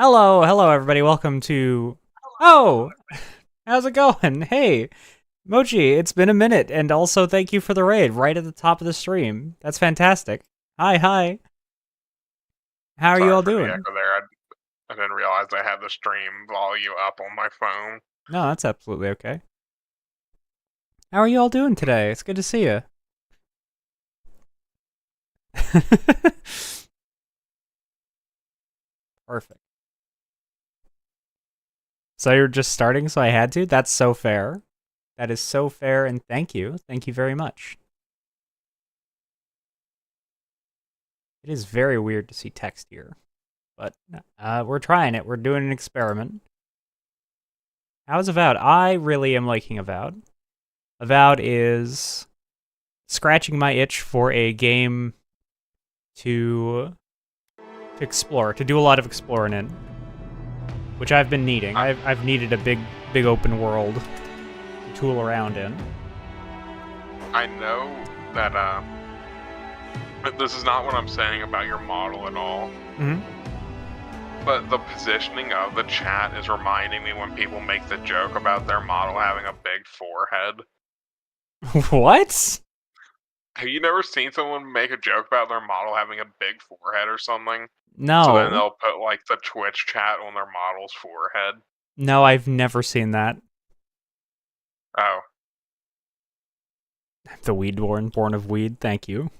Hello everybody, welcome to... Oh! How's it going? Hey! Mochi, it's been a minute, and also thank you for the raid right at the top of the stream. That's fantastic. Hi. How are you Sorry all for the doing? echo there. I didn't realize I had the stream volume up on my phone. No, that's absolutely okay. How are you all doing today? It's good to see you. Perfect. So you're just starting, so I had to? That's so fair. That is so fair, and thank you. Thank you very much. It is very weird to see text here. But we're trying it. We're doing an experiment. How's Avowed? I really am liking Avowed. Avowed is scratching my itch for a game to explore, to do a lot of exploring in, which I've been needing. I've needed a big open world to tool around in. I know that this is not what I'm saying about your model at all. Mm-hmm. But the positioning of the chat is reminding me when people make the joke about their model having a big forehead. What? Have you never seen someone make a joke about their model having a big forehead or something? No. So then they'll put like the Twitch chat on their model's forehead. No, I've never seen that. Oh. The Weedborn, born of weed, thank you.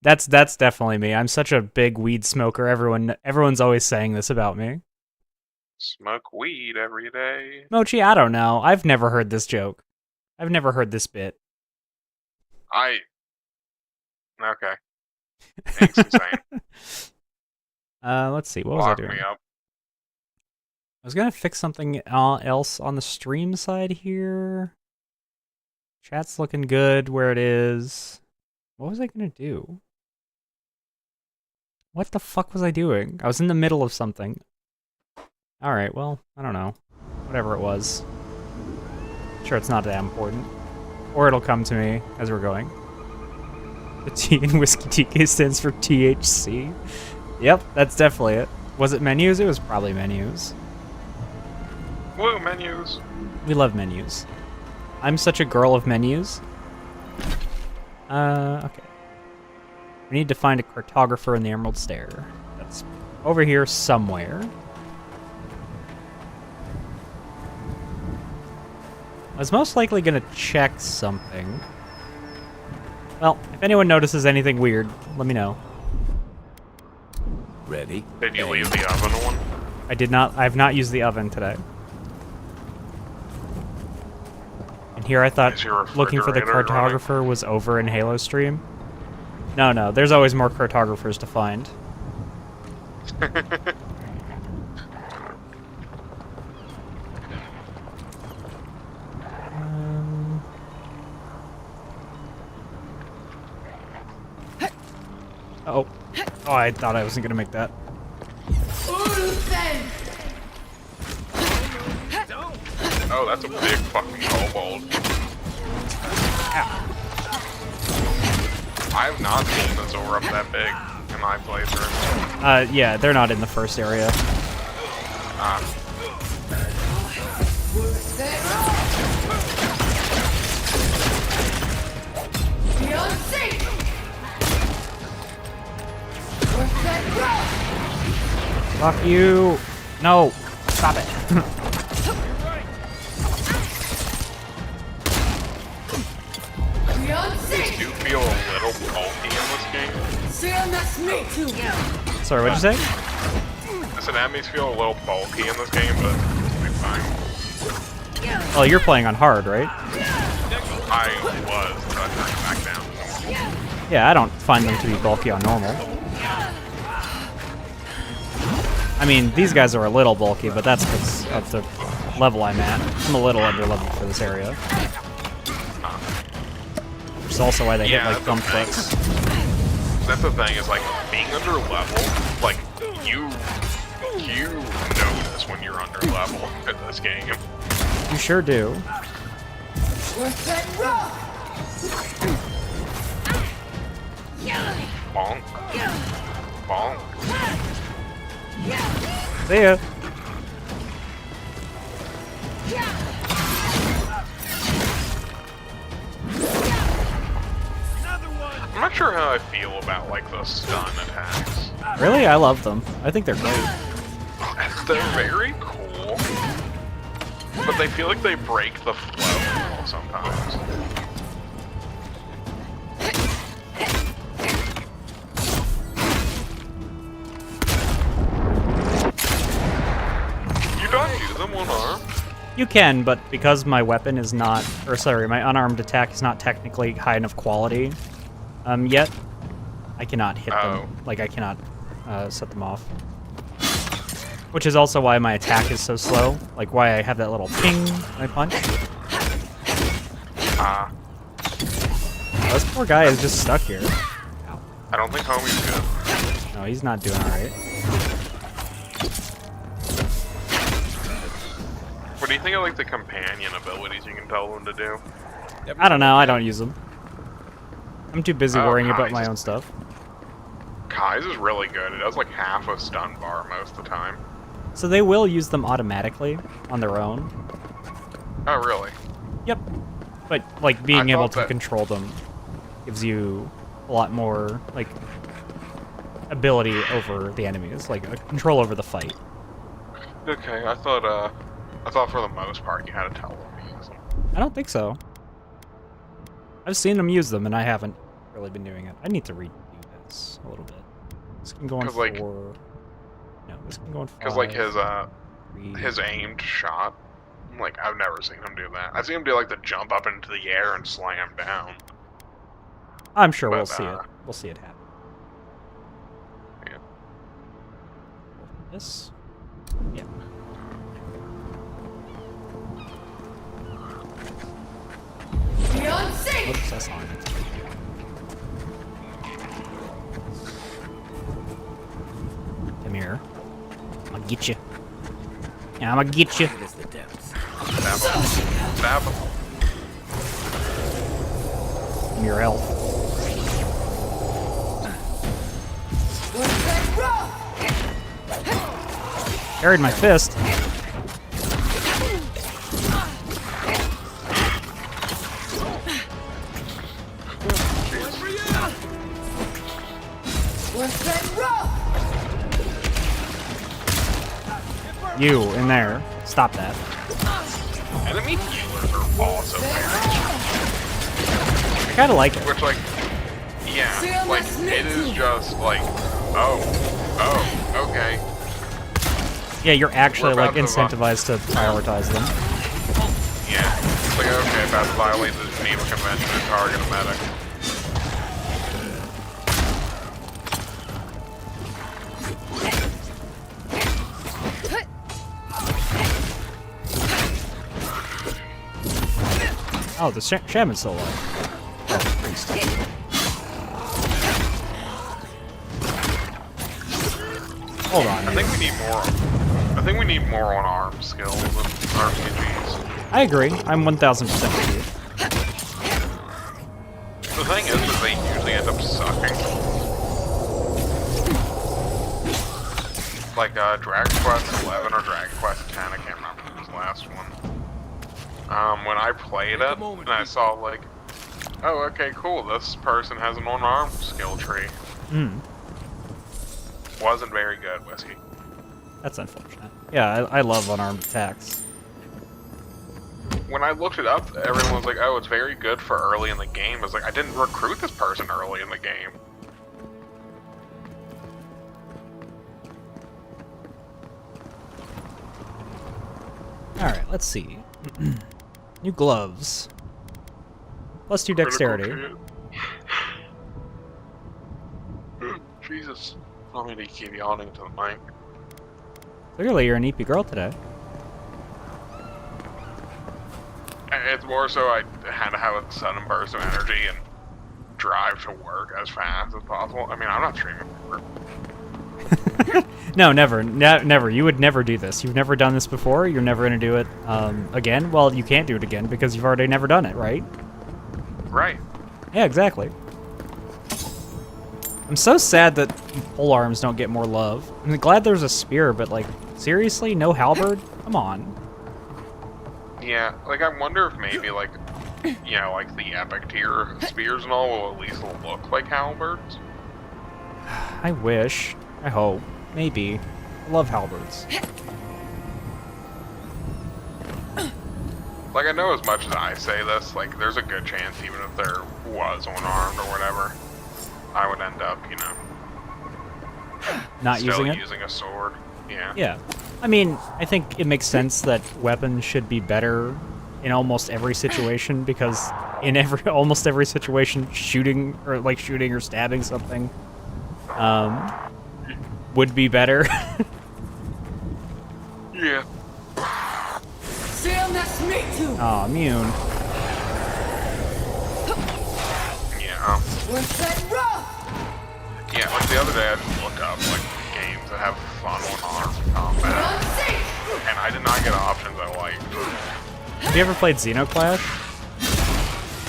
That's definitely me. I'm such a big weed smoker. Everyone's always saying this about me. Smoke weed every day. Mochi, I don't know. I've never heard this joke. I've never heard this bit. Okay. Thanks, insane. Let's see. What was I doing? Me up. I was gonna fix something else on the stream side here. Chat's looking good where it is. What was I gonna do? What the fuck was I doing? I was in the middle of something. Alright, well, I don't know. Whatever it was. Sure, it's not that important. Or it'll come to me as we're going. The T in Whiskey TK stands for THC. Yep, that's definitely it. Was it menus? It was probably menus. Woo, menus. We love menus. I'm such a girl of menus. Okay. We need to find a cartographer in the Emerald Stair. That's over here somewhere. I was most likely gonna check something. Well, if anyone notices anything weird, let me know. Ready? Did you leave the oven on? I did not. I have not used the oven today. And here I thought looking for the cartographer was over in Halo stream. No, there's always more cartographers to find. Oh, I thought I wasn't gonna make that. Oh, that's a big fucking kobold. I have not seen the Zor up that big in my playthrough. Yeah, they're not in the first area. Fuck you! No! Stop it! These do feel a little bulky in this game. Sorry, what'd you say? I said enemies feel a little bulky in this game, but it'll be fine. Well, you're playing on hard, right? I was, but I turned back down. Yeah, I don't find them to be bulky on normal. I mean, these guys are a little bulky, but that's because of the level I'm at. I'm a little under level for this area. Which is also why they hit like thumb clicks. That's the thing, is like, being under level, like, you notice when you're under level in this game. You sure do. Bonk. Bonk. See ya. I'm not sure how I feel about like the stun attacks. Really? I love them. I think they're great. They're very cool, but they feel like they break the flow sometimes. You don't do them one arm? You can, but because my weapon is not, or sorry, my unarmed attack is not technically high enough quality, yet, I cannot hit them. Like, I cannot set them off. Which is also why my attack is so slow. Like, why I have that little ping when I punch. This poor guy is just stuck here. Ow. I don't think homie's good. No, he's not doing alright. What do you think of like the companion abilities you can tell them to do? I don't know, I don't use them. I'm too busy worrying about my Kai's own stuff. Kai's is really good. It does like half a stun bar most of the time. So they will use them automatically on their own. Oh, really? Yep. But, like, being able thought to that- control them gives you a lot more, like, ability over the enemies. Like, control over the fight. Okay, I thought for the most part you had to tell them to use them. I don't think so. I've seen them use them, and I haven't really been doing it. I need to redo this a little bit. This can go on 'Cause, like- 4... No, this can go on 5. Because like his 3. aimed shot, like I've never seen him do that. I've seen him do like the jump up into the air and slam down. I'm sure we'll but, see it. We'll see it happen. Yeah. This? Yeah. Oops, that's not it. Come here. I'll get you. Yeah, I'm gonna get you. Stab him. Stab him. I'm your elf. Carried my fist. You in there. Stop that. Enemy healers are also very I kinda like it. Which, like, yeah, like, it is just like, oh, okay. Yeah, you're actually We're like about to, incentivized to prioritize them. Yeah. It's like, okay, about to violate the Geneva Convention and target a medic. Oh, the shaman's still alive. Oh, the priest. Hold on. I think we need more on arm skills and RPGs. I agree. I'm 1000% with you. The thing is that they usually end up sucking. Like Dragon Quest 11 or Dragon Quest 10, I can't remember the last one. When I played it, and I saw like, oh, okay, cool, this person has an unarmed skill tree. Hmm. Wasn't very good, Whisky. That's unfortunate. Yeah, I love unarmed attacks. When I looked it up, everyone was like, oh, it's very good for early in the game. I was like, I didn't recruit this person early in the game. Alright, let's see. New gloves. +2 dexterity. Jesus. I don't mean to keep yawning to the mic. Clearly you're an EP girl today. It's more so I had to have a sudden burst of energy and drive to work as fast as possible. I mean, I'm not streaming for No, never. Never. You would never do this. You've never done this before. You're never going to do it again. Well, you can't do it again because you've already never done it, right? Right. Yeah, exactly. I'm so sad that pole arms don't get more love. I'm glad there's a spear, but like, seriously, no halberd? Come on. Yeah, like I wonder if maybe like, you know, like the epic tier spears and all will at least look like halberds. I wish. I hope. Maybe. I love halberds. Like I know as much as I say this, like there's a good chance even if there was unarmed or whatever, I would end up, you know, Not still using it? a sword. Yeah. Yeah. I mean, I think it makes sense that weapons should be better in almost every situation, because in almost every situation, shooting or stabbing something would be better. Yeah. Aw, immune. Yeah. Yeah, like the other day I just looked up like games that have fun unarmed combat, and I did not get options I liked. Have you ever played Xenoclash?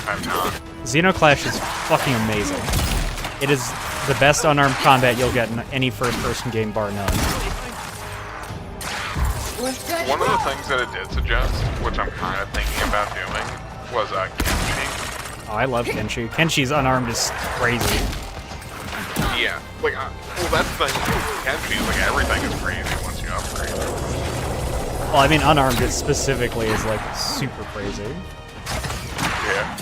I've not. Xenoclash is fucking amazing. It is the best unarmed combat you'll get in any first-person game, bar none. One of the things that it did suggest, which I'm kind of thinking about doing, was Kenshi. Oh, I love Kenshi. Kenshi's unarmed is crazy. Yeah, like, well, that's the thing. Kenshi, like, everything is crazy once you upgrade. Well, I mean, unarmed it specifically is like super crazy. Yeah.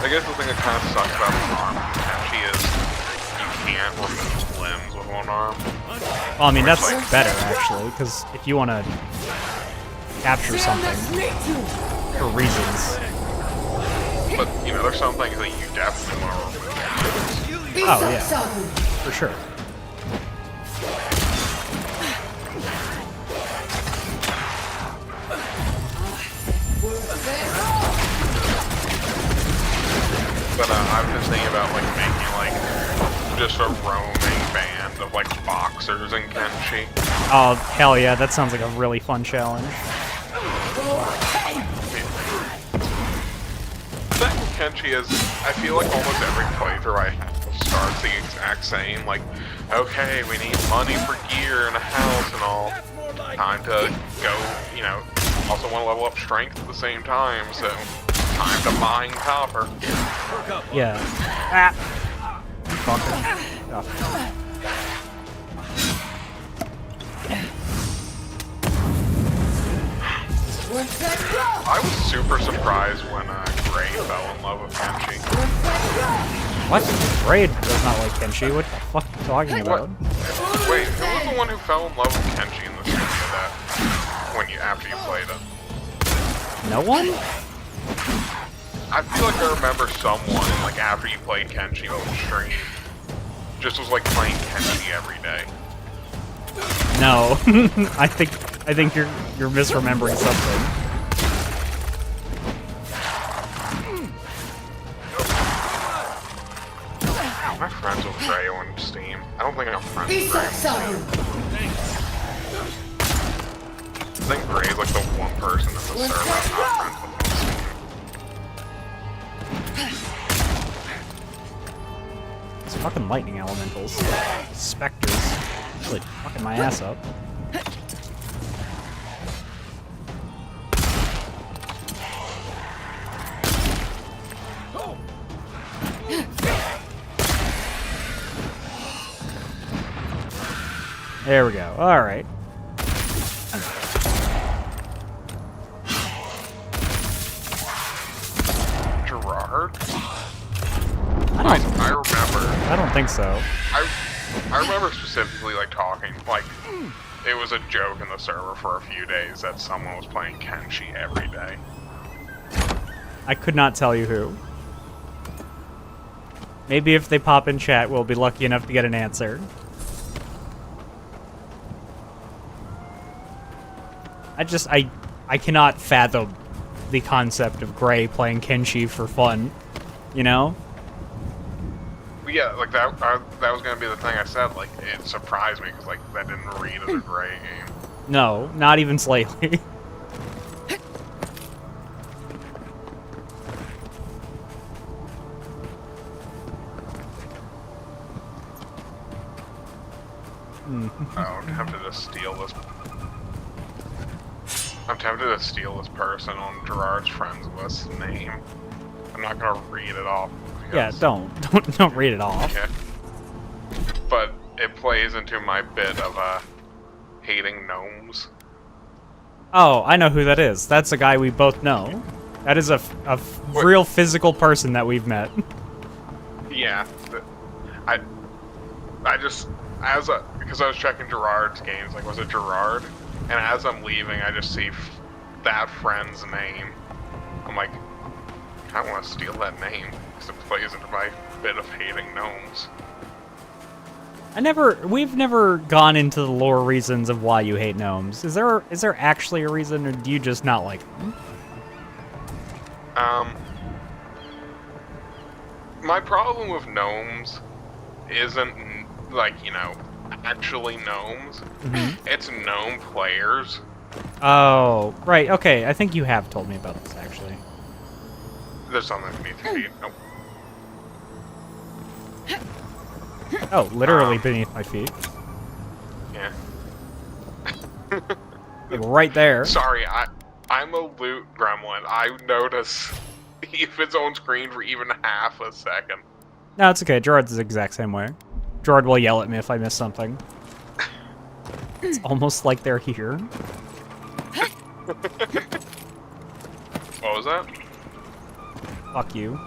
I guess the thing that kind of sucks about unarmed Kenshi is you can't remove limbs with one arm. Well, I mean, that's better, actually, because if you want to capture something for reasons. But, you know, there's some things that you definitely want to remove. Oh, yeah. For sure. But I've been thinking about, like, making, like, just a roaming band of, like, boxers in Kenshi. Oh, hell yeah, that sounds like a really fun challenge. The thing with Kenshi is, I feel like almost every playthrough I have starts the exact same, like, okay, we need money for gear and a house and all. Time to go, you know, also want to level up strength at the same time, so time to mine copper. Yeah. Ah! Fucker. Oh. I was super surprised when Gray fell in love with Kenshi. What? Gray does not like Kenshi. What the fuck are you talking about? Wait, who was the one who fell in love with Kenshi in the stream of that after you played it? No one? I feel like I remember someone, like, after you played Kenshi on the stream, just was, like, playing Kenshi every day. No. I think you're misremembering something. Am I friends with Gray on Steam? I don't think I'm friends with Gray on Steam. I think Gray's like the one person in the server I'm not friends with on Steam. These fucking lightning elementals. Specters. Really fucking my ass up. There we go. Alright. Gerard? I remember. I don't think so. I remember specifically, like, talking, like, it was a joke in the server for a few days that someone was playing Kenshi every day. I could not tell you who. Maybe if they pop in chat, we'll be lucky enough to get an answer. I cannot fathom the concept of Gray playing Kenshi for fun, you know? Yeah, like, that was gonna be the thing I said, like, it surprised me, because, like, that didn't read as a Gray game. No, not even slightly. Oh, I'm tempted to steal this. I'm tempted to steal this person on Gerard's friends list name. I'm not gonna read it off. Yeah, don't read it off. Okay. But it plays into my bit of hating gnomes. Oh, I know who that is. That's a guy we both know. That is a real physical person that we've met. Yeah. I just, because I was checking Gerard's games, like, was it Gerard? And as I'm leaving, I just see that friend's name. I'm like, I want to steal that name, because it plays into my bit of hating gnomes. We've never gone into the lore reasons of why you hate gnomes. Is there actually a reason, or do you just not like them? My problem with gnomes isn't, like, you know, actually gnomes. Mm-hmm. It's gnome players. Oh, right, okay, I think you have told me about this, actually. There's something beneath your feet. Nope. Oh, literally beneath my feet. Yeah. Like, right there. Sorry, I'm a loot gremlin. I notice if it's on screen for even half a second. No, it's okay, Gerard's the exact same way. Gerard will yell at me if I miss something. It's almost like they're here. What was that? Fuck you.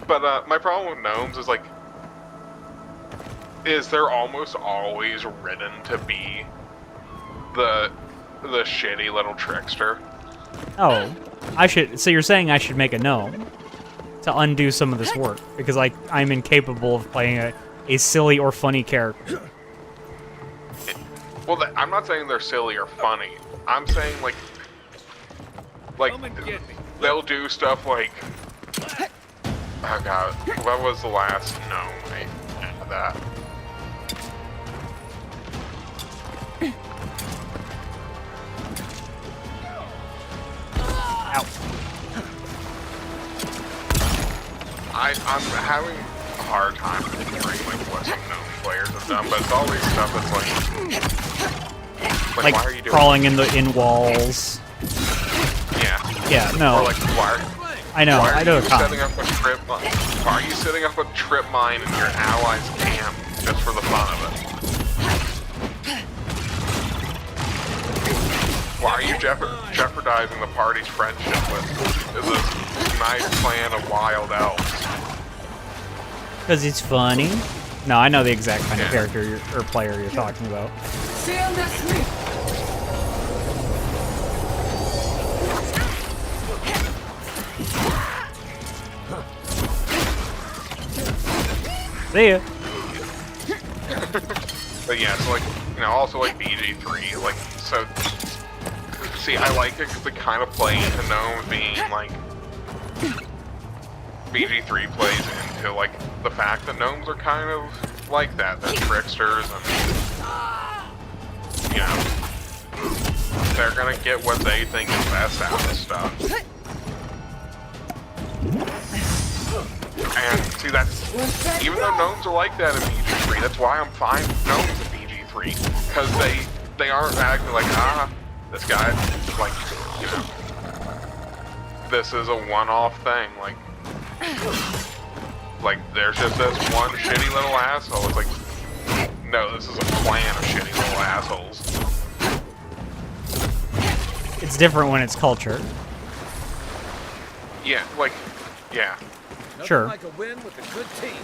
But my problem with gnomes is, like, they're almost always written to be the shitty little trickster. Oh, so you're saying I should make a gnome to undo some of this work, because I'm incapable of playing a silly or funny character. Well, I'm not saying they're silly or funny. I'm saying, like they'll do stuff like, oh god, what was the last gnome I had that? Ow. I'm having a hard time remembering, like, what some gnome players have done, but it's always stuff that's like why are you doing crawling in walls. Yeah. Yeah, no. Or like, why I know are a you con. setting up a trip mine? Why are you setting up a trip mine in your allies' camp just for the fun of it? Why are you jeopardizing the party's friendship with this nice plan of wild elves? Because he's funny. No, I know the exact kind of character or player you're talking about. See ya. But yeah, so, like, you know, also like BG3, like, so, see, I like it because they kind of play into gnomes being, like, BG3 plays into, like, the fact that gnomes are kind of like that. They're tricksters, and, you know, they're gonna get what they think is best out of stuff. And, see, that's, even though gnomes are like that in BG3, that's why I'm fine with gnomes in BG3, because they aren't acting like, this guy, like, you know, this is a one-off thing, like, there's just this one shitty little asshole. It's like, no, this is a clan of shitty little assholes. It's different when it's culture. Yeah, like, yeah. Sure. Like a win with a good team.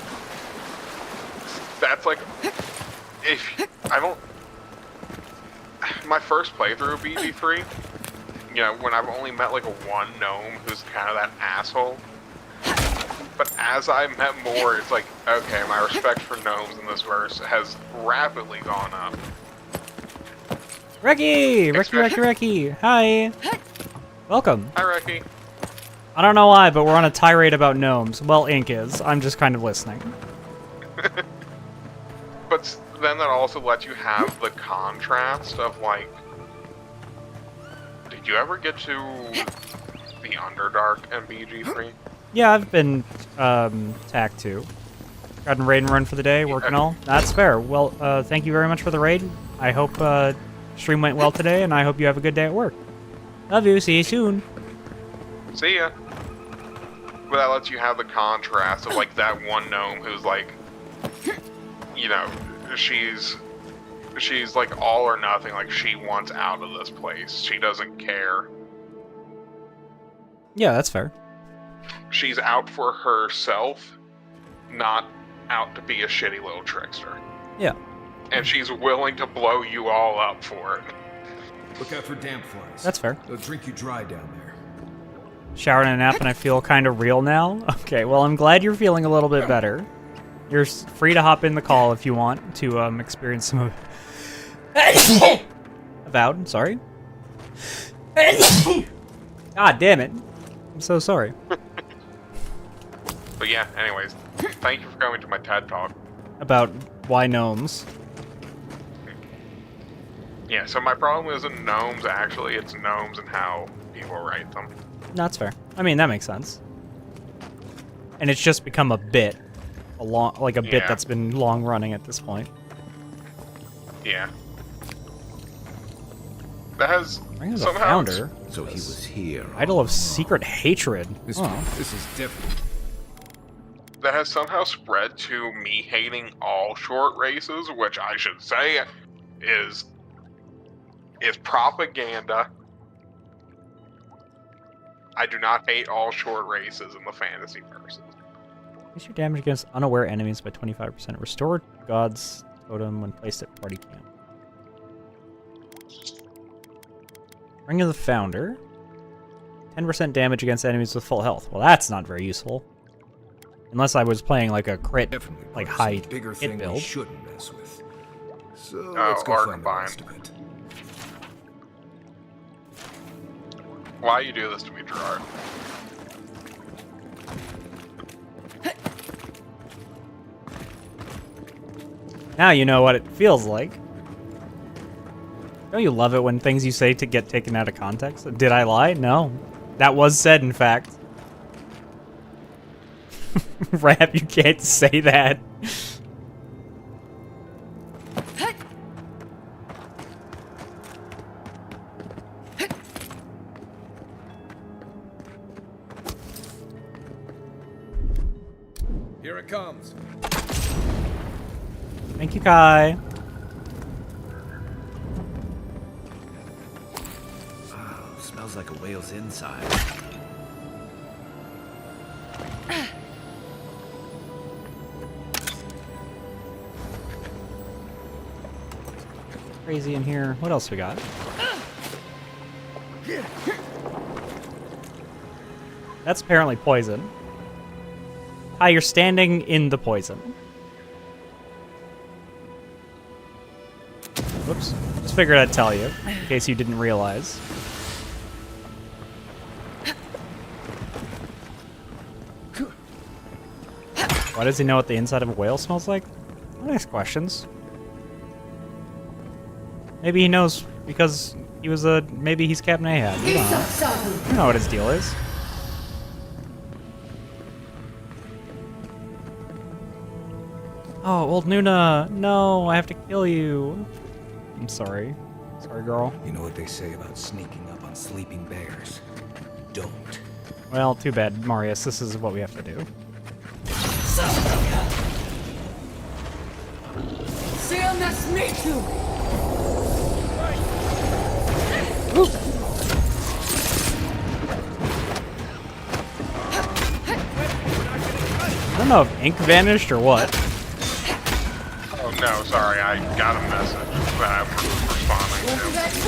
That's like, if I don't, my first playthrough of BG3, you know, when I've only met like one gnome who's kind of that asshole. But as I met more, it's like, okay, my respect for gnomes in this verse has rapidly gone up. Reki! Reki! Hi! Welcome. Hi, Reki. I don't know why, but we're on a tirade about gnomes. Well, Ink is. I'm just kind of listening. But then that also lets you have the contrast of, like, did you ever get to the Underdark in BG3? Yeah, I've been, TAC 2. Got a raid and run for the day, working all. That's fair. Well, thank you very much for the raid. I hope stream went well today, and I hope you have a good day at work. Love you. See you soon. See ya. But that lets you have the contrast of like that one gnome who's like, you know, she's like all or nothing. Like she wants out of this place. She doesn't care. Yeah, that's fair. She's out for herself, not out to be a shitty little trickster. Yeah. And she's willing to blow you all up for it. Look out for damp flies. That's fair. They'll drink you dry down there. Showered and a nap and I feel kind of real now. Okay, well, I'm glad you're feeling a little bit better. You're free to hop in the call if you want to experience some of Avowed, sorry. God damn it. I'm so sorry. But yeah, anyways, thank you for coming to my TED Talk. About why gnomes. Yeah, so my problem isn't gnomes, actually. It's gnomes and how people write them. That's fair. I mean, that makes sense. And it's just become a bit. Bit that's been long running at this point. Yeah. That has Ring of the somehow... Founder. So he was here. Idol of Secret Hatred. This is different. That has somehow spread to me hating all short races, which I should say is propaganda. I do not hate all short races in the fantasy verses. Increase your damage against unaware enemies by 25%. Restore God's totem when placed at party camp. Ring of the Founder. 10% damage against enemies with full health. Well, that's not very useful. Unless I was playing like a crit, like high bigger hit thing build. we shouldn't mess with. So Oh, let's go find the Arcbind. rest of it. Why you do this to me, Gerard? Now you know what it feels like. Don't you love it when things you say to get taken out of context? Did I lie? No. That was said, in fact. Rap, you can't say that. Here it comes. Thank you, Kai. Wow, smells like a whale's inside. Crazy in here. What else we got? That's apparently poison. Hi, you're standing in the poison. Whoops. Just figured I'd tell you, in case you didn't realize. Why does he know what the inside of a whale smells like? I'll ask questions. Maybe he knows because he was maybe he's Captain Ahab. You don't know. You know what his deal is. Oh, old Nuna. No, I have to kill you. I'm sorry. Sorry, girl. You know what they say about sneaking up on sleeping bears? Don't. Well, too bad, Marius. This is what we have to do. I don't know if ink vanished or what. Oh no, sorry, I got a message that I was responding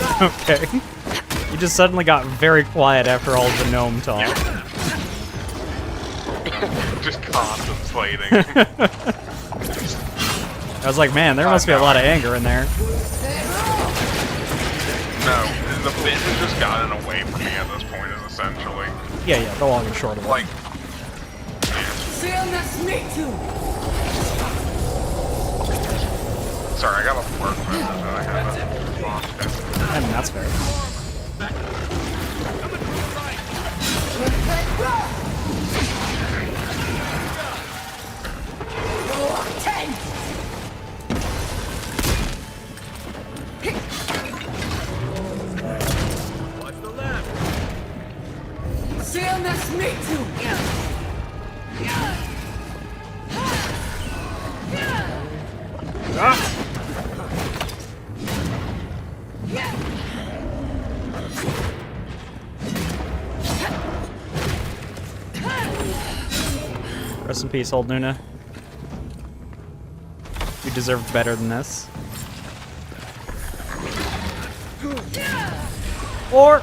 to. Okay. You just suddenly got very quiet after all the gnome talk. Just contemplating. I was like, man, there must be a lot of anger in there. No, the fit has just gotten away from me at this point, is essentially. Yeah, the long and short of it. Like, sorry, I got a work message that I haven't responded to. I mean, that's fair. Rest in peace, old Nuna. You deserve better than this. Or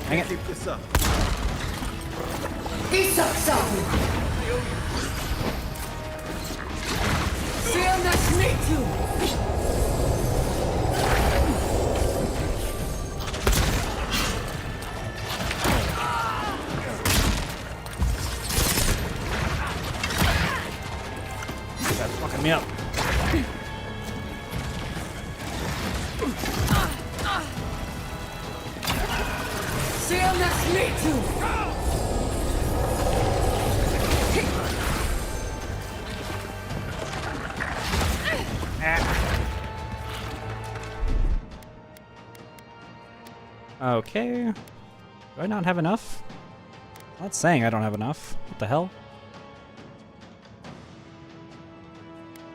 hang it. Keep this up. That's fucking me up. Okay. Do I not have enough? I'm not saying I don't have enough. What the hell?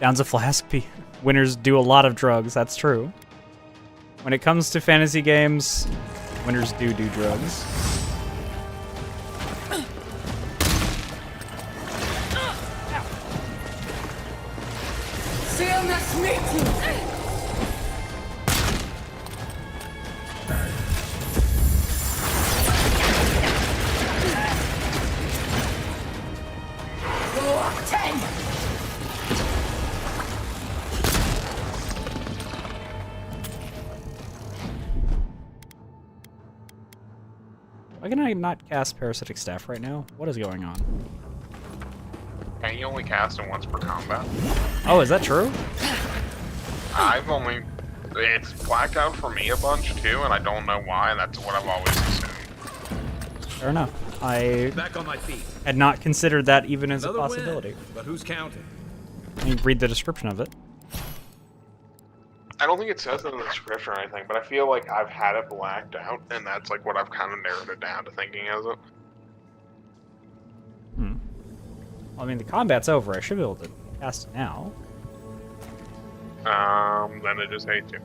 Down's a flask. Winners do a lot of drugs, that's true. When it comes to fantasy games, winners do drugs. Why can I not cast Parasitic Staff right now? What is going on? Can't you only cast it once per combat? Oh, is that true? I've only... It's blacked out for me a bunch, too, and I don't know why, and that's what I've always assumed. Fair enough. I Back on my feet. had not considered that even as Another a possibility. win, but who's counting? I mean, read the description of it. I don't think it says it in the description or anything, but I feel like I've had it blacked out, and that's like what I've kind of narrowed it down to thinking as it. Well, I mean, the combat's over. I should be able to cast it now. Then I just hate you.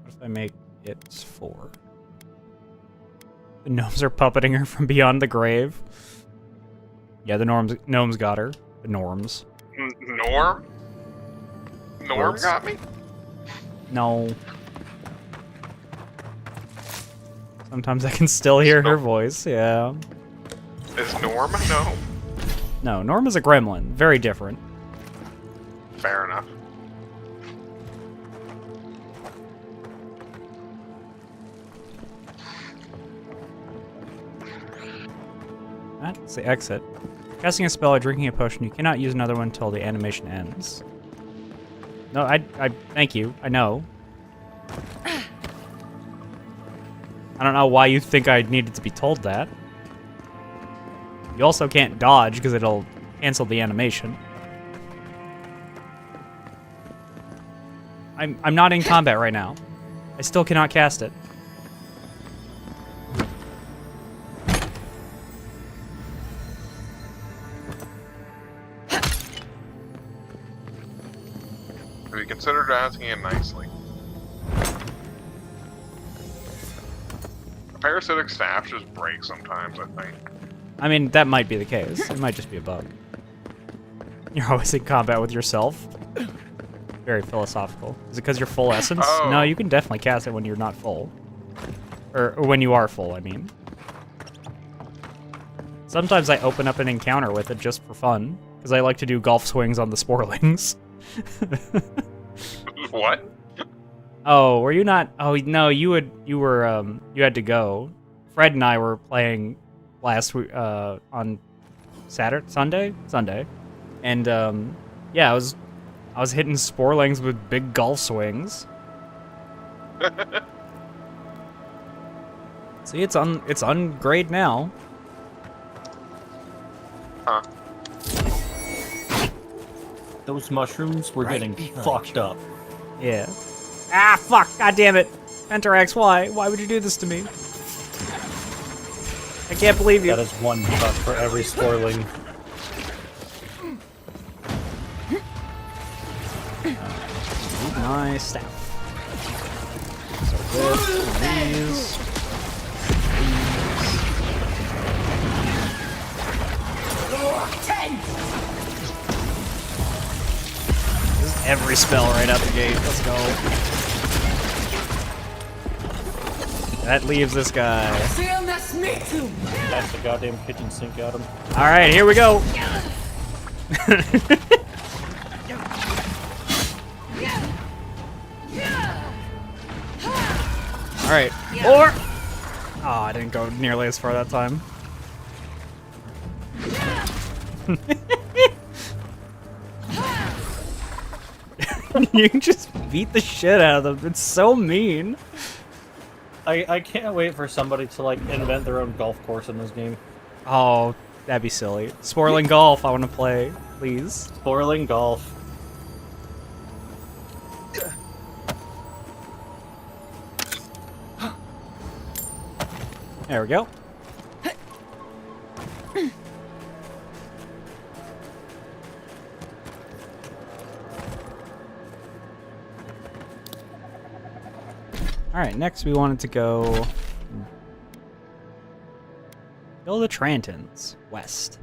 What if I make it 4? The gnomes are puppeting her from beyond the grave. Yeah, the gnomes got her. The norms. Norm? Norm Words. got me? No. Sometimes I can still hear her voice, yeah. Is Norm a gnome? No, Norm is a gremlin. Very different. Fair enough. That's the exit. Casting a spell or drinking a potion, you cannot use another one until the animation ends. No, I thank you. I know. I don't know why you think I needed to be told that. You also can't dodge because it'll cancel the animation. I'm not in combat right now. I still cannot cast it. Have you considered asking it nicely? A parasitic staff just breaks sometimes, I think. I mean, that might be the case. It might just be a bug. You're always in combat with yourself. Very philosophical. Is it because you're full essence? Oh. No, you can definitely cast it when you're not full. Or when you are full, I mean. Sometimes I open up an encounter with it just for fun, because I like to do golf swings on the sporelings. What? Oh, were you not? Oh no, you had to go. Fred and I were playing last week on Sunday, and yeah, I was hitting sporelings with big golf swings. See, it's on grade now. Huh. Those mushrooms were getting fucked up. Yeah. Ah, fuck! God damn it! Pentarax, why? Why would you do this to me? I can't believe you. That is one buck for every spoiling. Nice staff. So this, this is every spell right out the gate. Let's go. That leaves this guy. That's the goddamn kitchen sink at him. Alright, here we go. Alright. Or oh, I didn't go nearly as far that time. You can just beat the shit out of them. It's so mean. I can't wait for somebody to like invent their own golf course in this game. Oh, that'd be silly. Spoiling golf, I want to play, please. Spoiling golf. There we go. Alright, next we wanted to go the Trantons, west.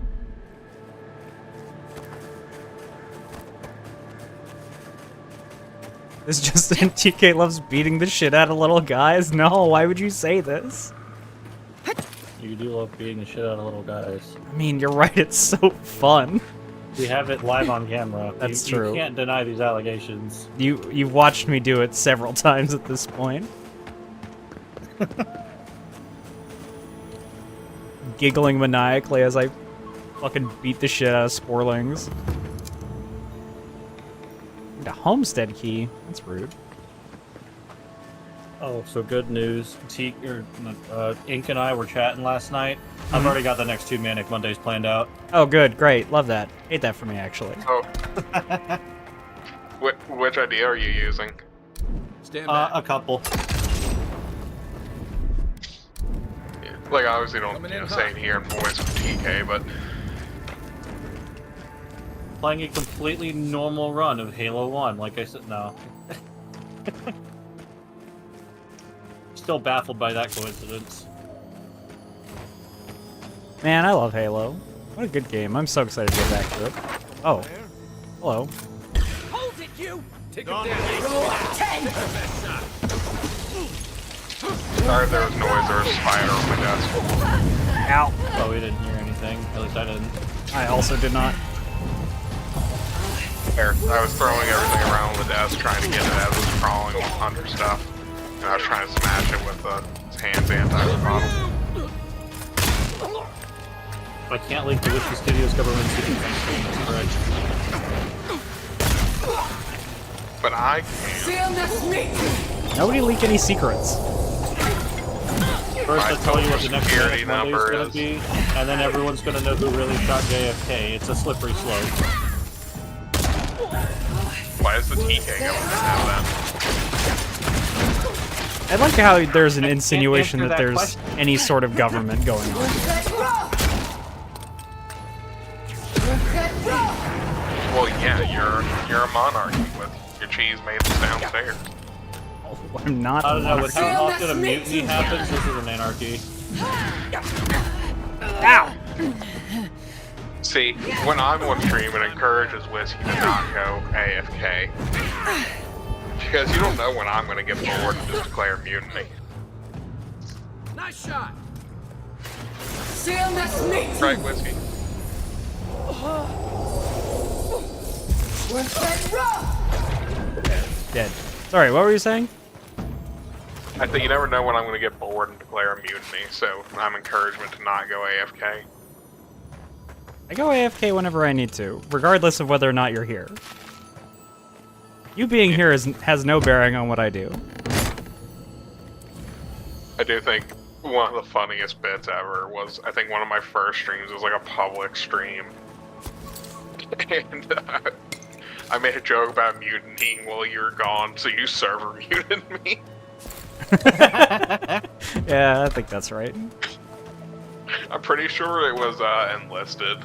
This just TK loves beating the shit out of little guys? No, why would you say this? You do love beating the shit out of little guys. I mean, you're right, it's so fun. We have it live on camera. That's You true. can't deny these allegations. You've watched me do it several times at this point. Giggling maniacally as I fucking beat the shit out of Sporlings. The homestead key. That's rude. Oh, so good news. Ink and I were chatting last night. I've already got the next 2 Manic Mondays planned out. Oh, good, great, love that. Hate that for me, actually. Oh. Which idea are you using? Stand back. A couple. Like, obviously don't Coming in say hot. it here in voice of TK, but Playing a completely normal run of Halo 1, like I said, no. Still baffled by that coincidence. Man, I love Halo. What a good game. I'm so excited to get back to it. Oh. Hello. Hold it, you! Take him down. sorry if there was noise or a spider on my desk. Ow. Oh, we didn't hear anything. At least I didn't. I also did not. There, I was throwing everything around on the desk trying to get it as it was crawling under stuff. And I was trying to smash it with the hands anti-bottle. I can't leak the Whisky Studios government secret thing, that's correct. But I can. Nobody leak any secrets. First, I I'll tell you what the told next security Manic Monday is number gonna is- be, and then everyone's gonna know who really shot JFK. It's a slippery slope. Why is the TK going to have that? I like how there's an insinuation answer that that there's question. any sort of government going on. Well, yeah, you're a monarchy with your cheese made downstairs. Oh, I'm not. I don't know, a with monarch. how often a mutiny happens, this is an anarchy. Ow! See, when I'm on stream, it encourages Whisky to not go AFK. Because you don't know when I'm going to get bored and just declare mutiny. Nice shot. Right, Whisky? Dead. Sorry, what were you saying? I think you never know when I'm going to get bored and declare a mutiny, so I'm encouragement to not go AFK. I go AFK whenever I need to, regardless of whether or not you're here. You being here has no bearing on what I do. I do think one of the funniest bits ever was, I think one of my first streams was like a public stream. And I made a joke about mutinying while you were gone, so you server muted me. Yeah, I think that's right. I'm pretty sure it was enlisted.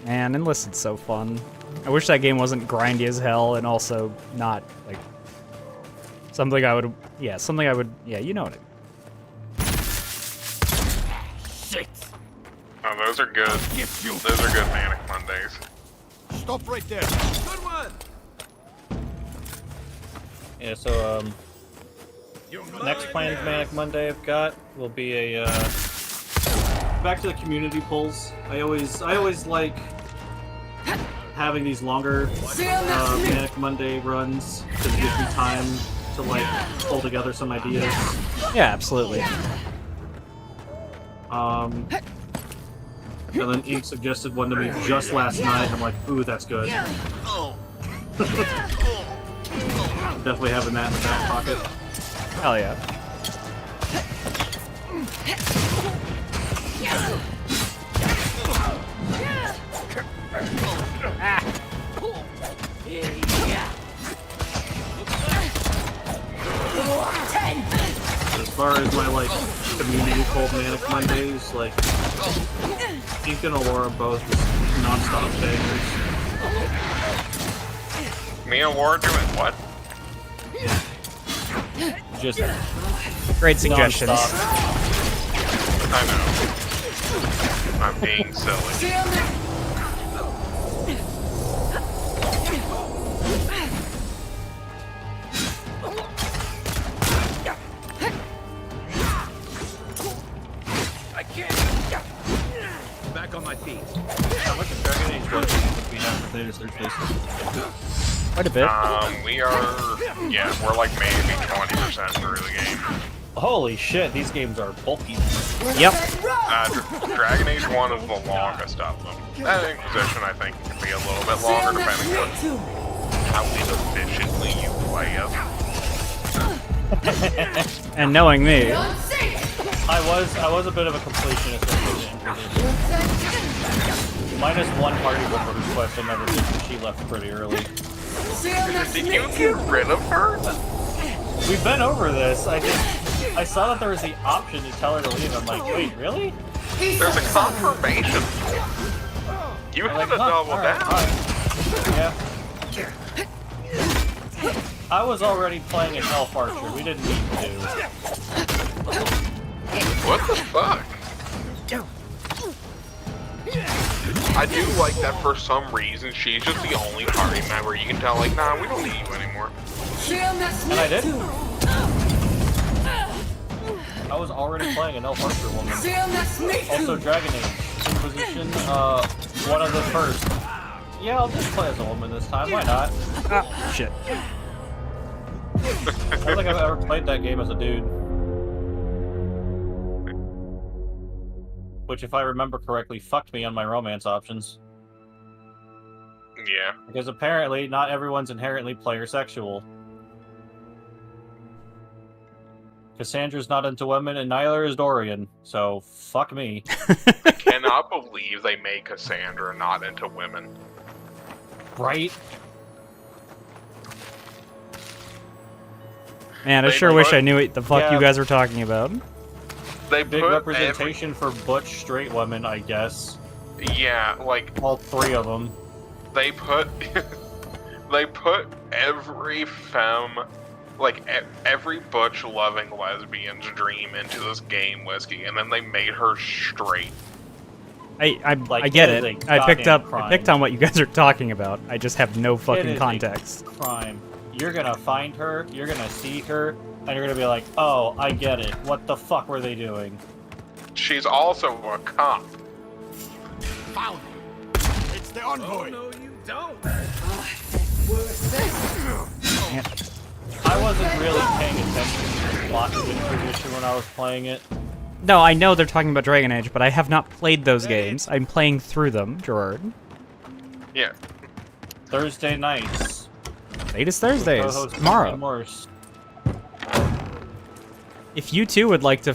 Man, Enlisted's so fun. I wish that game wasn't grindy as hell and also not, like, something I would, yeah, you know what I mean. Shit! Oh, those are good. Those are good Manic Mondays. Stop right there. Good one. Yeah, so, next planned Manic Monday I've got will be a, back to the community polls. I always like having these longer, Manic Monday runs, because it gives me time to, like, pull together some ideas. Yeah, absolutely. And then Ink suggested one to me just last night. I'm like, ooh, that's good. Definitely having that in the back pocket. Hell yeah. As far as my, like, community cold Manic Mondays, like, Ink and Aurora both just non-stop bangers. Me and Laura doing what? Just Great suggestions. non-stop. I know. I'm being silly. Back on my feet. How much of Dragon Age was we have for Theaters Thursdays? Quite a bit. We are, yeah, we're like maybe 20% through the game. Holy shit, these games are bulky. Yep. Dragon Age 1 is the longest of them. That Inquisition, I think, can be a little bit longer depending on how inefficiently you play it. And knowing me, I was a bit of a completionist with the Inquisition. Minus one party member whose quest I never did because she left pretty early. Did you get rid of her? We've been over this. I saw that there was the option to tell her to leave. I'm like, wait, really? There's a confirmation. You I'm had like, to double alright, down. alright. Yeah. I was already playing an Elf Archer. We didn't need to. What the fuck? I do like that for some reason she's just the only party member you can tell, like, nah, we don't need you anymore. And I did. I was already playing an Elf Archer woman. Also Dragon Age. Inquisition, one of the first. Yeah, I'll just play as a woman this time, why not? ah, shit. I don't think I've ever played that game as a dude. Which, if I remember correctly, fucked me on my romance options. Yeah. Because apparently, not everyone's inherently player-sexual. Cassandra's not into women, and neither is Dorian, so fuck me. I cannot believe they made Cassandra not into women. Right? Man, I They sure wish put- I knew what the fuck Yeah. you guys were talking about. They Big put representation for butch straight women, I guess. yeah, like, All three of them. they put they put every femme, like every butch loving lesbian's dream into this game, Whiskey, and then they made her straight. I Like, get it it. is a I picked goddamn on what you guys are talking about. I just have no It fucking is a context. crime. You're gonna find her, you're gonna see her, and you're gonna be like, oh, I get it. What the fuck were they doing? She's also a cop. Found it. It's the envoy. No, you don't. I wasn't really paying attention to the plot of Inquisition when I was playing it. No, I know they're talking about Dragon Age, but I have not played those games. I'm playing through them, Gerard. Yeah. Thursday nights. Latest Thursdays. Co-host Tomorrow. Morse. If you too would like to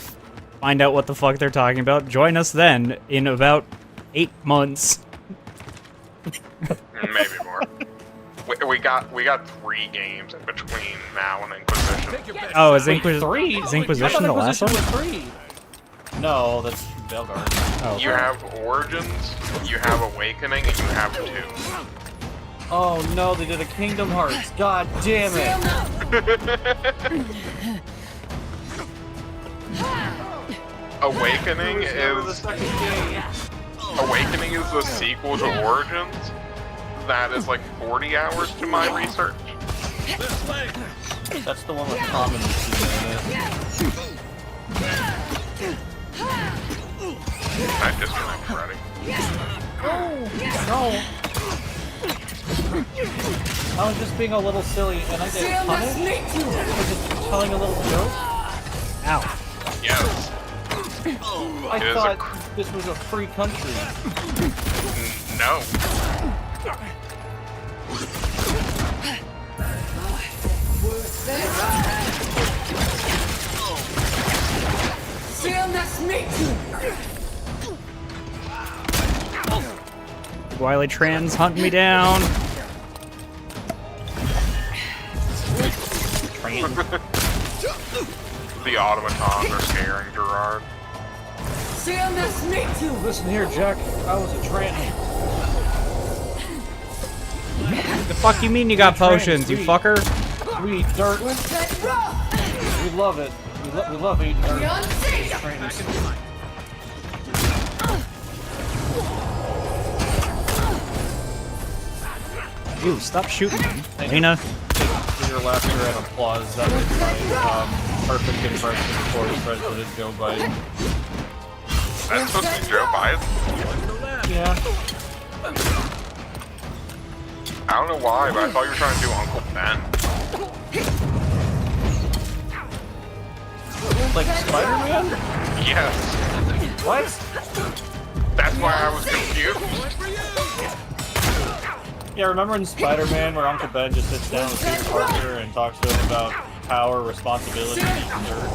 find out what the fuck they're talking about, join us then in about 8 months. Maybe more. We got 3 games in between now and Inquisition. Oh, is, Wait, Inquis- 3? is Inquisition the last one? Inquisition was 3. No, that's Belgard. Oh, You have Origins, you have Awakening, and you have 2. Oh no, they did a Kingdom Hearts. God damn it. Awakening The is second game. Awakening is the sequel to Origins. That is like 40 hours to my research. That's the one with Common in it. I disconnect Freddy. No. I was just being a little silly and I get punished for just telling a little joke. Ow. Yes. I It is thought this was a free country. No. Wily Trans hunting me down. The automatons are scaring Gerard. Listen here, Jack. I was a trans. The fuck you mean you got potions, you fucker? We eat dirt. We love it. We love eating dirt. Trans. Ew, stop shooting me. Lena. For your laughter and applause. That was my perfect impression for President Joe Biden. That's supposed to be Joe Biden? Yeah. I don't know why, but I thought you were trying to do Uncle Ben. Like Spider-Man? Yes. What? That's why I was confused. Yeah, remember in Spider-Man where Uncle Ben just sits down with Peter Parker and talks to him about power, responsibility, and dirt?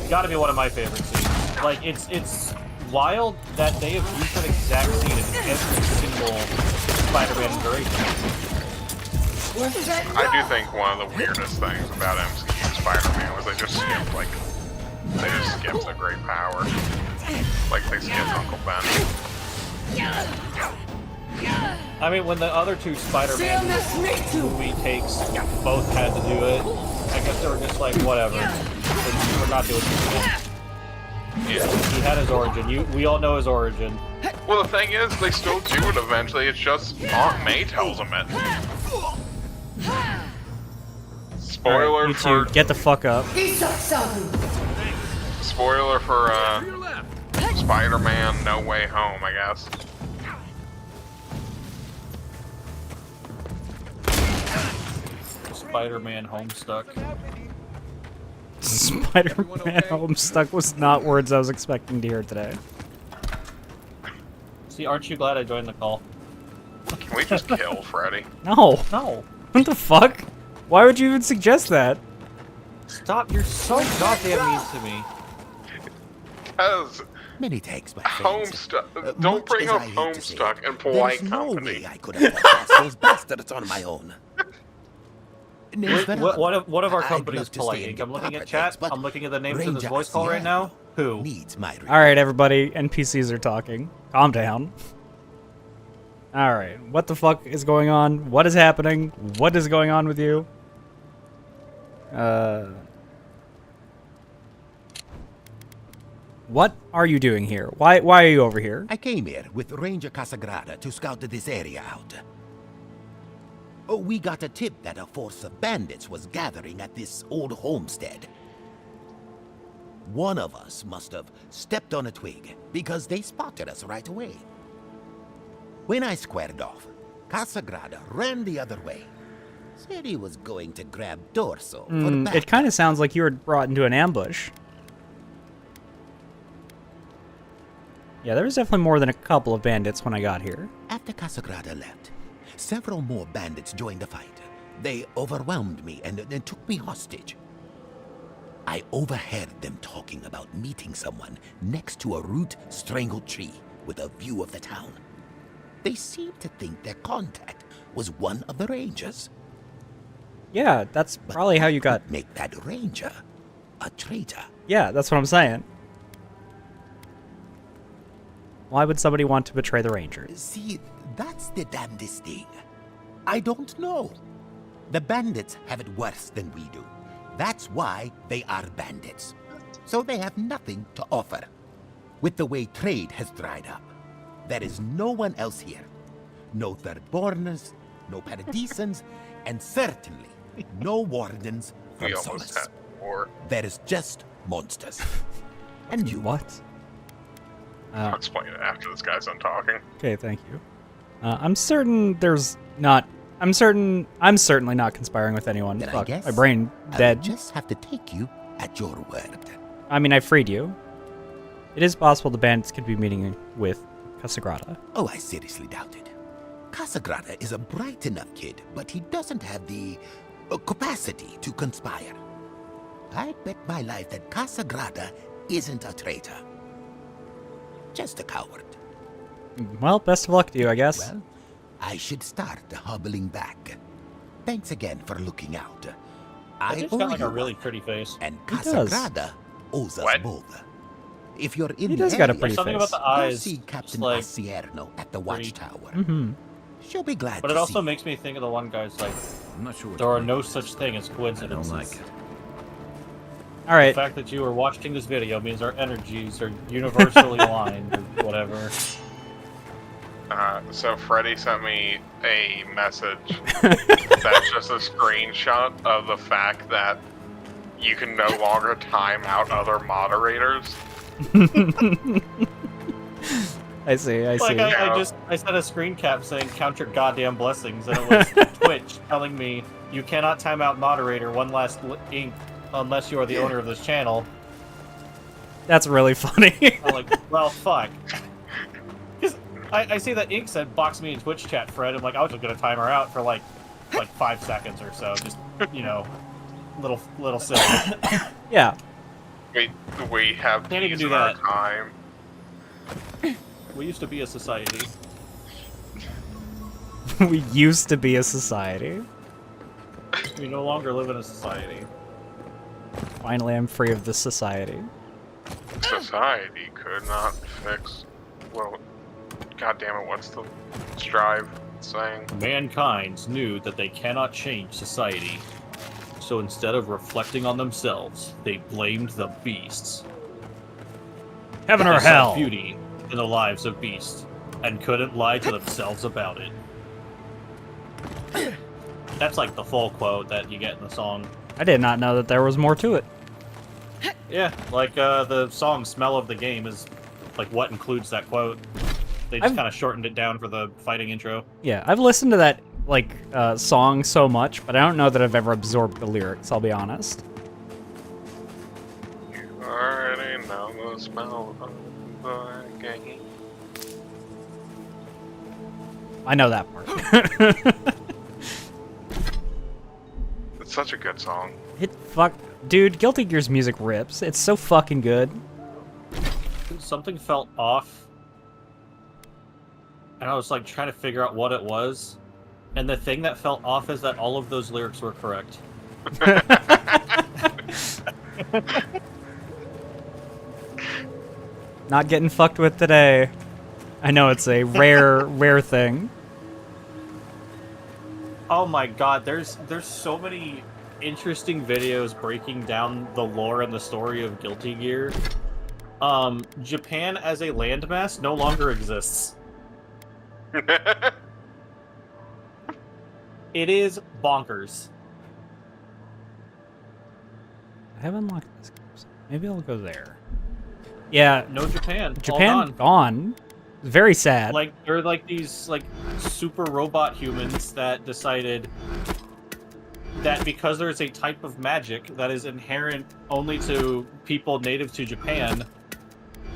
Gotta be one of my favorite scenes. Like, it's wild that they have used that exact scene in every single Spider-Man iteration. I do think one of the weirdest things about MCU Spider-Man was they just skipped a great power. Like they skipped Uncle Ben. I mean, when the other two Spider-Man movie takes both had to do it, I guess they were just like, whatever. We're not doing this. Yeah. He had his origin. We all know his origin. Well, the thing is, they still do it eventually. It's just Aunt May tells them it. Spoiler Alright, you for two, get the fuck up. spoiler for Spider-Man: No Way Home, I guess. Spider-Man Homestuck. Spider-Man Homestuck was not words I was expecting to hear today. See, aren't you glad I joined the call? Can we just kill Freddy? No. No. What the fuck? Why would you even suggest that? Stop, you're so goddamn mean to me. Because Many thanks, my friends. Homestuck. Don't Much bring as up I hate to say Homestuck it, and Polite there's no Company. way I could have passed those bastards on my own. What of our I'd companies love to polite stay in ink? I'm looking the at chat. but I'm looking at the names of this Ranger voice call right now. Who? needs my Alright, everybody. NPCs are talking. Calm down. Alright, what the fuck is going on? What is happening? What is going on with you? What are you doing here? Why are you over here? I came here with Ranger Casagrada to scout this area out. Oh, we got a tip that a force of bandits was gathering at this old homestead. One of us must have stepped on a twig because they spotted us right away. When I squared off, Casagrada ran the other way. Said he was going to grab Dorso for backup. It kind of sounds like you were brought into an ambush. Yeah, there was definitely more than a couple of bandits when I got here. After Casagrada left, several more bandits joined the fight. They overwhelmed me and took me hostage. I overheard them talking about meeting someone next to a root-strangled tree with a view of the town. They seem to think their contact was one of the Rangers. Yeah, that's But probably how what you got... would make that Ranger a traitor? Yeah, that's what I'm saying. Why would somebody want to betray the Rangers? See, that's the damnedest thing. I don't know. The bandits have it worse than we do. That's why they are bandits. So they have nothing to offer. With the way trade has dried up, there is no one else here. No Thirdborners, no Paradisans, and certainly no Wardens from We almost Solace. had war. There is just monsters. And you. What? I'll explain it after this guy's done talking. Okay, thank you. I'm certain there's not... I'm certainly not conspiring with anyone. Then I Fuck, guess my brain I dead. will just have to take you at your word. I mean, I freed you. It is possible the bandits could be meeting with Casagrada. Oh, I seriously doubt it. Casagrada is a bright enough kid, but he doesn't have the capacity to conspire. I bet my life that Casagrada isn't a traitor. Just a coward. Well, best of luck to you, I guess. Well, I should start hobbling back. Thanks again for looking out. I He's owe got like you a really one, pretty face. and He does. Casagrada owes us What? both. If you're in He the does got a area, pretty Something face. about the go eyes. see just Captain like, Acierno at the pretty- watchtower. Mm-hmm. She'll be glad but to it also see makes me think of the one guy's like, I'm not sure what there to are make no of this. such thing as I coincidences. don't like it. All right. The fact that you are watching this video means our energies are universally aligned, or whatever. So Freddie sent me a message that's just a screenshot of the fact that you can no longer time out other moderators. I see. I see. Like I sent a screen cap saying "Count your goddamn blessings," and it was Twitch telling me you cannot time out moderator one last ink unless you are the owner of this channel. That's really funny. I'm like, well, fuck. 'Cause I see that ink said "box me in Twitch chat, Fred." I'm like, I was just gonna time her out for like 5 seconds or so, just little silly. Yeah. We have Can't even peace do in our that. time. We used to be a society. We used to be a society. We no longer live in a society. Finally, I'm free of this society. Society could not fix. Well, God damn it! What's the strive saying? Mankind knew that they cannot change society. So instead of reflecting on themselves, they blamed the beasts. Heaven or They saw hell. beauty in the lives of beasts, and couldn't lie to themselves about it. That's like the full quote that you get in the song. I did not know that there was more to it. Yeah, like the song "Smell of the Game" is like what includes that quote. They just I've- kind of shortened it down for the fighting intro. Yeah, I've listened to that song so much, but I don't know that I've ever absorbed the lyrics. I'll be honest. You already know the smell of the game. I know that part. It's such a good song. Dude, Guilty Gear's music rips. It's so fucking good. Something felt off, and I was like trying to figure out what it was. And the thing that felt off is that all of those lyrics were correct. Not getting fucked with today. I know it's a rare thing. Oh my god, there's so many interesting videos breaking down the lore and the story of Guilty Gear. Japan as a landmass no longer exists. It is bonkers. I have unlocked this. Maybe I'll go there. Yeah, No Japan. All Japan gone. gone. Very sad. Like they're like these like super robot humans that decided that because there's a type of magic that is inherent only to people native to Japan,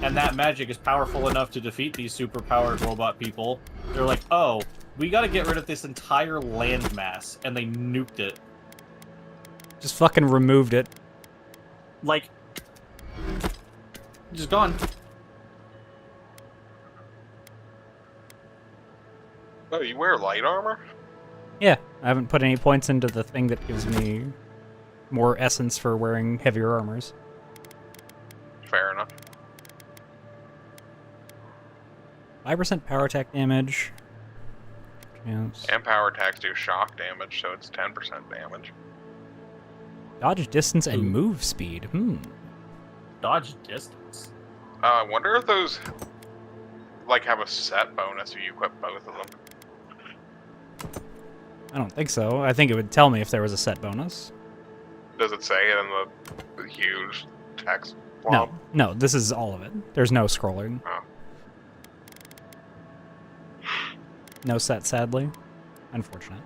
and that magic is powerful enough to defeat these super-powered robot people, they're like, oh, we gotta get rid of this entire landmass, and they nuked it. Just fucking removed it. Like, just gone. Oh, you wear light armor? Yeah, I haven't put any points into the thing that gives me more essence for wearing heavier armors. Fair enough. 5% power attack damage. Yes. And power attacks do shock damage, so it's 10% damage. Dodge distance and move speed. Dodge distance. I wonder if those like have a set bonus if you equip both of them. I don't think so. I think it would tell me if there was a set bonus. Does it say it in the huge text blob? No, this is all of it. There's no scrolling. Oh. No set, sadly. Unfortunate.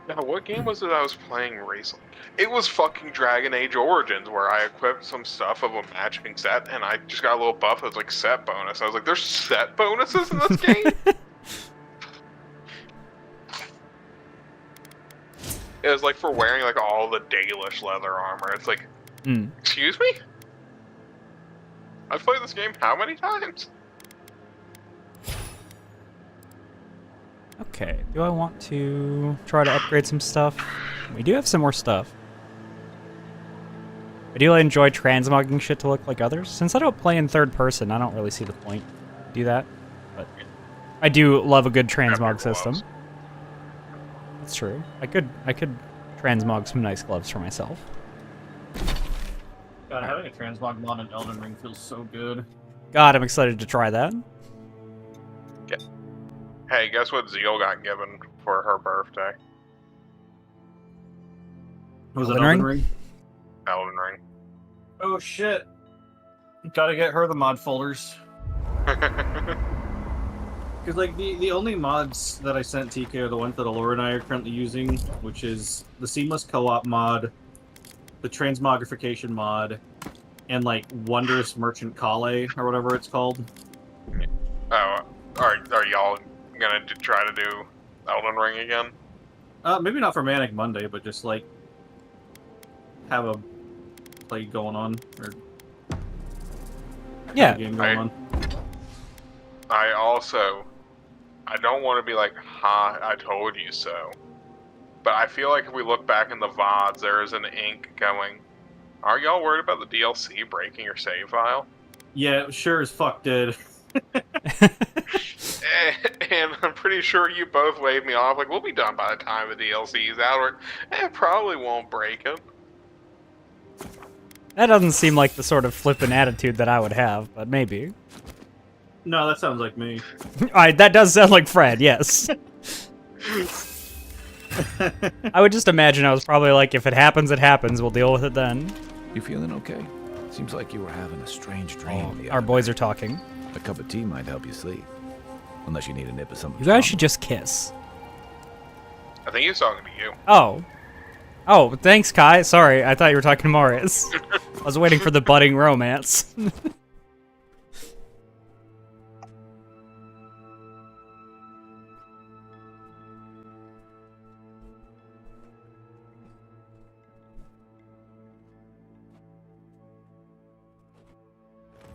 Now, what game was it I was playing recently? It was fucking Dragon Age Origins, where I equipped some stuff of a matching set, and I just got a little buff that was like set bonus. I was like, there's set bonuses in this game? It was like for wearing like all the Dalish leather armor. It's like, excuse me? I've played this game how many times? Okay, do I want to try to upgrade some stuff? We do have some more stuff. I do enjoy transmogging shit to look like others. Since I don't play in third person, I don't really see the point to do that. But I do love a good transmog system. That's true. I could transmog some nice gloves for myself. God, having a transmog mod in Elden Ring feels so good. God, I'm excited to try that. Yeah. Hey, guess what Zeal got given for her birthday? Was it Elden Elden Ring? Ring? Elden Ring. Oh shit. Gotta get her the mod folders. Because like the only mods that I sent TK are the ones that Alora and I are currently using, which is the Seamless Co-op mod, the Transmogrification mod, and like Wondrous Merchant Kale, or whatever it's called. Oh, are y'all gonna try to do Elden Ring again? Maybe not for Manic Monday, but just like have a play going on, or Yeah. game going on. I don't want to be like, ha, I told you so. But I feel like if we look back in the VODs, there is an ink going, are y'all worried about the DLC breaking your save file? Yeah, sure as fuck did. And I'm pretty sure you both waved me off, like, we'll be done by the time the DLC's out, or, it probably won't break it. That doesn't seem like the sort of flippant attitude that I would have, but maybe. No, that sounds like me. Alright, that does sound like Fred, yes. I would just imagine I was probably like, if it happens, it happens. We'll deal with it then. You feeling okay? Seems like you were having a strange dream. Our boys are talking. A cup of tea might help you sleep. Unless you need a nip of something. You guys should just kiss. I think he's talking to you. Oh. Oh, thanks, Kai. Sorry, I thought you were talking to Marius. I was waiting for the budding romance.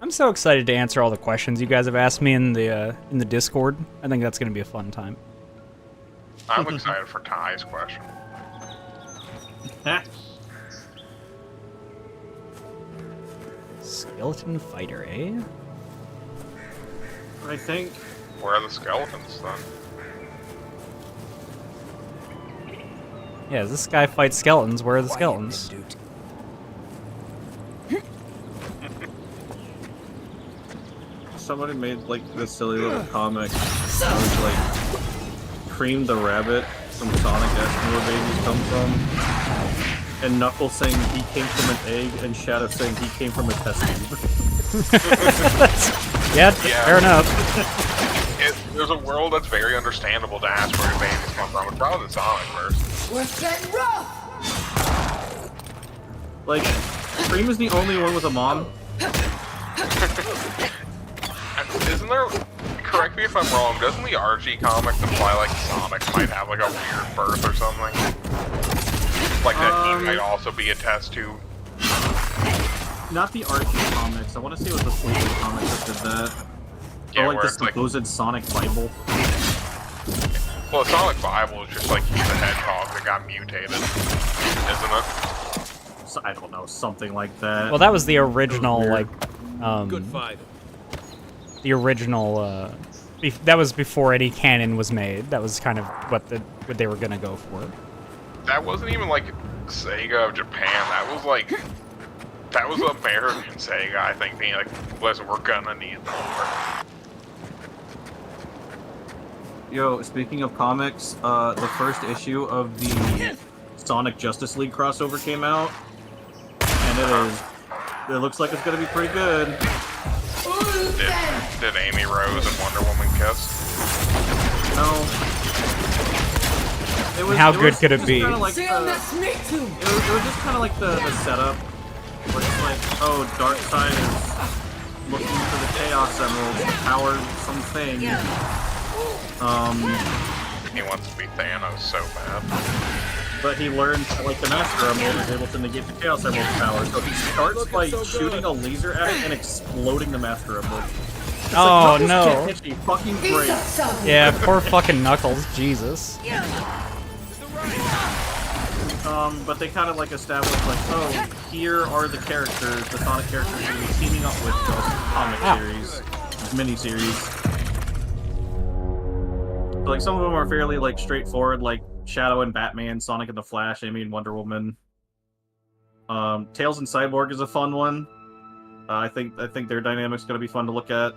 I'm so excited to answer all the questions you guys have asked me in the Discord. I think that's going to be a fun time. I'm excited for Ty's question. Skeleton fighter, eh? I think. Where are the skeletons, then? Yeah, this guy fights skeletons. Where are the skeletons? Somebody made like this silly little comic that was like Cream the Rabbit from Sonic asking where babies come from, and Knuckles saying he came from an egg, and Shadow saying he came from a test tube. Yeah, fair enough. There's a world that's very understandable to ask where babies come from. It's probably the Sonic verse. We're getting rough! Like, Cream is the only one with a mom. Isn't there, correct me if I'm wrong, doesn't the RG comic imply like Sonic might have like a weird birth or something? Like that he might also be a test tube? Not the Archie comics. I want to see what the Sleeping comics that did that. Yeah, Or like where this it's like, supposed Sonic Bible. well, Sonic Bible is just like he's a hedgehog that got mutated, isn't it? So, I don't know, something like that. Well, that was the original, Weird. like, Good fight. the original, that was before any canon was made. That was kind of what they were gonna go for. That wasn't even like Sega of Japan. That was American Sega, I think, being like, listen, we're gonna need more. Yo, speaking of comics, the first issue of the Sonic Justice League crossover came out, and it looks like it's gonna be pretty good. Did Amy Rose and Wonder Woman kiss? No. How good could it be? It was just kind of like the setup, where it's like, oh, Darkseid is looking for the Chaos Emerald to power something. He wants to be Thanos so bad. But he learned like the Master Emerald is able to negate the Chaos Emerald's power, so he starts by shooting a laser at it and exploding the Master Emerald. It's Oh, like, Knuckles no. can't hit me, fucking great. Yeah, poor fucking Knuckles. Jesus. But they kind of like established like, oh, here are the characters, the Sonic characters you're gonna be teaming up with throughout the comic series, mini-series. So, like, some of them are fairly like straightforward, like Shadow and Batman, Sonic and the Flash, Amy and Wonder Woman. Tails and Cyborg is a fun one. I think their dynamic's gonna be fun to look at.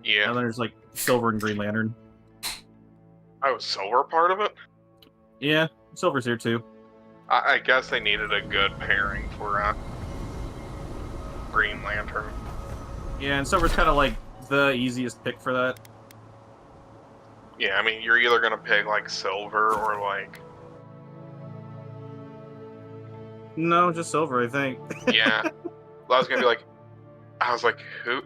Yeah. And then there's like Silver and Green Lantern. Oh, Silver part of it? Yeah, Silver's here too. I guess they needed a good pairing for Green Lantern. Yeah, and Silver's kind of like the easiest pick for that. Yeah, I mean, you're either gonna pick like Silver or like... No, just Silver, I think. Yeah. I was gonna be like... I was like, who?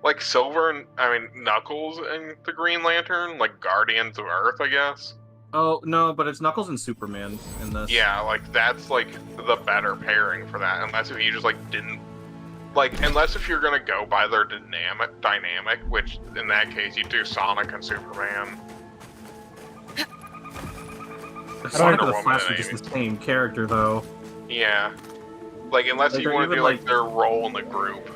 Like Silver and, I mean, Knuckles and the Green Lantern? Like Guardians of Earth, I guess? Oh, no, but it's Knuckles and Superman in this. Yeah, like, that's like the better pairing for that. Unless if you just like didn't... Like, unless if you're gonna go by their dynamic, which in that case you do Sonic and Superman. Sonic and the Wonder Flash Woman, are just Amy. the same character, though. Yeah. Like, unless Like, you they're want to even, do like their role in the group.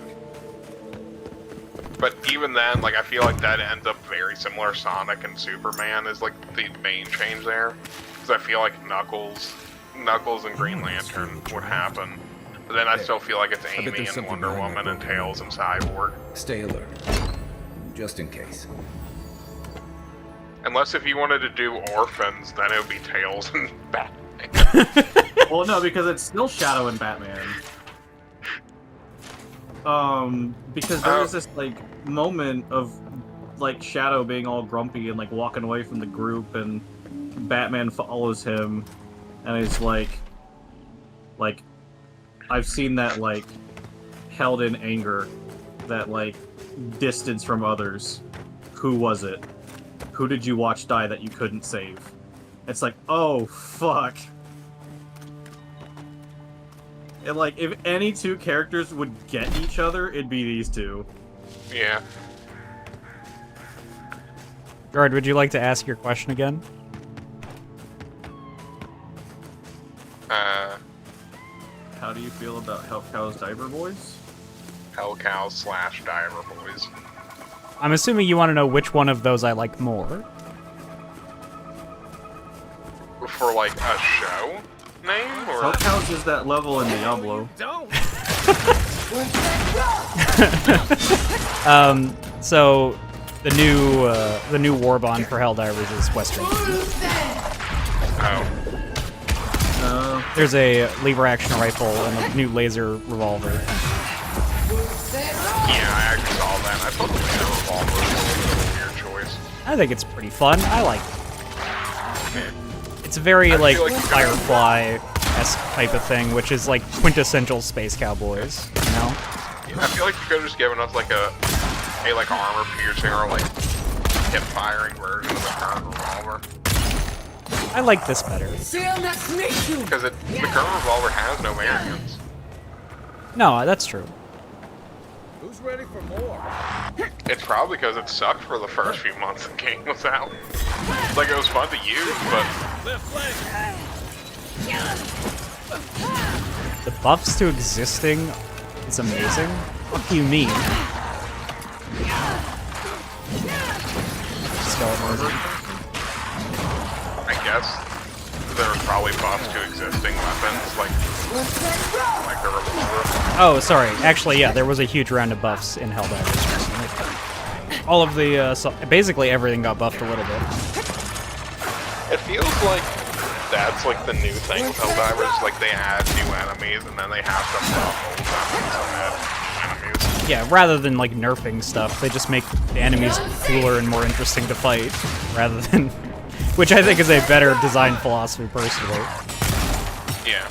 But even then, like, I feel like that ends up very similar. Sonic and Superman is like the main change there. Because I feel like Knuckles and Green Lantern would happen. But then I still feel like it's bet Amy there's and something Wonder behind that Woman and broken Tails and Cyborg. Stay alert. Just in case. Unless if you wanted to do orphans, then it would be Tails and Batman. Well, no, because it's still Shadow and Batman. Because there was this, like, moment of, like, Shadow being all grumpy and, like, walking away from the group, and Batman follows him, and he's like, I've seen that, like, held in anger, that, like, distance from others. Who was it? Who did you watch die that you couldn't save? It's like, oh, fuck. And, like, if any two characters would get each other, it'd be these two. Yeah. Gerard, would you like to ask your question again? How do you feel about Hellcow's Diver Boys? Hellcow / Diver Boys. I'm assuming you want to know which one of those I like more. For like a show name or Hellcow's is that level in Diablo. So the new war bond for Helldivers is Western. oh, There's a lever action rifle and a new laser revolver. yeah, I actually saw that. I thought the laser revolver was a weird choice. I think it's pretty fun. I like it. It's a very like feel like you gotta- Firefly-esque type of thing, which is like quintessential Space Cowboys, you know? I feel like you could have just given us like a like armor piercing or like hip firing version of the current revolver. I like this better. Because the current revolver has no variants. No, that's true. Who's ready for more? It's probably because it sucked for the first few months the game was out. Like, it was fun to use, but... Left leg. The buffs to existing is amazing. What do you mean? Skeleton. I guess there's probably buffs to existing weapons, like the revolver. Oh, sorry. Actually, yeah, there was a huge round of buffs in Helldivers recently. All of the, basically everything got buffed a little bit. It feels like that's like the new thing with Helldivers, like they add new enemies and then they have to buff old enemies. Yeah, rather than like nerfing stuff, they just make the enemies cooler and more interesting to fight, rather than, which I think is a better design philosophy personally. Yeah.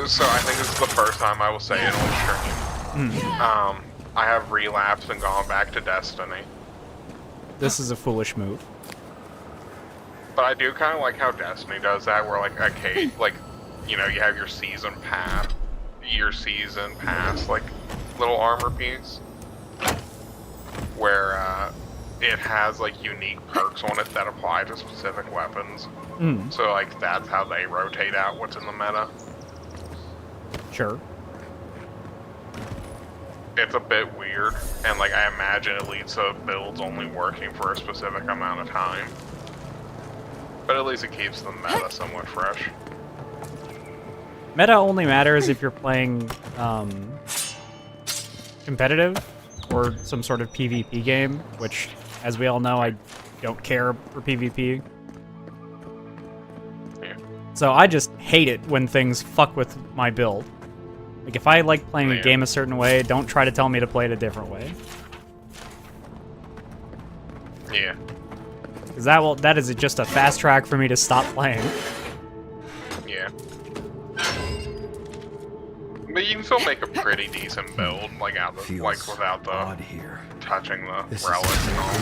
So I think this is the first time I will say it on stream. I have relapsed and gone back to Destiny. This is a foolish move. But I do kind of like how Destiny does that, where like, okay, like, you know, you have your season pass, like, little armor piece, where it has like unique perks on it that apply to specific weapons. So like that's how they rotate out what's in the meta. Sure. It's a bit weird, and like I imagine it leads to builds only working for a specific amount of time. But at least it keeps the meta somewhat fresh. Meta only matters if you're playing competitive or some sort of PvP game, which, as we all know, I don't care for PvP. Yeah. So I just hate it when things fuck with my build. Like, if I like playing a game a certain way, don't try to tell me to play it a different way. Yeah. Because that is just a fast track for me to stop playing. Yeah. But you can still make a pretty decent build, like without the touching the relics and all.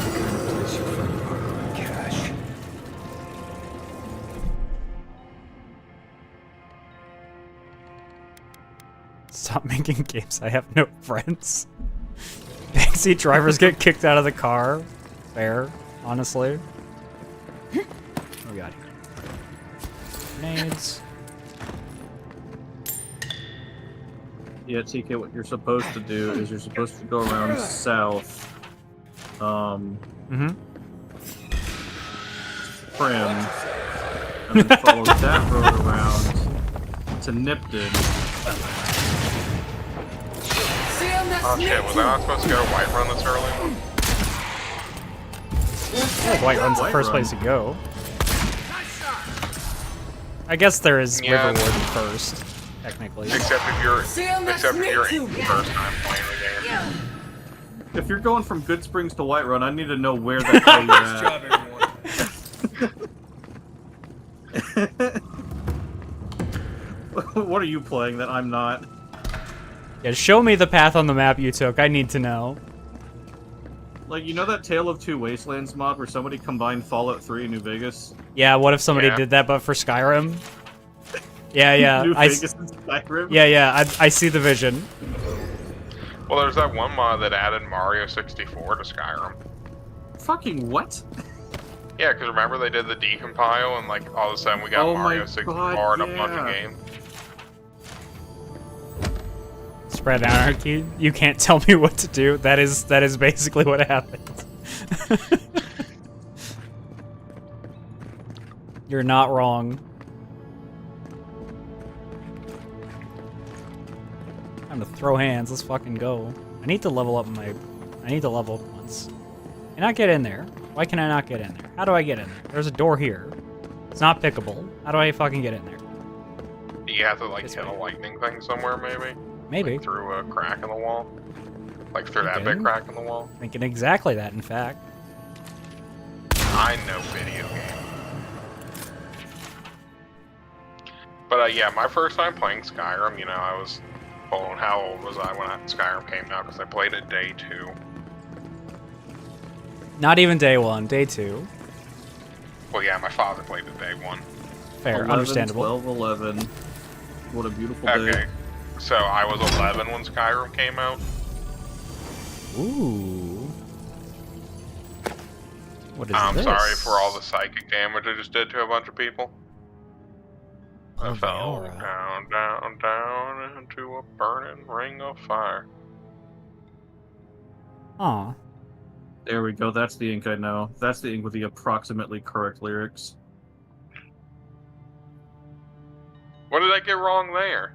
Cash. Stop making games. I have no friends. Backseat drivers get kicked out of the car. Fair, honestly. What we got here? Grenades. Yeah, TK, what you're supposed to do is you're supposed to go around south. Prim, and then follow that road around to Nipton. Oh shit, was I not supposed to go to Whiterun this early? I feel like Whiterun's the first place to go. I guess there is Riverwood first, technically. Except if you're first time playing the game. If you're going from Good Springs to Whiterun, I need to know where the hell you're at. What are you playing that I'm not? Yeah, show me the path on the map you took. I need to know. Like, you know that Tale of Two Wastelands mod where somebody combined Fallout 3 and New Vegas? Yeah, what if somebody did that but for Skyrim? Yeah. New Vegas and Skyrim? Yeah, I see the vision. Well, there's that one mod that added Mario 64 to Skyrim. Fucking what? Yeah, because remember they did the decompile and like all of a sudden we got Mario 64 and a bunch of games. Spread anarchy. You can't tell me what to do. That is basically what happened. You're not wrong. Time to throw hands. Let's fucking go. I need to level up once. Can I get in there? Why can I not get in there? How do I get in there? There's a door here. It's not pickable. How do I fucking get in there? Do you have to like hit a lightning thing somewhere maybe? Maybe. Like through a crack in the wall? Like through that big crack in the wall? Thinking exactly that, in fact. I know video game. But yeah, my first time playing Skyrim, you know, I was... Well, how old was I when Skyrim came out? Because I played it day 2. Not even day 1, day 2. Well, yeah, my father played it day 1. Fair, 11, understandable. 12, 11. What a beautiful day. Okay. So I was 11 when Skyrim came out. Ooh. What is I'm this? sorry for all the psychic damage I just did to a bunch of people. I Oh, fell Aura. down, down, down into a burning ring of fire. Aw. There we go. That's the ink I know. That's the ink with the approximately correct lyrics. What did I get wrong there?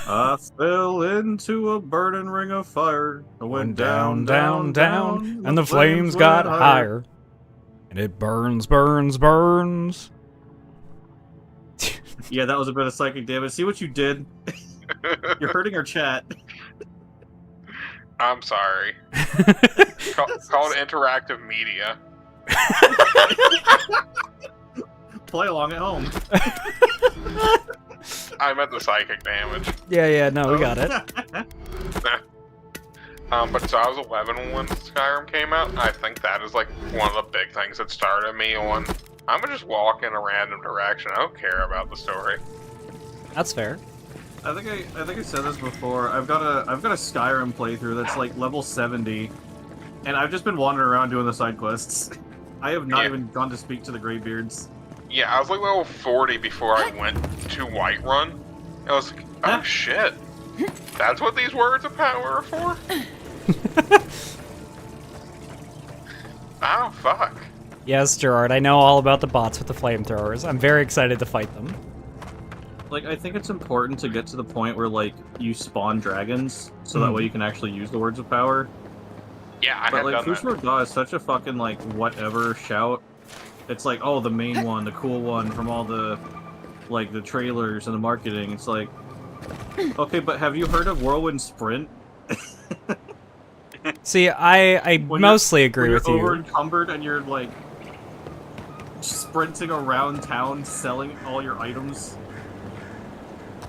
I fell into a burning ring of fire. I went down, and the flames got higher. And it burns, burns, burns. Yeah, that was a bit of psychic damage. See what you did? You're hurting our chat. I'm sorry. Called interactive media. Play along at home. I meant the psychic damage. Yeah, no, we got it. But so I was 11 when Skyrim came out. I think that is like one of the big things that started me on. I'm gonna just walk in a random direction. I don't care about the story. That's fair. I think I said this before. I've got a Skyrim playthrough that's like level 70, and I've just been wandering around doing the side quests. I have not even gone to speak to the Greybeards. Yeah, I was like level 40 before I went to Whiterun. I was like, oh shit. That's what these words of power are for? Oh, fuck. Yes, Gerard, I know all about the bots with the flamethrowers. I'm very excited to fight them. Like, I think it's important to get to the point where, like, you spawn dragons, so that way you can actually use the words of power. Yeah, I But, have like, done Fushro Da is such a fucking, like, whatever shout. It's like, oh, the main one, the cool one from all the, like, the trailers and the marketing. It's like, okay, but have you heard of Whirlwind Sprint? See, I mostly agree with You're you. over-encumbered and you're, like, sprinting around town selling all your items.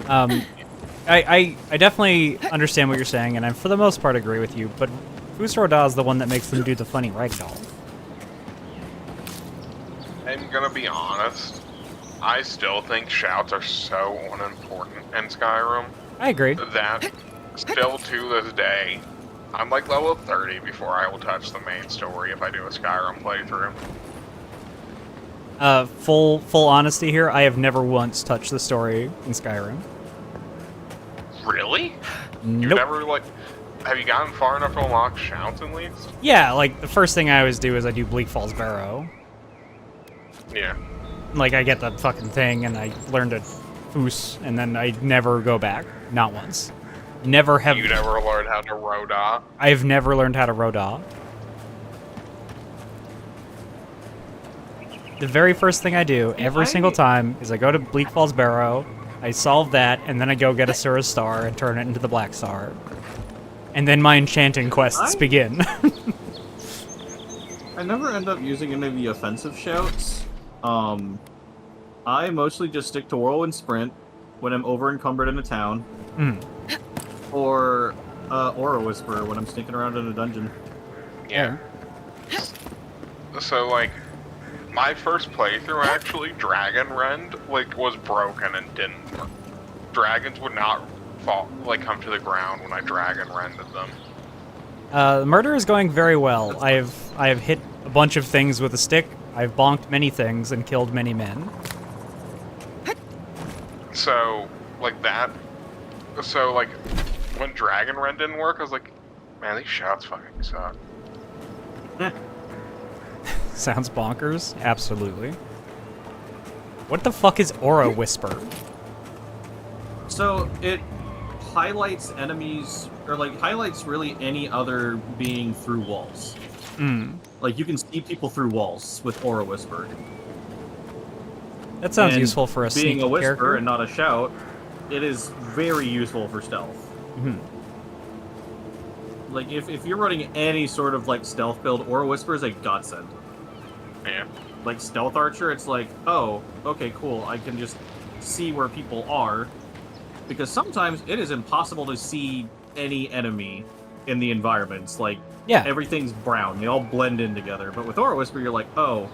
I definitely understand what you're saying, and I, for the most part, agree with you, but Fusro Da is the one that makes them do the funny ragdoll. I'm gonna be honest. I still think shouts are so unimportant in Skyrim I agree. that still to this day, I'm like level 30 before I will touch the main story if I do a Skyrim playthrough. Full honesty here, I have never once touched the story in Skyrim. Really? Nope. You've never, like, have you gotten far enough to unlock shouts at least? Yeah, like, the first thing I always do is I do Bleak Falls Barrow. Yeah. Like, I get the fucking thing, and I learn to foos, and then I never go back. Not once. Never have... You never learned how to Roda? I've never learned how to Roda. The very first thing I do, every single time, is I go to Bleak Falls Barrow, I solve that, and then I go get a Sura Star and turn it into the Black Star. And then my enchanting quests begin. I never end up using any of the offensive shouts. I mostly just stick to Whirlwind Sprint when I'm over-encumbered in a town. Or Aura Whisper when I'm sneaking around in a dungeon. Yeah. So, like, my first playthrough, actually, Dragon Rend, like, was broken and didn't work. Dragons would not fall, like, come to the ground when I Dragon Rended them. The murder is going very well. I have hit a bunch of things with a stick. I've bonked many things and killed many men. So, like, that... So, like, when Dragon Rend didn't work, I was like, man, these shots fucking suck. Sounds bonkers. Absolutely. What the fuck is Aura Whisper? So, it highlights enemies, or, like, highlights really any other being through walls. Like, you can see people through walls with Aura Whisper. That sounds And useful for a being sneaky a whisper character. and not a shout, it is very useful for stealth. Like, if you're running any sort of, like, stealth build, Aura Whisper is a godsend. Yeah. Like, Stealth Archer, it's like, oh, okay, cool, I can just see where people are. Because sometimes it is impossible to see any enemy in the environments. Like, everything's brown, they all blend in together. But with Aura Whisper, you're like, oh,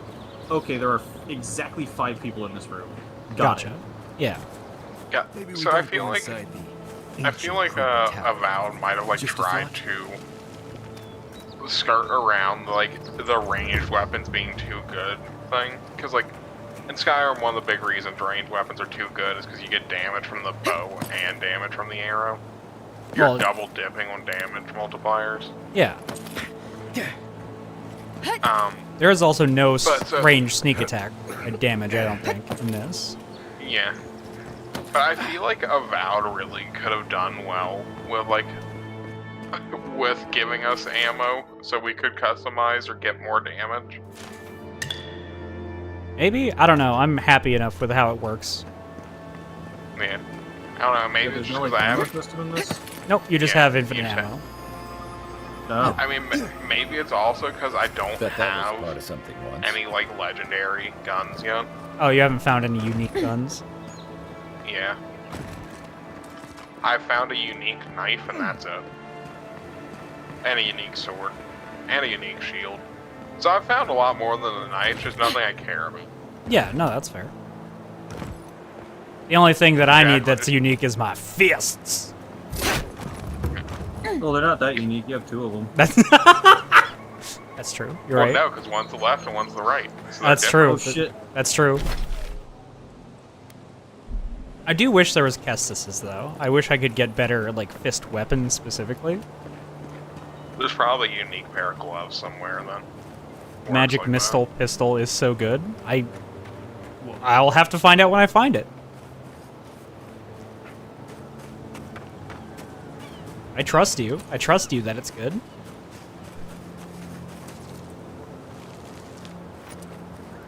okay, there are exactly 5 people in this room. Got it. Yeah. Yeah. Maybe we So I don't feel go like inside the I feel ancient like Crown Tower. Avowed might have like Just a tried thought. to skirt around like the ranged weapons being too good thing, because like in Skyrim one of the big reasons ranged weapons are too good is because you get damage from the bow and damage from the arrow. You're Well- double dipping on damage multipliers. Yeah. There is also no But, range sneak attack damage, I don't think, in this. Yeah. But I feel like Avowed really could have done well with giving us ammo so we could customize or get more damage. Maybe? I don't know. I'm happy enough with how it works. Yeah. I don't know, maybe it's There's just no like because I ammo haven't. system in this. Nope, you just Yeah, have infinite you ammo. No. I mean, maybe it's also because I don't Bet that was part have of something once. any, like, legendary guns yet. Oh, you haven't found any unique guns? Yeah. I found a unique knife, and that's it. And a unique sword. And a unique shield. So I've found a lot more than a knife, just nothing I care about. Yeah, no, that's fair. The only thing that I need Exactly. that's unique is my fists. Well, they're not that unique. You have two of them. That's true. You're Well, right. no, because one's the left and one's the right. So they're That's different. true. Oh shit. That's true. I do wish there was Kestises, though. I wish I could get better, like, fist weapons specifically. There's probably a unique pair of gloves somewhere, then. Or Magic it's like Missile pistol is so good. I'll have to find out when I find it. I trust you. I trust you that it's good.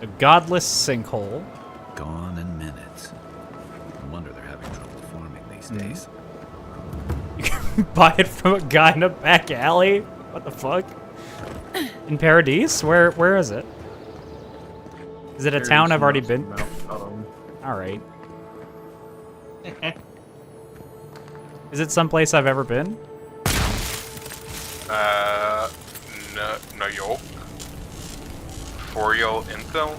A godless sinkhole. Gone in minutes. No wonder they're having trouble farming these days. You can buy it from a guy in a back alley? What the fuck? In Paradise? Where is it? Is it a town I've already been? Alright. Is it someplace I've ever been? No York. For your intel?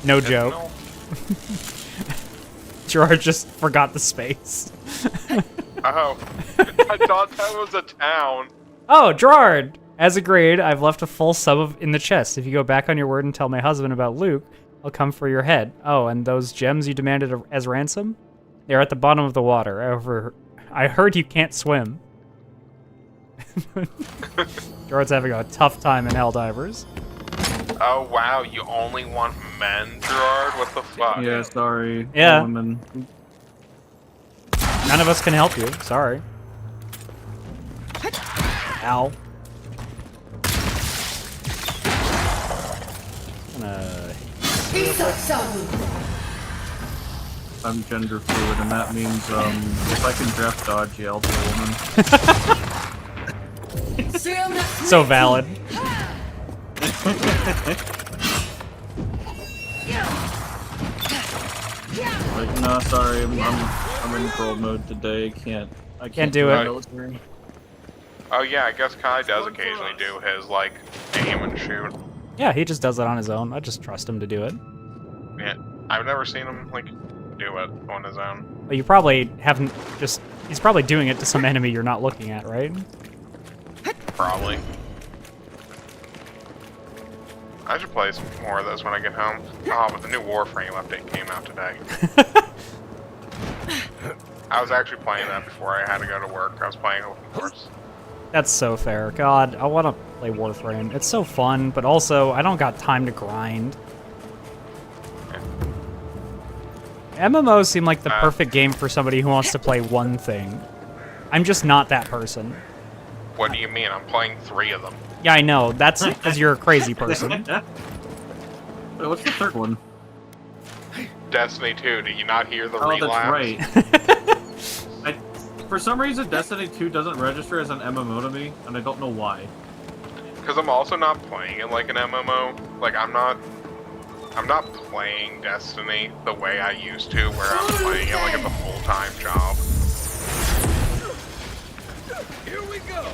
No joke. Gerard just forgot the space. Oh. I thought that was a town. Oh, Gerard! As agreed, I've left a full sum in the chest. If you go back on your word and tell my husband about Luke, I'll come for your head. Oh, and those gems you demanded as ransom? They're at the bottom of the water. I heard you can't swim. Gerard's having a tough time in Helldivers. Oh wow, you only want men, Gerard? What the fuck? Yeah, sorry. Yeah. Women. None of us can help you. Sorry. Ow. I'm gender fluid, and that means if I can draft dodge, yeah, I'll be a woman. So valid. Like, no, sorry, I'm in girl mode today. I can't do it. military. Oh yeah, I guess Kai does occasionally do his, like, aim and shoot. Yeah, he just does it on his own. I just trust him to do it. Yeah. I've never seen him, like, do it on his own. But you probably haven't just... He's probably doing it to some enemy you're not looking at, right? Probably. I should play some more of this when I get home. Oh, but the new Warframe update came out today. I was actually playing that before I had to go to work. I was playing open source. That's so fair. God, I want to play Warframe. It's so fun, but also, I don't got time to grind. MMOs seem like the perfect game for somebody who wants to play one thing. I'm just not that person. What do you mean? I'm playing 3 of them. Yeah, I know. That's because you're a crazy person. Wait, what's the third one? Destiny 2, do you not hear the Oh, relapse? that's right. For some reason, Destiny 2 doesn't register as an MMO to me, and I don't know why. Because I'm also not playing it like an MMO. Like, I'm not playing Destiny the way I used to, where I'm playing it like it's a full-time job. Here we go.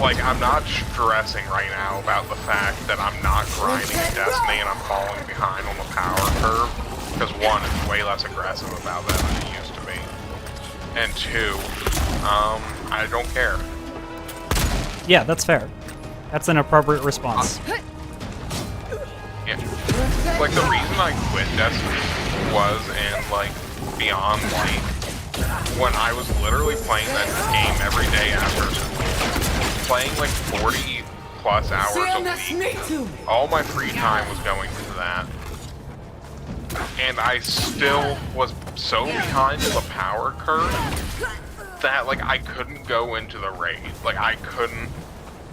Like, I'm not stressing right now about the fact that I'm not grinding in Destiny and I'm falling behind on the power curve. Because one, it's way less aggressive about that than it used to be. And two, I don't care. Yeah, that's fair. That's an appropriate response. Yeah. Like, the reason I quit Destiny was, and, like, beyond, like, when I was literally playing that game every day after school, playing, like, 40 plus hours a week, all my free time was going to that. And I still was so behind the power curve that, like, I couldn't go into the raid. Like, I couldn't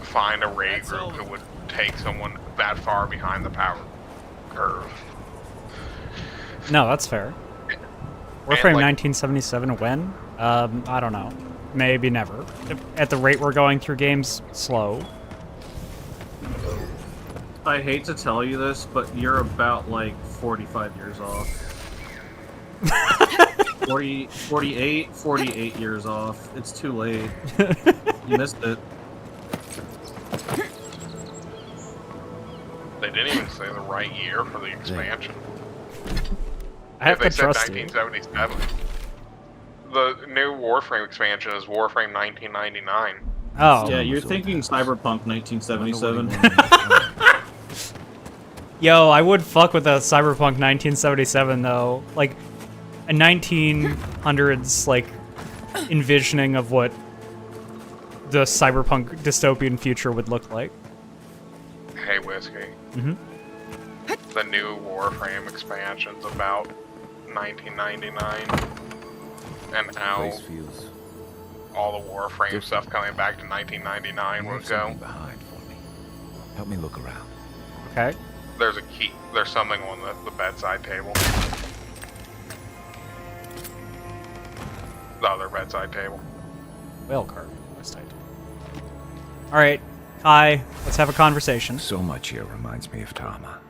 find a raid group that would take someone that far behind the power curve. No, that's fair. Warframe 1977 when? I don't know. Maybe never. At the rate we're going through games, slow. I hate to tell you this, but you're about like 45 years off. 48 years off. It's too late. You missed it. They didn't even say the right year for the expansion. I have They to said trust you. 1977. The new Warframe expansion is Warframe 1999. Oh. Yeah, you're thinking Cyberpunk 1977. Yo, I would fuck with a Cyberpunk 1977 though. Like a 1900s like envisioning of what the cyberpunk dystopian future would look like. Hey, Whisky. Mm-hmm. The new Warframe expansion's about 1999. And how Place feels all the Warframe stuff coming back to 1999 would go. something behind for me. Help me look around. Okay. There's a key. There's something on the bedside table. The other bedside table. Whale carving. West side. All right, Kai. Let's have a conversation. So much here reminds me of Tama.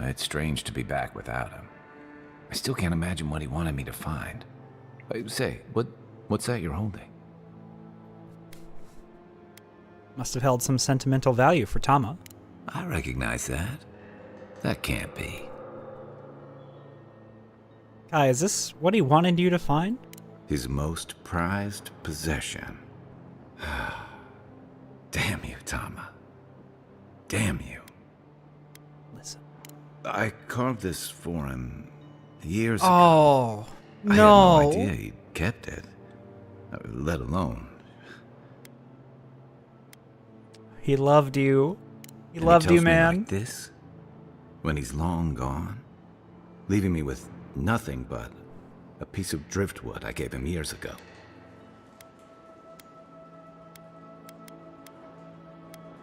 It's strange to be back without him. I still can't imagine what he wanted me to find. Say, what's that you're holding? Must have held some sentimental value for Tama. I recognize that. That can't be. Kai, is this what he wanted you to find? His most prized possession. Damn you, Tama. Damn you. Listen. I carved this for him years ago. Oh, I had no idea he'd kept it. Let alone. He loved you. He And loved tells you, me man. like this, when he's long gone, leaving me with nothing but a piece of driftwood I gave him years ago.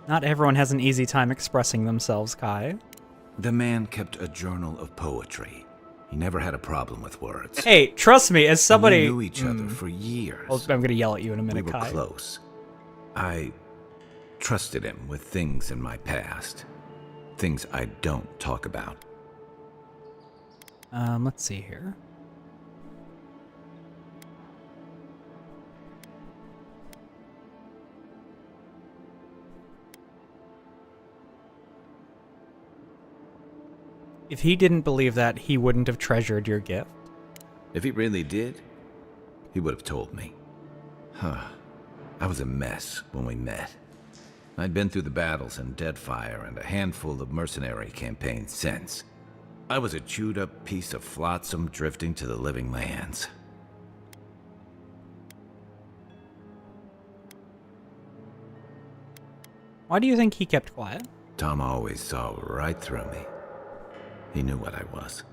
Not everyone has an easy time expressing themselves, Kai. The man kept a journal of poetry. He never had a problem with words. Hey, trust me, as somebody... We knew each other for years. Well, I'm gonna yell at you in a We minute, were Kai. close. I trusted him with things in my past. Things I don't talk about. Let's see here. If he didn't believe that, he wouldn't have treasured your gift. If he really did, he would have told me. I was a mess when we met. I'd been through the battles in Deadfire and a handful of mercenary campaigns since. I was a chewed-up piece of flotsam drifting to the living lands. Why do you think he kept quiet? Tom always saw right through me. He knew what I was.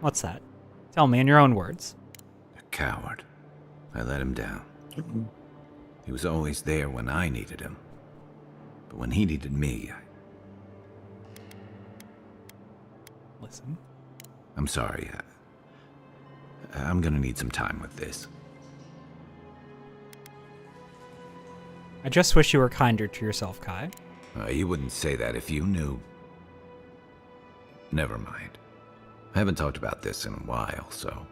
What's that? Tell me in your own words. A coward. I let him down. He was always there when I needed him. But when he needed me, Listen. I'm sorry. I'm gonna need some time with this. I just wish you were kinder to yourself, Kai. You wouldn't say that if you knew. Never mind. I haven't talked about this in a while, so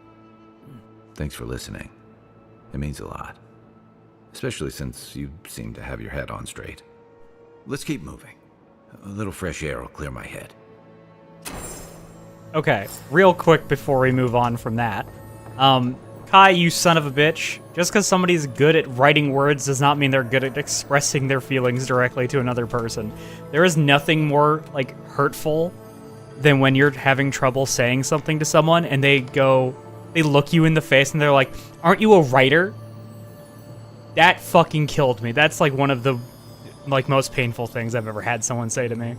thanks for listening. It means a lot. Especially since you seem to have your head on straight. Let's keep moving. A little fresh air will clear my head. Okay, real quick before we move on from that. Kai, you son of a bitch. Just because somebody's good at writing words does not mean they're good at expressing their feelings directly to another person. There is nothing more, like, hurtful than when you're having trouble saying something to someone and they look you in the face and they're like, aren't you a writer? That fucking killed me. That's, like, one of the, like, most painful things I've ever had someone say to me.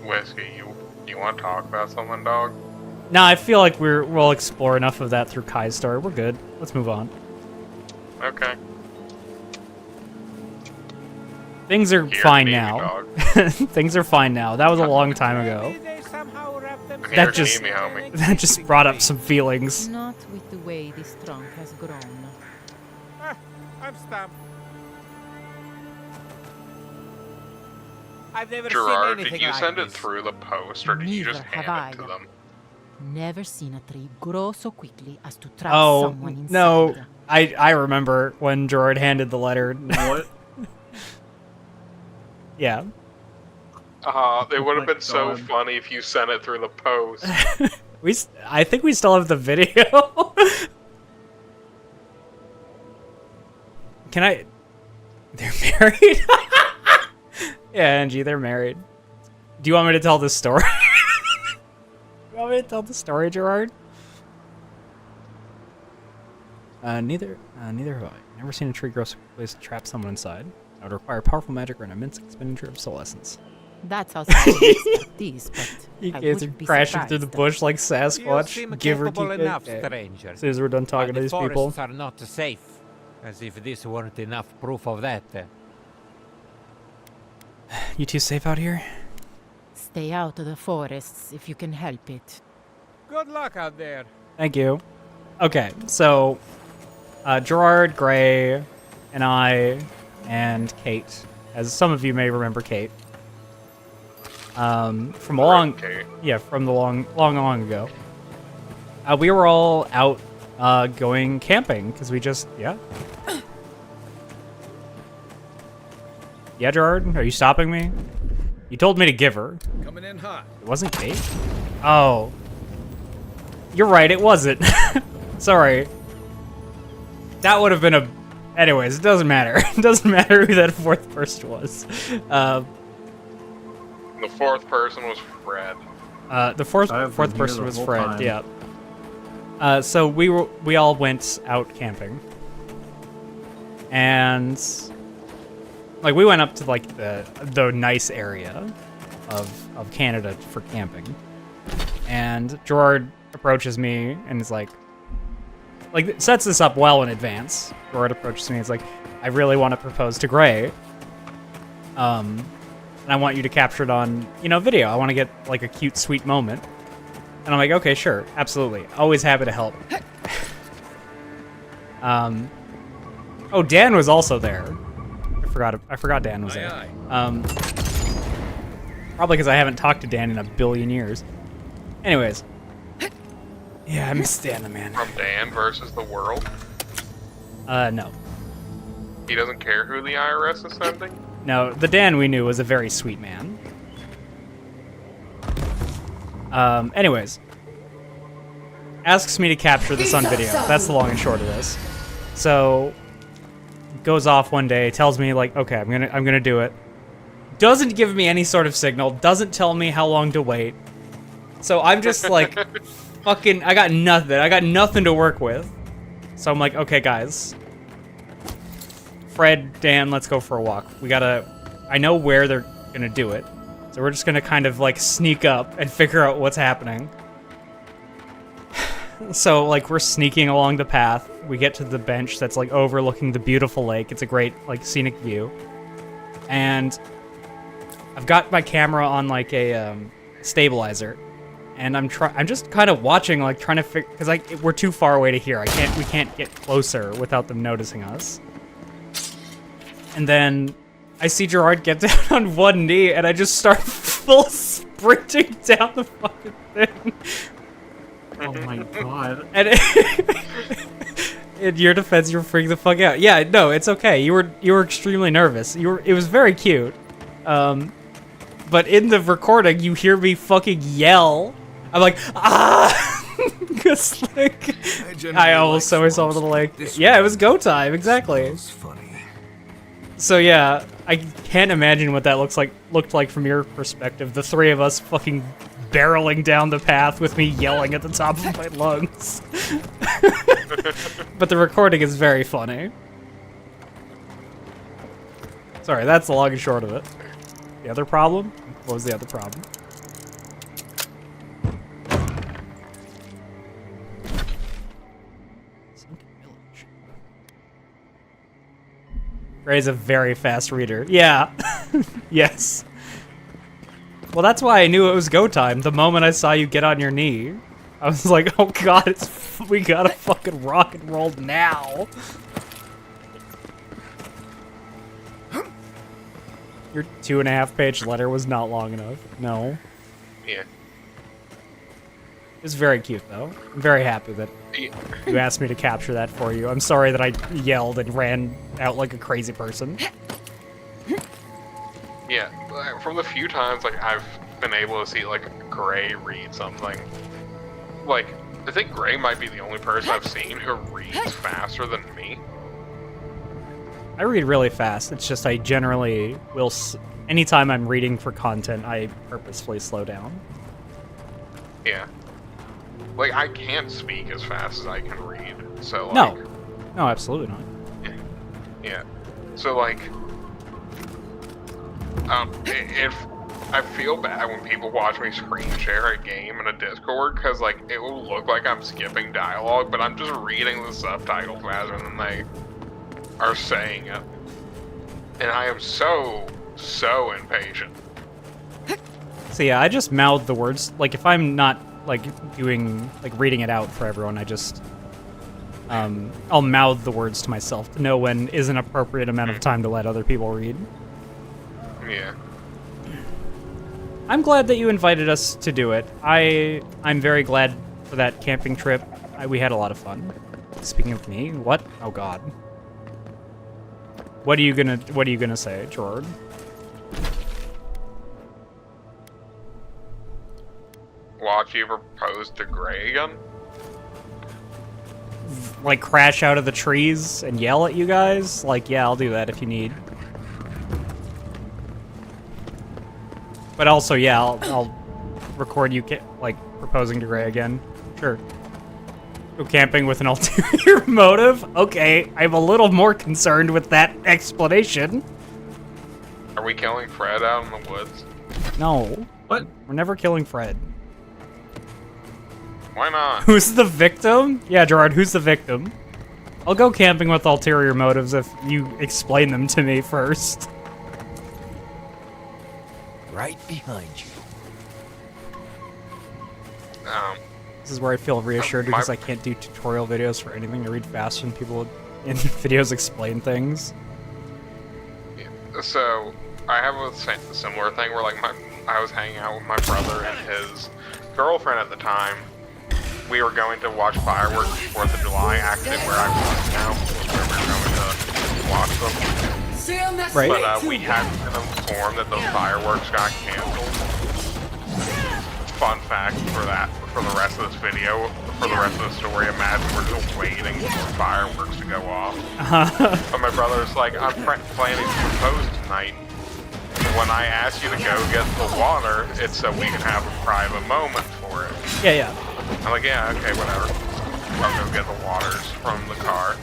Whiskey, you want to talk about something, dog? Nah, I feel like we'll explore enough of that through Kai's story. We're good. Let's move on. Okay. Things are Here, fine baby now. dog. Things are fine now. That was a long time ago. Here, just- me, homie. That just brought up some feelings. Not with the way this trunk has grown. I'm stumped. I've never Gerard, seen did anything you like send it this. through the post, or did you just Neither hand have it to I. them? Never seen a tree grow so quickly as to trap Oh, someone inside. no. I remember when Gerard handed the letter. What? Yeah. It would have my been so God. funny if you sent it through the post. I think we still have the video. Can I... They're married? Yeah, Angie, they're married. Do you want me to tell this story? You want me to tell the story, Gerard? Neither have I. Never seen a tree grow so quickly as to trap someone inside. It would require powerful magic or an immense expenditure of soul essence. That's how these, but He I kids are wouldn't be crashing through the surprised. bush like You Sasquatch. seem Give her capable to enough, okay. stranger. As soon as we're done talking But to the these people. forests are not safe. As if this weren't enough proof of that. You two safe out here? Stay out of the forests if you can help it. Good luck out there. Thank you. Okay, so Gerard, Gray, and I, and Kate, as some of you may remember Kate, from a long, Okay. yeah, from the long ago. We were all out going camping because we just, yeah. Yeah, Gerard, are you stopping me? You told me to give her. Coming in hot. It wasn't Kate? Oh. You're right, it wasn't. Sorry. That would have been a... Anyways, it doesn't matter. It doesn't matter who that fourth person was. The fourth person was Fred. The fourth I've been here person the was whole Fred, time. yeah. So we all went out camping. And... Like, we went up to, like, the nice area of Canada for camping. And Gerard approaches me and is like, sets this up well in advance. Gerard approaches me and is like, I really want to propose to Gray. And I want you to capture it on, video. I want to get, like, a cute, sweet moment. And I'm like, okay, sure, absolutely. Always happy to help. Oh, Dan was also there. I forgot Dan was there. Probably because I haven't talked to Dan in a billion years. Anyways. Yeah, I miss Dan, man. From Dan versus the world. No. He doesn't care who the IRS is sending? No, the Dan we knew was a very sweet man. Anyways. Asks me to capture this on video. That's the long and short of this. So... goes off one day, tells me like, okay, I'm gonna do it. Doesn't give me any sort of signal, doesn't tell me how long to wait. So I'm just like, fucking, I got nothing to work with. So I'm like, okay guys. Fred, Dan, let's go for a walk. I know where they're gonna do it. So we're just gonna kind of like sneak up and figure out what's happening. So, like, we're sneaking along the path. We get to the bench that's, like, overlooking the beautiful lake. It's a great, like, scenic view. And I've got my camera on, like, a stabilizer. And I'm just kind of watching, like, trying to figure... Because, we're too far away to hear. We can't get closer without them noticing us. And then I see Gerard get down on one knee, and I just start full sprinting down the fucking thing. Oh my god. And in your defense, you were freaking the fuck out. Yeah, no, it's okay. You were extremely nervous. It was very cute. but in the recording, you hear me fucking yell. I'm like, ah! Because, like, I almost saw myself in the lake. Yeah, it was go time, exactly. So yeah, I can't imagine what that looked like from your perspective. The three of us fucking barreling down the path with me yelling at the top of my lungs. But the recording is very funny. Sorry, that's the long and short of it. The other problem? What was the other problem? Ray's a very fast reader. Yeah. Yes. Well, that's why I knew it was go time. The moment I saw you get on your knee, I was like, oh god, we gotta fucking rock and roll now. Your 2.5-page letter was not long enough. No. Yeah. It was very cute, though. I'm very happy that you asked me to capture that for you. I'm sorry that I yelled and ran out like a crazy person. Yeah, from the few times like I've been able to see like Gray read something, like I think Gray might be the only person I've seen who reads faster than me. I read really fast. It's just I generally will. Anytime I'm reading for content, I purposefully slow down. Yeah. Like, I can't speak as fast as I can read, so, like... No. No, absolutely not. Yeah. So, like... if... I feel bad when people watch me screen share a game in a Discord, because, like, it will look like I'm skipping dialogue, but I'm just reading the subtitles rather than they are saying it. And I am so impatient. So yeah, I just mouth the words. Like, if I'm not... like doing reading it out for everyone, I just I'll mouth the words to myself to know when is an appropriate amount of time to let other people read. Yeah. I'm glad that you invited us to do it. I'm very glad for that camping trip. We had a lot of fun. Speaking of me, what? Oh god. What are you gonna say, Gerard? Watch you propose to Gray again? Like, crash out of the trees and yell at you guys? Like, yeah, I'll do that if you need. But also, yeah, I'll record you, like, proposing to Gray again. Sure. Go camping with an ulterior motive? Okay, I'm a little more concerned with that explanation. Are we killing Fred out in the woods? No. What? We're never killing Fred. Why not? Who's the victim? Yeah, Gerard, who's the victim? I'll go camping with ulterior motives if you explain them to me first. Right behind you. This is where I feel reassured because I can't do tutorial videos for anything to read faster than people in videos explain things. Yeah. So, I have a similar thing where, like, I was hanging out with my brother and his girlfriend at the time. We were going to watch fireworks 4th of July, actually where I was now, where we were going to watch them. Right. But we hadn't been informed that those fireworks got canceled. Fun fact for the rest of this video, for the rest of the story, imagine we're just waiting for fireworks to go off. But my brother's like, I'm planning to propose tonight. When I ask you to go get the water, it's so we can have a private moment for it. Yeah. I'm like, yeah, okay, whatever. I'll go get the waters from the car.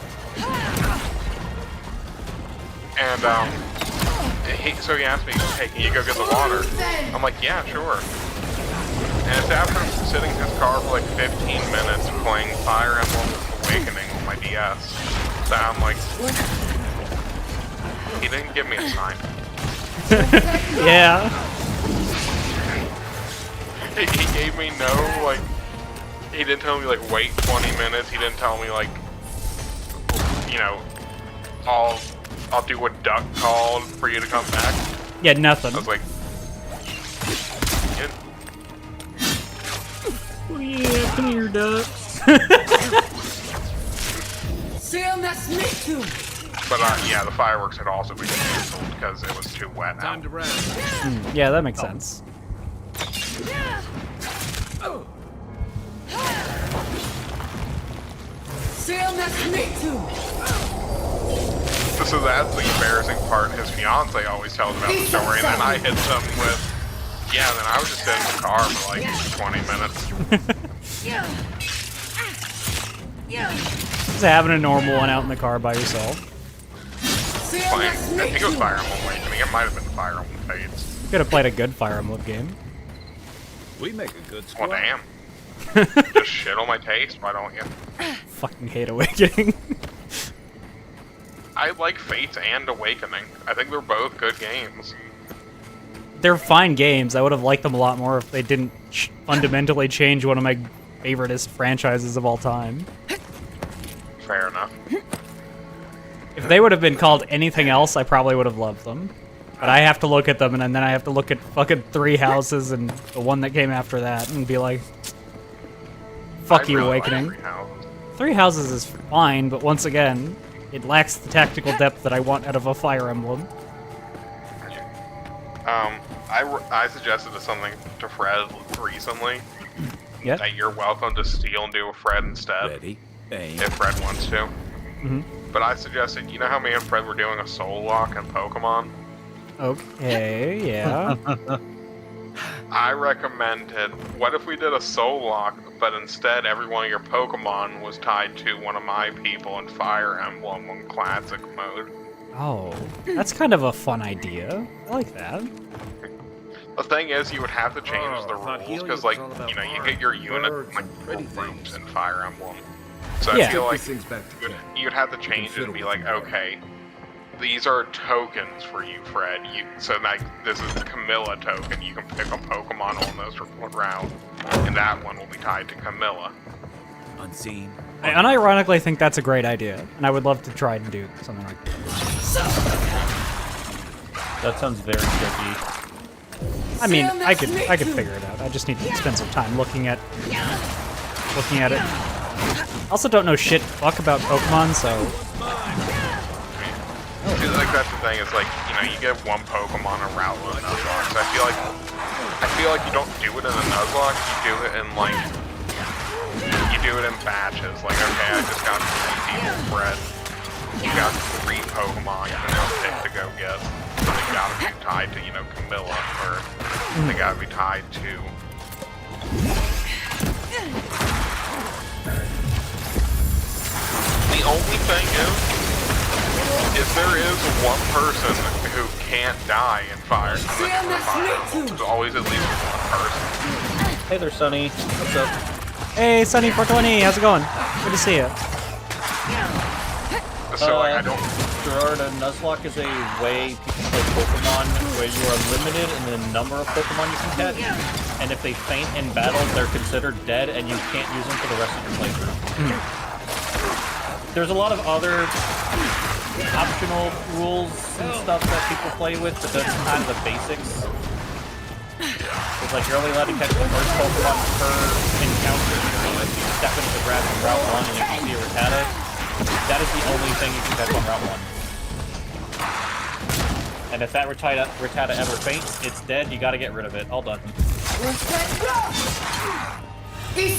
And, so he asked me, hey, can you go get the water? I'm like, yeah, sure. And it's after sitting in his car for like 15 minutes playing Fire Emblem Awakening with my DS that I'm like, he didn't give me a sign. Yeah. He gave me no, like, he didn't tell me, like, wait 20 minutes. He didn't tell me, like, you know, I'll do what Duck called for you to come back. Yeah, nothing. I was like, Yeah, come here, Duck. Sam, that's me too. But yeah, the fireworks had also been canceled because it was too wet out. Yeah, that makes sense. So that's the embarrassing part. His fiance always tells about the story, and then I hit them with, yeah, then I was just sitting in the car for like 20 minutes. Just having a normal one out in the car by yourself. Playing, I think it was Fire Emblem Awakening. It might have been Fire Emblem Fates. Could have played a good Fire Emblem game. We make a good Well, squad. damn. Just shit on my taste, why don't you? Fucking hate Awakening. I like Fates and Awakening. I think they're both good games. They're fine games. I would have liked them a lot more if they didn't fundamentally change one of my favoriteest franchises of all time. Fair enough. If they would have been called anything else, I probably would have loved them. But I have to look at them, and then I have to look at fucking Three Houses and the one that came after that, and be like, fuck you, really like Awakening. Three Houses. Three Houses is fine, but once again, it lacks the tactical depth that I want out of a Fire Emblem. I suggested something to Fred recently. Yeah? That you're welcome to steal and do a Fred instead. Ready? Aim. If Fred wants to. Mhm. But I suggested, you know how me and Fred were doing a soul lock in Pokemon? Okay, yeah. I recommended, what if we did a soul lock, but instead every one of your Pokemon was tied to one of my people in Fire Emblem in Classic mode? Oh, that's kind of a fun idea. I like that. The thing is, you would have to change the rules, because, like, you know, you get your unit like pretty groups in Fire Emblem. So Yeah. I feel like you'd have to change it and be like, okay, these are tokens for you, Fred. So like, this is the Camilla token. You can pick a Pokemon on those for one round, and that one will be tied to Camilla. Unseen. I unironically think that's a great idea, and I would love to try and do something like that. That sounds very tricky. I mean, I could figure it out. I just need to spend some time looking at it. Also don't know shit fuck about Pokemon, so Like, that's the thing, is like, you know, you get one Pokemon a route with a Nuzlocke. So I feel like you don't do it in a Nuzlocke, you do it in like, you do it in batches. Like, okay, I just got 3 people Fred. You got 3 Pokemon you can now pick to go get. So they gotta be tied to, you know, Camilla, or they gotta be tied to. The only thing is, if there is one person who can't die in Fire Emblem, there's always at least one person. Hey there, Sonny. What's up? hey, Sunny420, how's it going? Good to see you. So like, I don't. Gerard, a Nuzlocke is a way people play Pokemon where you are limited in the number of Pokemon you can catch, and if they faint in battle, they're considered dead, and you can't use them for the rest of your playthrough. There's a lot of other optional rules and stuff that people play with, but that's kind of the basics. It's like you're only allowed to catch the first Pokemon per encounter. So if you step into the grass on Route 1 and if you see a Rattata, that is the only thing you can catch on Route 1. And if that Rattata ever faints, it's dead, you gotta get rid of it. All done. Hey,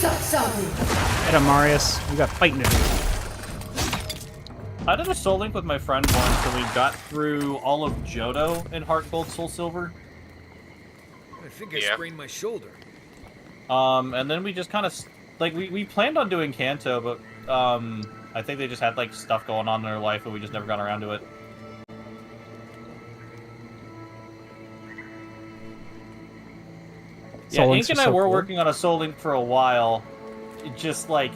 Marius, we got fighting to do. I did a Soul Link with my friend once, and we got through all of Johto in Heart Gold, Soul Silver. I think I sprained my shoulder. And then we just kind of, like, we planned on doing Kanto, but, I think they just had, like, stuff going on in their life, and we just never got around to it. Yeah, Ink and I were working on a Soul Link for a while. It just, like,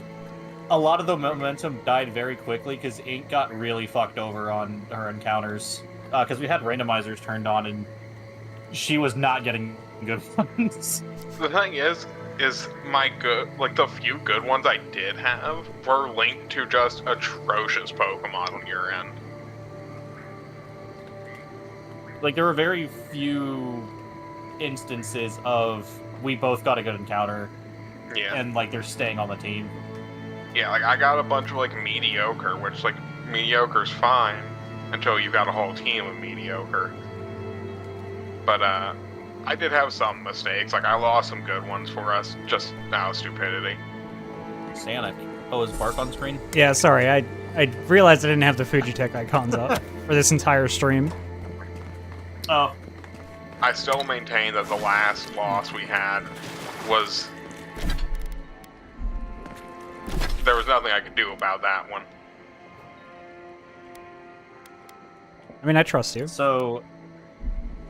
a lot of the momentum died very quickly because Ink got really fucked over on her encounters. Because we had randomizers turned on, and she was not getting good ones. The thing is my good, like, the few good ones I did have were linked to just atrocious Pokemon on your end. Like, there were very few instances of we both got a good encounter, and, like, they're staying on the team. Yeah, like, I got a bunch of, like, mediocre, which, like, mediocre's fine, until you've got a whole team of mediocre. But I did have some mistakes. Like I lost some good ones for us just out of stupidity. Sonic. Oh, is Bark on screen? Yeah, sorry. I realized I didn't have the Fujitech icons up for this entire stream. Oh. I still maintain that the last loss we had was... There was nothing I could do about that one. I mean, I trust you. So,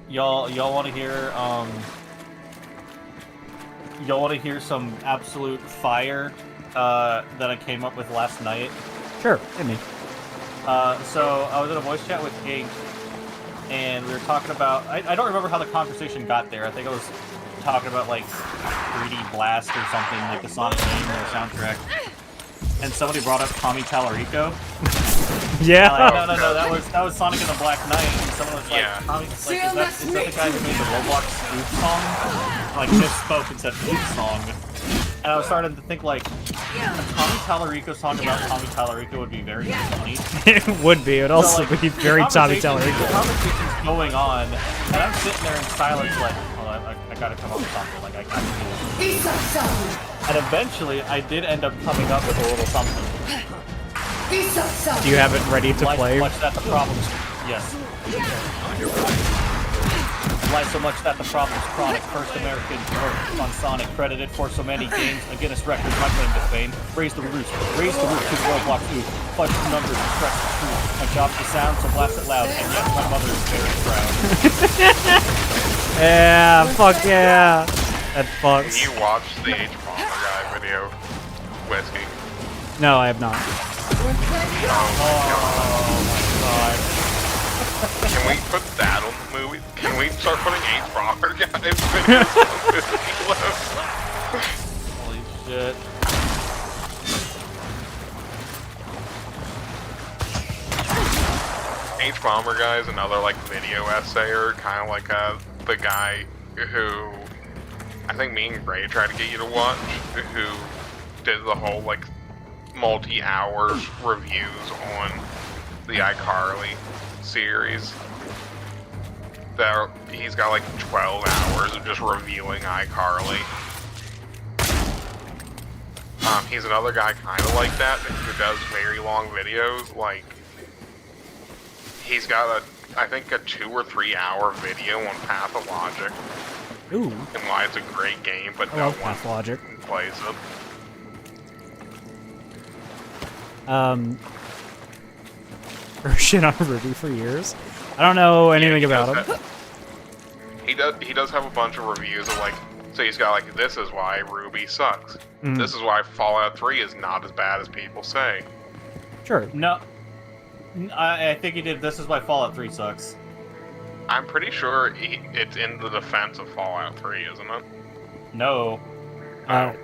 y'all want to hear some absolute fire that I came up with last night? Sure, hit me. So I was in a voice chat with Ink, and we were talking about... I don't remember how the conversation got there. I think I was talking about, like, 3D Blast or something, like the Sonic game or soundtrack. And somebody brought up Tommy Tallarico. Yeah. Like, no, that was Sonic and the Black Knight. And someone was like, Yeah. Tommy, like, is that the guy who made the Roblox spoof song? Like, misspoke and said spoof song. And I was starting to think, like, a Tommy Tallarico song about Tommy Tallarico would be very funny. It would be. It would also like, be very Tommy The Tallarico. conversation's going on, and I'm sitting there in silence, like, oh, I gotta come up with something. Like, I gotta do this. And eventually, I did end up coming up with a little something. Do you have it ready to play? Much that the problems, yes. Why so much that the problem's chronic? First American work on Sonic, credited for so many games. A Guinness record, my claim to fame. Raise the roof to Roblox 2. Fudge the numbers and stress the truth. My job's the sound, so blast it loud. And yes, my mother is very proud. Yeah, fuck yeah. That fucks. You watched the H-Bomber guy video, Whisky. No, I have not. Can we put that on the movie? Can we start putting H-Bomber guys videos on Whisky? Holy shit. H-Bomber guy is another like video essayer, kind of like the guy who I think me and Ray tried to get you to watch, who did the whole like multi-hour reviews on the iCarly series. He's got like 12 hours of just reviewing iCarly. He's another guy kind of like that who does very long videos. Like he's got I think a 2 or 3 hour video on Pathologic. Ooh. And why it's a great game, but I no love one Pathologic. plays it. Shit on Ruby for years. I don't know anything about him. He does have a bunch of reviews of like, so he's got like, this is why Ruby sucks. Mm. This is why Fallout 3 is not as bad as people say. Sure. No. I think he did. This is why Fallout 3 sucks. I'm pretty sure it's in the defense of Fallout 3, isn't it? No.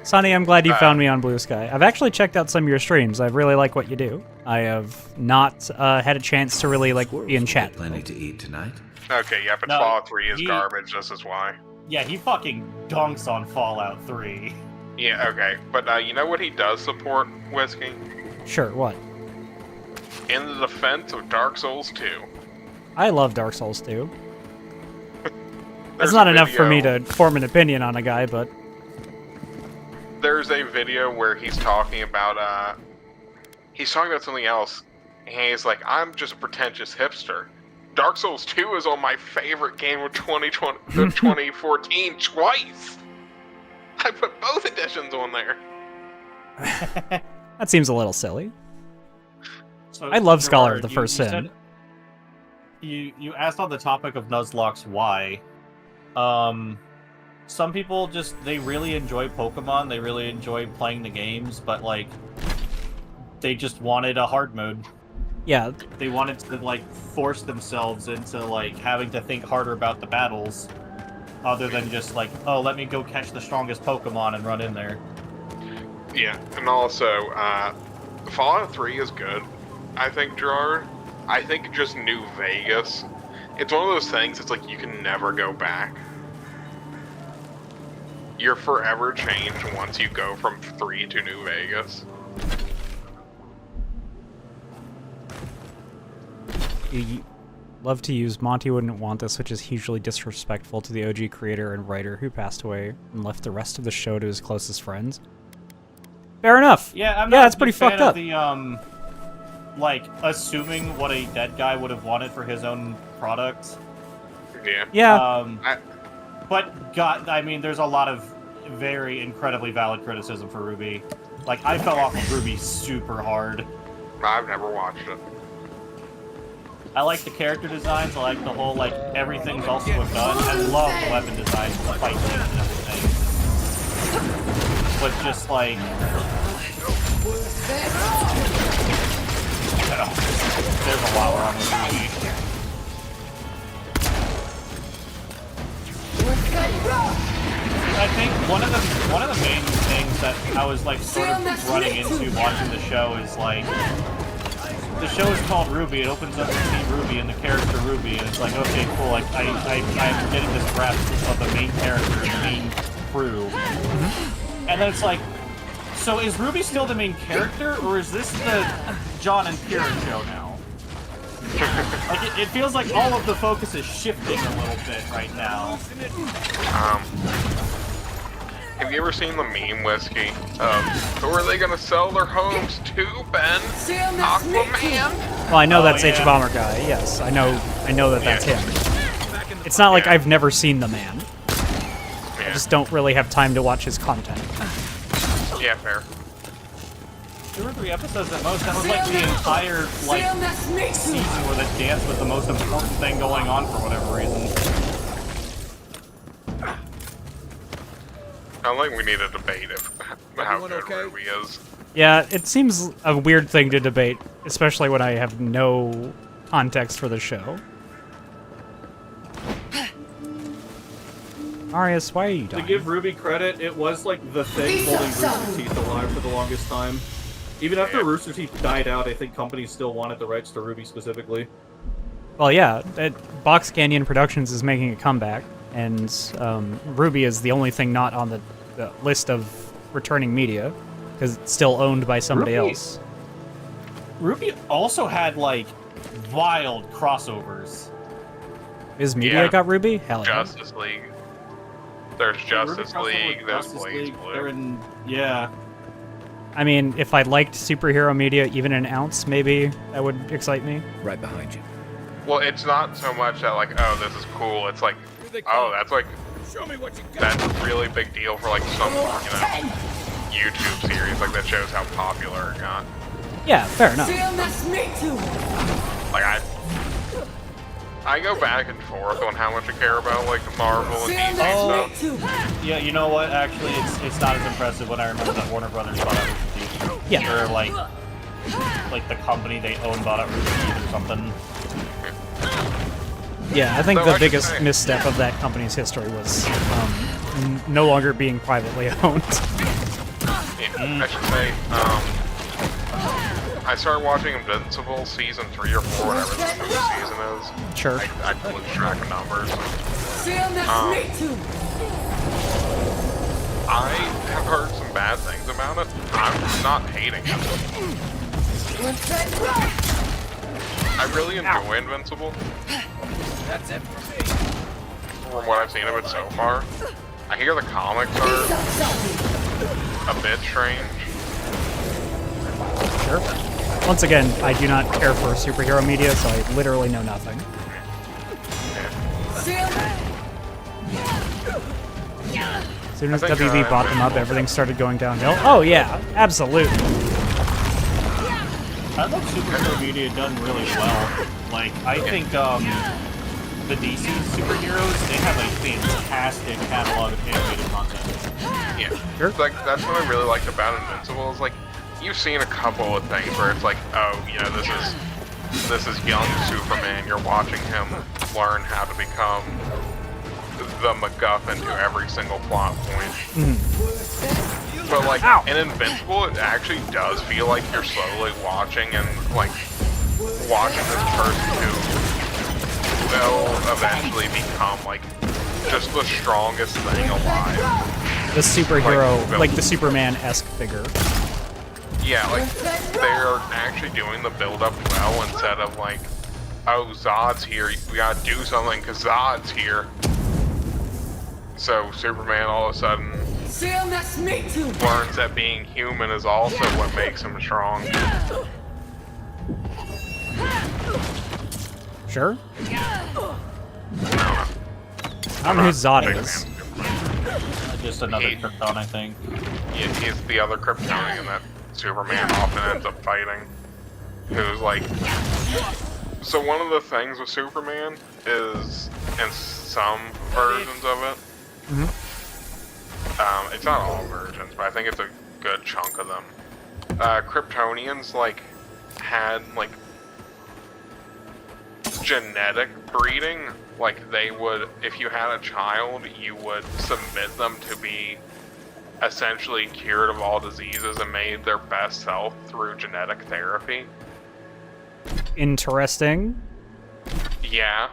Sonny, I'm glad you found me on Blue Sky. I've actually checked out some of your streams. I really like what you do. I have not had a chance to really like be in chat. Planning to eat tonight? Okay, yeah, but No, Fallout 3 is garbage, this is why. Yeah, he fucking dunks on Fallout 3. Yeah, okay, but you know what he does support, Whisky? Sure, what? In the defense of Dark Souls 2. I love Dark Souls 2. That's There's not a enough for me video- to form an opinion on a guy, but... There's a video where he's talking about, something else, and he's like, I'm just a pretentious hipster. Dark Souls 2 is on my favorite game of 2014 twice! I put both editions on there. That seems a little silly. So, I love Scholar of Gerard, the First Sin. said- You asked on the topic of Nuzlocke's why. Some people they really enjoy Pokemon, they really enjoy playing the games, but like they just wanted a hard mode. Yeah, They wanted to like force themselves into like having to think harder about the battles, other than just like, oh, let me go catch the strongest Pokemon and run in there. Yeah, and also, Fallout 3 is good, I think, Gerard. I think just New Vegas, it's one of those things, it's like you can never go back. You're forever changed once you go from 3 to New Vegas. You love to use Monty wouldn't want this, which is hugely disrespectful to the OG creator and writer who passed away and left the rest of the show to his closest friends. Fair enough. Yeah, I'm not that's pretty fucked up. The, like, assuming what a dead guy would have wanted for his own product. Yeah. Yeah. But, God, I mean, there's a lot of very incredibly valid criticism for Ruby. Like, I fell off of Ruby super hard. I've never watched it. I like the character designs, I like the whole, like, everything's also a gun. I love the weapon designs, the fight scenes and everything. But just, like... there's a lot wrong with Ruby. I think one of the main things that I was like sort of running into watching the show is like the show is called Ruby. It opens up with Team Ruby and the character Ruby, and it's like, okay, cool. Like I'm getting this grasp of the main character and the main crew, and then it's like, so is Ruby still the main character, or is this the John and Kira show now? Like it feels like all of the focus is shifting a little bit right now. Have you ever seen the meme, Whisky? Who are they gonna sell their homes to, Ben? Aquaman? Well, I know that's H-Bomber guy. Yes, I know that that's him. It's not like I've never seen the man. I just don't really have time to watch his content. Yeah, fair. 2 or 3 episodes at most. That was like the entire season where the dance was the most important thing going on for whatever reason. I think we need a debate of how good Ruby is. Yeah, it seems a weird thing to debate, especially when I have no context for the show. Marius, why are you dying? To give Ruby credit, it was like the thing holding Rooster Teeth alive for the longest time. Even after Rooster Teeth died out, I think companies still wanted the rights to Ruby specifically. Well, yeah, Box Canyon Productions is making a comeback, and Ruby is the only thing not on the list of returning media, because it's still owned by somebody else. Ruby also had, like, wild crossovers. Is media got Ruby? Hell yeah. Justice League. There's Justice League, there's Blaze Blue. Yeah. I mean, if I liked superhero media even an ounce, maybe that would excite me. Right behind you. Well, it's not so much that, like, oh, this is cool. It's like, oh, that's like, that's a really big deal for, like, some, YouTube series, like, that shows how popular it got. Yeah, fair enough. Like, I go back and forth on how much I care about, like, Marvel and DC stuff. Yeah, you know what? Actually, it's not as impressive when I remember that Warner Brothers bought out Rooster Teeth. Yeah. Or, like the company they own bought out Rooster Teeth or something. Yeah, I think So the I should biggest say- misstep of that company's history was no longer being privately owned. I should say, I started watching Invincible season 3 or 4, whatever the newest season is. Sure. I lose track of numbers. I have heard some bad things about it. I'm not hating it. I really enjoy Invincible. That's it for me. From what I've seen of it so far. I hear the comics are a bit strange. Sure. Once again, I do not care for superhero media, so I literally know nothing. As soon as I think, WB bought them up, everything started going downhill. Oh yeah, absolutely. I love superhero media done really well. Like, I think the DC superheroes, they have a fantastic catalog of animated content. Yeah. Sure. Like, that's what I really liked about Invincible, is like, you've seen a couple of things where it's like, oh, this is young Superman, you're watching him learn how to become the MacGuffin to every single plot point. But like, in Invincible, it actually does feel like you're slowly watching and like, watching this person who will eventually become like, just the strongest thing alive. The superhero, like the Superman-esque figure. Yeah, like, they're actually doing the build-up well instead of, like, oh, Zod's here. We gotta do something because Zod's here. So Superman all of a sudden learns that being human is also what makes him strong. Sure. I don't know who Zod is. Just another He- Krypton, I think. He's the other Kryptonian that Superman often ends up fighting. Who's like... So one of the things with Superman is, in some versions of it, it's not all versions, but I think it's a good chunk of them. Kryptonians, like, had, like, genetic breeding. Like, they would, if you had a child, you would submit them to be essentially cured of all diseases and made their best self through genetic therapy. Interesting. Yeah.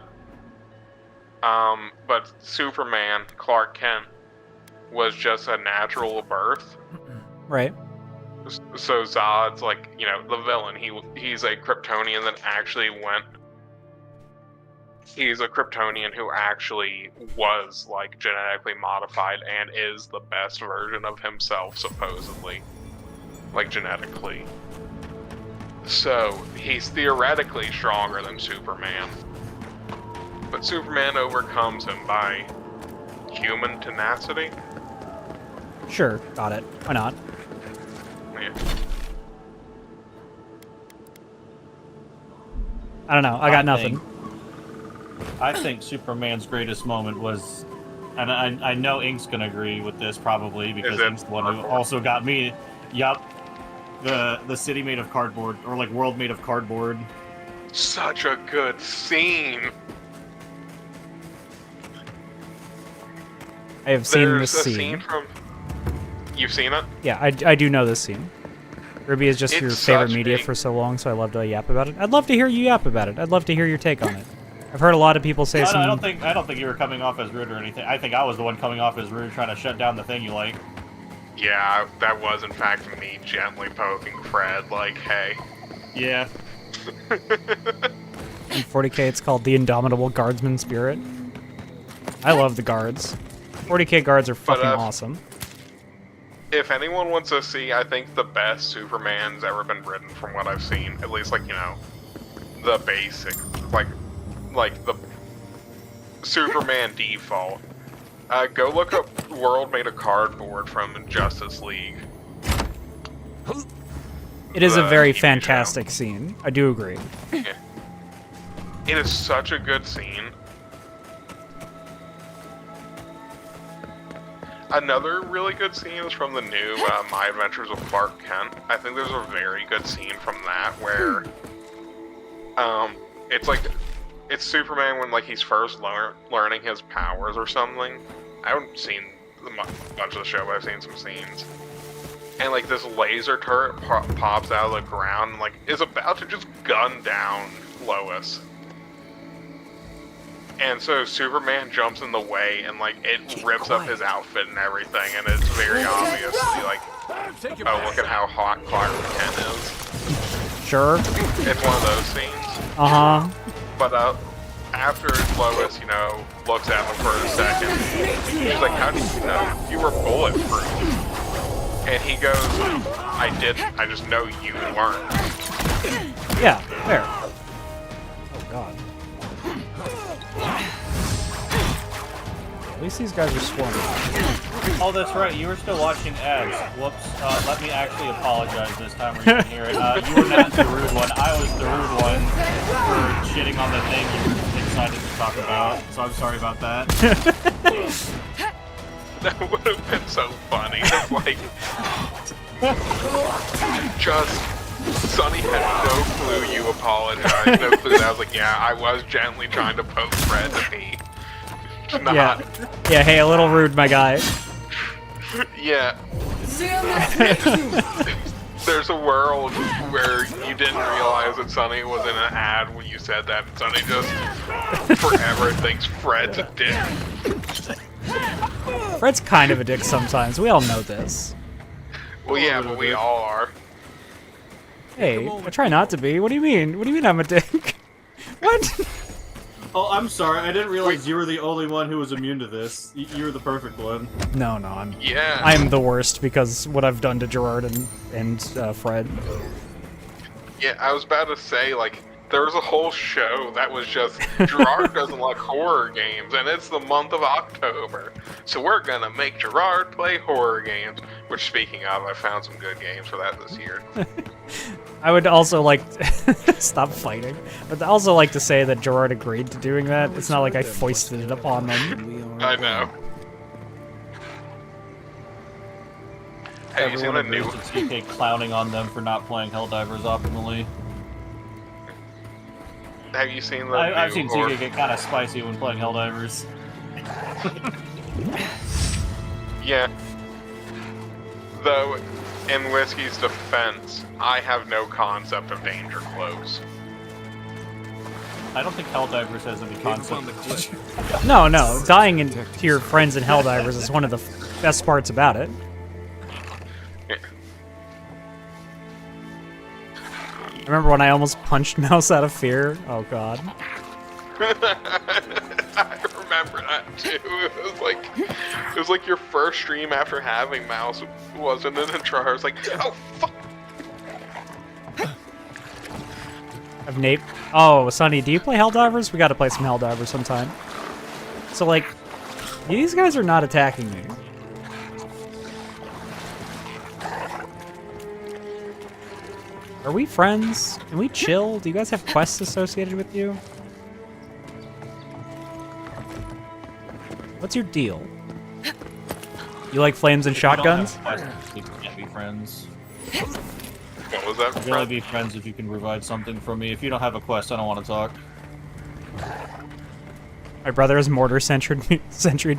But Superman, Clark Kent, was just a natural birth. Right. So Zod's like, you know, the villain. He's a Kryptonian that actually went... He's a Kryptonian who actually was, like, genetically modified and is the best version of himself, supposedly. Like, genetically. So, he's theoretically stronger than Superman. But Superman overcomes him by human tenacity. Sure. Got it. Why not? Yeah. I don't know. I got nothing. I think Superman's greatest moment was, and I know Ink's gonna agree with this probably because Is it Ink's the one who cardboard? also got me. Yup. The city made of cardboard, or like world made of cardboard. Such a good scene! I have seen There's this a scene. scene from... You've seen it? Yeah, I do know this scene. Ruby is just your It's favorite such media a- for so long, so I love to yap about it. I'd love to hear you yap about it. I'd love to hear your take on it. I've heard a lot of people say some... I don't think you were coming off as rude or anything. I think I was the one coming off as rude, trying to shut down the thing you like. Yeah, that was in fact me gently poking Fred, like, hey. Yeah. In 40K, it's called the Indomitable Guardsman Spirit. I love the guards. 40K guards are fucking awesome. If anyone wants to see, I think the best Superman's ever been written from what I've seen, at least, like, you know, the basic, like the Superman default. Go look up World Made of Cardboard from Justice League. It is a The very TV show. fantastic scene. I do agree. It is such a good scene. Another really good scene is from the new My Adventures with Clark Kent. I think there's a very good scene from that where, it's like, it's Superman when like he's first learning his powers or something. I haven't seen much of the show, but I've seen some scenes. And like this laser turret pops out of the ground and like is about to just gun down Lois. And so Superman jumps in the way and like it rips up his outfit and everything, and it's very obvious to be like, oh, look at how hot Clark Kent is. Sure. It's one of those scenes. Uh-huh. But after Lois, you know, looks at him for a second, she's like, how did you know you were bulletproof? And he goes, I didn't, I just know you weren't. Yeah, fair. Oh, God. At least these guys are swarming. Oh, that's right. You were still watching ads. Whoops. Let me actually apologize this time where you can hear it. You were not the rude one. I was the rude one for shitting on the thing you were excited to talk about. So I'm sorry about that. That would have been so funny. It's like, just, Sonny had no clue you apologized. No clue. I was like, yeah, I was gently trying to poke Fred to be. Not. Yeah. Yeah, hey, a little rude, my guy. Yeah. There's a world where you didn't realize that Sonny was in an ad when you said that, and Sonny just forever thinks Fred's a dick. Fred's kind of a dick sometimes. We all know this. Well, yeah, but we all are. Hey, I try not to be. What do you mean? What do you mean I'm a dick? What? Oh, I'm sorry. I didn't realize you were the only one who was immune to this. You were the perfect one. No, Yeah. I'm the worst because what I've done to Gerard and Fred. Yeah, I was about to say, like, there was a whole show that was just, Gerard doesn't like horror games, and it's the month of October. So we're gonna make Gerard play horror games. Which, speaking of, I found some good games for that this year. I would also like stop fighting. But also like to say that Gerard agreed to doing that. It's not like I foisted it upon them. I know. Have you seen the Everyone new... agrees to TK clowning on them for not playing Helldivers optimally. Have you seen the I've new seen horror... TK get kind of spicy when playing Helldivers. Yeah. Though, in Whiskey's defense, I have no concept of danger close. I don't think Helldivers has any concept. No, dying to your friends in Helldivers is one of the best parts about it. Remember when I almost punched Mouse out of fear? Oh god. I remember that too. It was like your first stream after having Mouse, wasn't it? And Gerard was like, oh fuck. I've Nate. Oh, Sonny, do you play Helldivers? We gotta play some Helldivers sometime. So like, these guys are not attacking me. Are we friends? Can we chill? Do you guys have quests associated with you? What's your deal? You like flames and shotguns? We can't be friends. What was that? We can only be friends if you can provide something from me. If you don't have a quest, I don't want to talk. My brother has mortar centured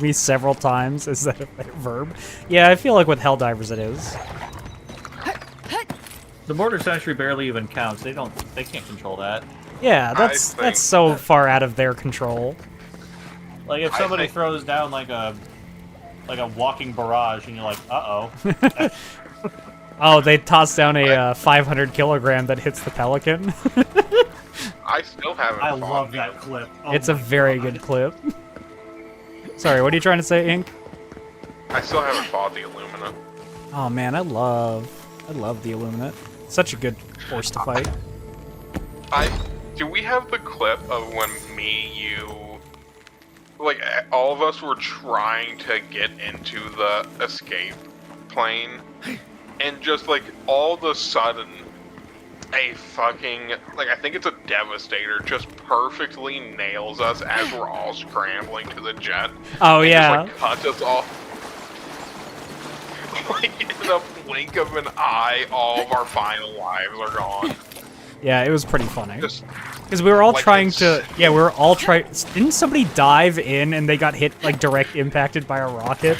me several times. Is that a verb? Yeah, I feel like with Helldivers it is. The mortar sentry barely even counts. They can't control that. Yeah, that's so far out of their control. Like if somebody throws down like a walking barrage and you're like, uh-oh. Oh, they toss down a 500 kilogram that hits the pelican. I still haven't. I love that clip. Oh It's a very good clip. Sorry, what are you trying to say, Ink? I still haven't fought the Illumina. Oh man, I love the Illuminate. Such a good force to fight. Do we have the clip of when me, you, like all of us were trying to get into the escape plane, and just like all of a sudden, a fucking, like I think it's a Devastator just perfectly nails us as we're all scrambling to the jet. Oh and yeah. just, like, cuts us off. Like in a blink of an eye, all of our final lives are gone. Yeah, it was pretty funny. Just Because we were all like trying to, yeah, we were all trying. Didn't somebody dive in and they got hit, like direct impacted by a rocket?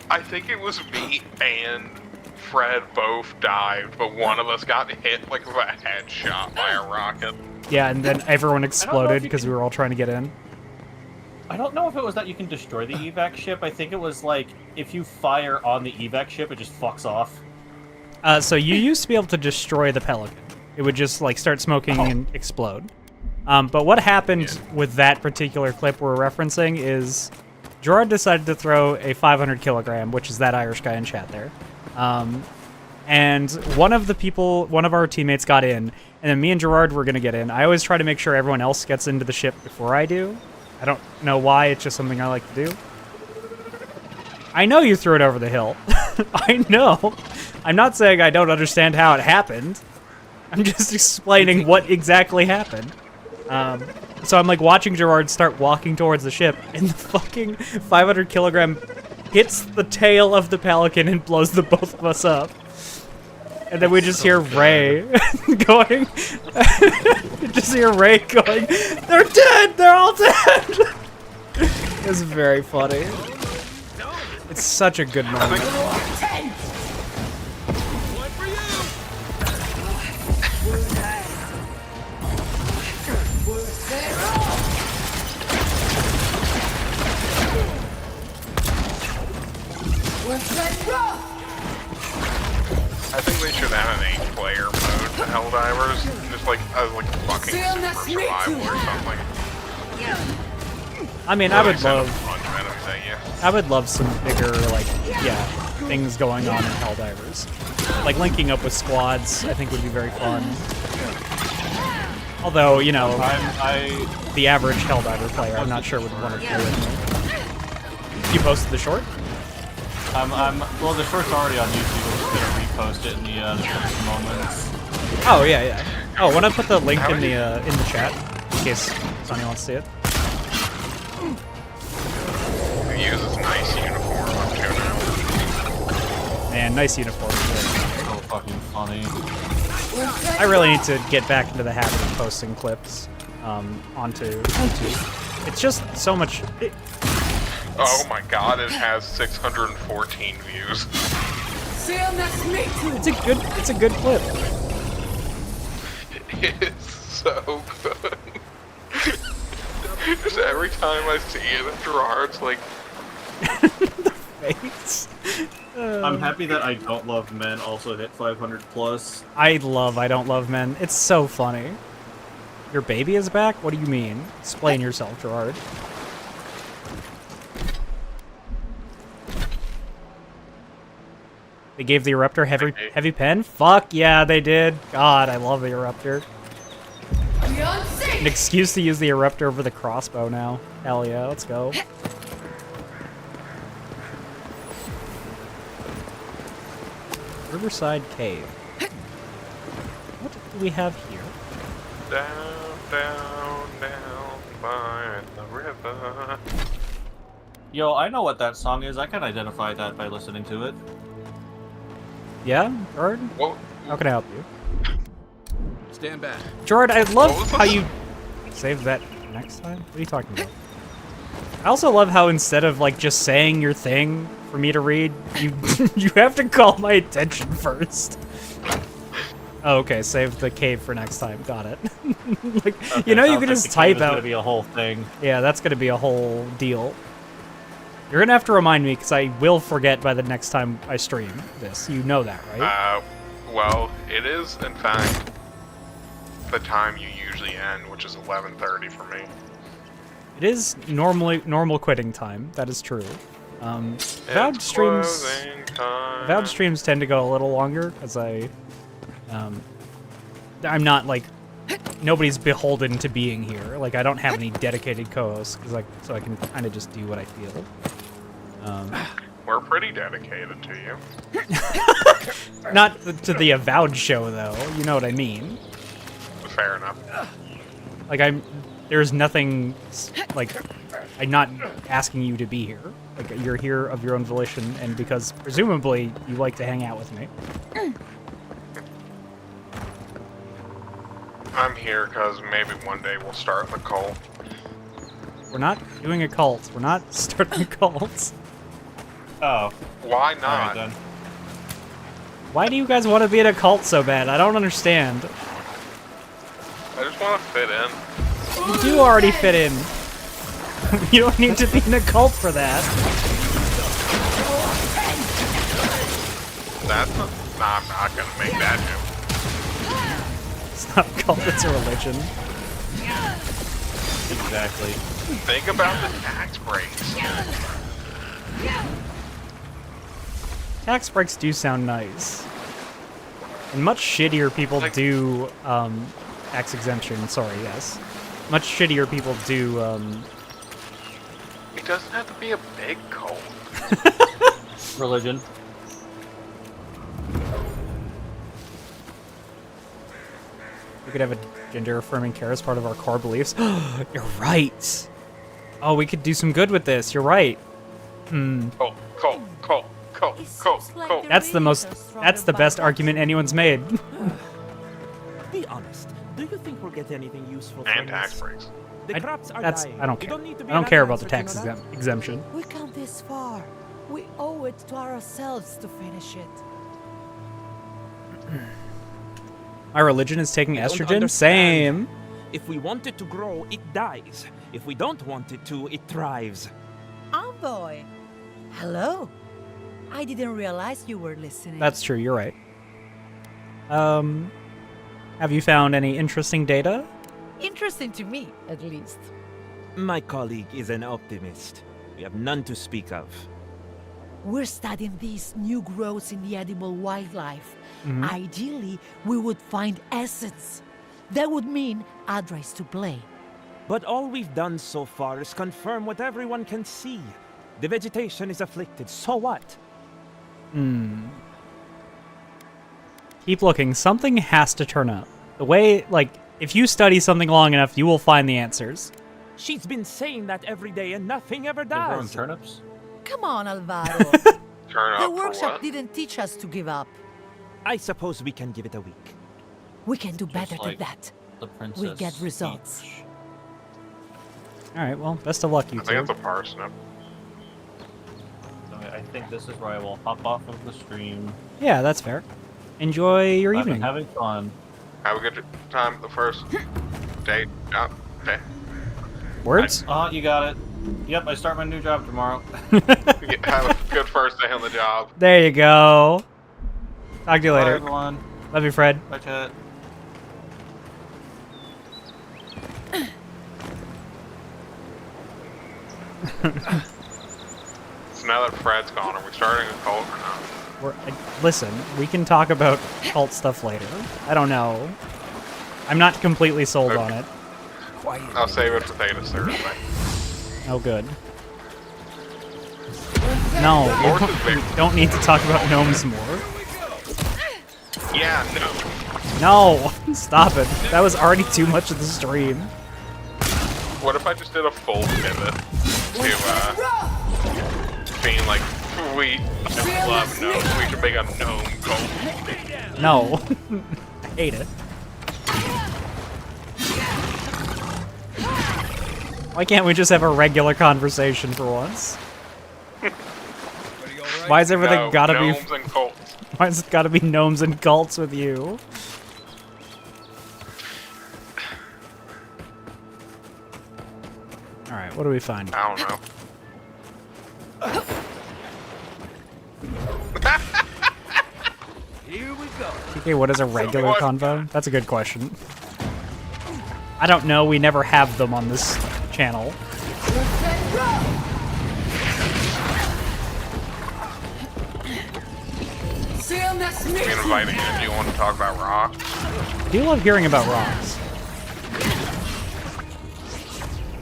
I think it was me and Fred both dived, but one of us got hit like with a headshot by a rocket. Yeah, and then everyone exploded because we were all trying to get in. I don't know if it was that you can destroy the evac ship. I think it was like if you fire on the evac ship, it just fucks off. So you used to be able to destroy the Pelican. It would just like start smoking and explode. But what happened with that particular clip we're referencing is Gerard decided to throw a 500 kilogram, which is that Irish guy in chat there. And one of our teammates got in, and then me and Gerard were going to get in. I always try to make sure everyone else gets into the ship before I do. I don't know why, it's just something I like to do. I know you threw it over the hill. I know. I'm not saying I don't understand how it happened. I'm just explaining what exactly happened. So I'm like watching Gerard start walking towards the ship, and the fucking 500 kilogram hits the tail of the Pelican and blows the both of us up. And then we just hear Ray going. Just hear Ray going, "They're dead! They're all dead!" It's very funny. It's such a good moment. I think they should add an 8-player mode to Helldivers, just like as like fucking super survival or something. I mean, Or like send a bunch of enemies at you. I would love some bigger, like, yeah, things going on in Helldivers. Like, linking up with squads, I think would be very fun. Although, you know, the average Helldiver player, I'm not sure would want to play with me. You posted the short? Well, the short's already on YouTube. I'm just gonna repost it in the next moments. Oh, yeah, yeah. Oh, want to put the link in the chat, in case Sonny wants to see it? He uses nice uniform, I'm sure now. Man, nice uniform. So fucking funny. I really need to get back into the habit of posting clips onto YouTube. It's just so much... Oh my god, it has 614 views. It's a good clip. It's so good. Just every time I see it, Gerard's like... The face. I'm happy that I Don't Love Men also hit 500 plus. I Don't Love Men. It's so funny. Your baby is back? What do you mean? Explain yourself, Gerard. They gave the Eruptor heavy pen? Fuck yeah, they did. God, I love the Eruptor. An excuse to use the Eruptor over the crossbow now. Hell yeah, let's go. Riverside Cave. What do we have here? Down, down, down by the river. Yo, I know what that song is. I can identify that by listening to it. Yeah, Gerard? What? How can I help you? Stand back. Gerard, I love What was how this? you save that next time. What are you talking about? I also love how instead of like just saying your thing for me to read, you you have to call my attention first. Oh, okay, save the cave for next time. Got it. Like, Okay, you know, you sounds can like just the cave type is out. gonna be a whole thing. Yeah, that's gonna be a whole deal. You're gonna have to remind me because I will forget by the next time I stream this. You know that, right? Well, it is, in fact, the time you usually end, which is 11:30 for me. It is normal quitting time. That is true. Avowed It's streams. closing time. Avowed streams tend to go a little longer because I'm not like nobody's beholden to being here. Like I don't have any dedicated co-hosts because so I can kind of just do what I feel. We're pretty dedicated to you. Not to the Avowed show though. You know what I mean? Fair enough. Like there's nothing like I'm not asking you to be here. Like you're here of your own volition and because presumably you like to hang out with me. I'm here because maybe one day we'll start the cult. We're not doing a cult. We're not starting a cult. Oh, Why alright not? then. Why do you guys want to be in a cult so bad? I don't understand. I just want to fit in. You do already fit in. You don't need to be in a cult for that. That's not... Nah, I'm not gonna make that joke. It's not a cult, it's a religion. Exactly. Think about the tax breaks. Tax breaks do sound nice. And much shittier people Like- do, tax exemption, sorry, yes. Much shittier people do, It doesn't have to be a big cult. Religion. we could have a gender-affirming care as part of our core beliefs. You're right! Oh, we could do some good with this, you're right. Cult, cult, cult, cult, cult, cult. That's the best argument anyone's made. Be honest. Do you think we'll get anything useful And from tax this? breaks. The crops are dying. I don't You care. need to be I don't care about the another tax answer to exemption. We come this far. We owe it to ourselves to finish it. My religion is taking I don't estrogen? understand. Same. If we want it to grow, it dies. If we don't want it to, it thrives. Envoy! Hello. I didn't realize you were listening. That's true, you're right. Have you found any interesting data? Interesting to me, at least. My colleague is an optimist. We have none to speak of. We're studying these new growths in the edible wildlife. Mm-hmm. Ideally, we would find essence. That would mean Adra's to blame. But all we've done so far is confirm what everyone can see. The vegetation is afflicted, so what? Keep looking. Something has to turn up. The way, like, if you study something long enough, you will find the answers. She's been saying that every day and nothing ever They're growing does. turnips? Come on, Alvaro. Turn The up for workshop what? didn't teach us to give up. I suppose we can give it a week. We can do better like than that. The princess. We'll get results. Peach. Alright, well, best of luck, you I think two. it's a parsnip. So I think this is where I will hop off of the stream. Yeah, that's fair. Enjoy your I've been evening. having fun. Have a good time. The first date. Okay. Words? You got it. Yep, I start my new job tomorrow. Have a good first day on the job. There you go. Talk to you Bye, later. everyone. Love you, Fred. Bye, chat. So now that Fred's gone, are we starting a cult or not? Listen, we can talk about cult stuff later. I don't know. I'm not completely sold on it. I'll save it for Theta Thursday. Oh, good. No, North is big. we don't need to talk about gnomes more. Yeah, no. No, stop it. That was already too much of the stream. What if I just did a full pivot to being like, we love gnomes, we should make a gnome cult. No. I hate it. Why can't we just have a regular conversation for once? Why is everything No, gotta be... gnomes and cults. Why has it gotta be gnomes and cults with you? Alright, what do we find? I don't know. Here we go. Okay, what is a regular convo? That's a good question. I don't know, we never have them on this channel. Being invited in, do you want to talk about rocks? I do love hearing about rocks.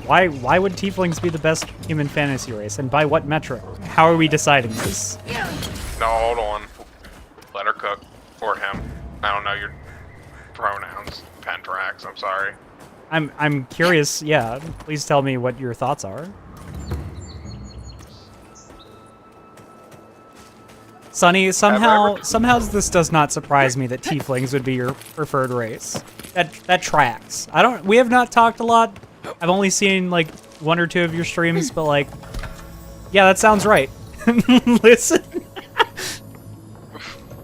Why would tieflings be the best human fantasy race, and by what metric? How are we deciding this? No, hold on. Let her cook. Or him. I don't know your pronouns. Pentrax, I'm sorry. I'm curious, yeah. Please tell me what your thoughts are. Sonny, somehow this does not surprise me that tieflings would be your preferred race. That tracks. We have not talked a lot. I've only seen like 1 or 2 of your streams, but like, yeah, that sounds right. Listen.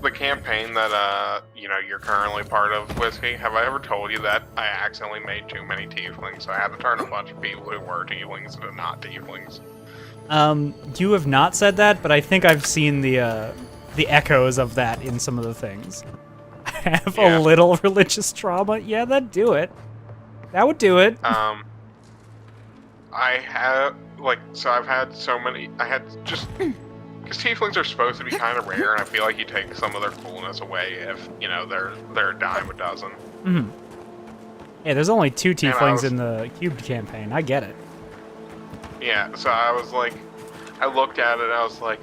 The campaign that, you're currently part of, Whisky, have I ever told you that I accidentally made too many tieflings, so I had to turn a bunch of people who were tieflings into not tieflings? You have not said that, but I think I've seen the echoes of that in some of the things. I have a little religious trauma. Yeah, that'd do it. That would do it. I have, I've had so many, because tieflings are supposed to be kind of rare, and I feel like you take some of their coolness away if, they're a dime a dozen. Mm-hmm. Yeah, there's only 2 tieflings in the cubed campaign. I get it. Yeah, so I was like, I looked at it, and I was like,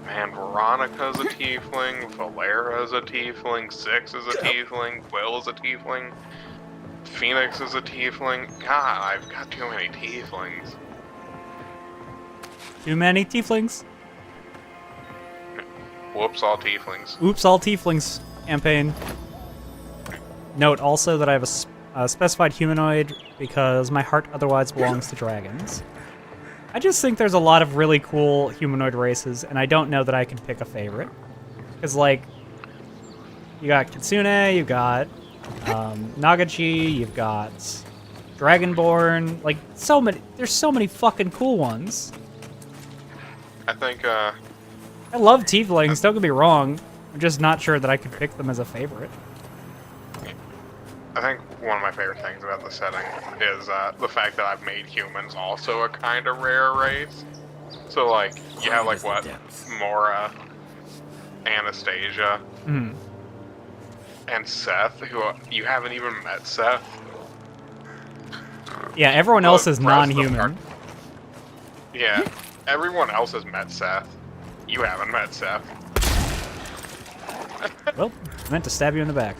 man, Veronica's a tiefling, Valera's a tiefling, Six is a tiefling, Quill is a tiefling, Phoenix is a tiefling. God, I've got too many tieflings. Too many tieflings? Whoops, all tieflings. Oops, all tieflings campaign. Note also that I have a specified humanoid because my heart otherwise belongs to dragons. I just think there's a lot of really cool humanoid races, and I don't know that I can pick a favorite. Because, like, you got Kitsune, you've got Nagachi, you've got Dragonborn, like, there's so many fucking cool ones. I think, I love tieflings, don't get me wrong. I'm just not sure that I could pick them as a favorite. I think one of my favorite things about the setting is the fact that I've made humans also a kind of rare race. So, like, you have, like, what? Mora, Anastasia, Hmm. and Seth, who you haven't even met Seth. Yeah, everyone else is The rest of them non-human. are- Yeah, everyone else has met Seth. You haven't met Seth. Well, I meant to stab you in the back.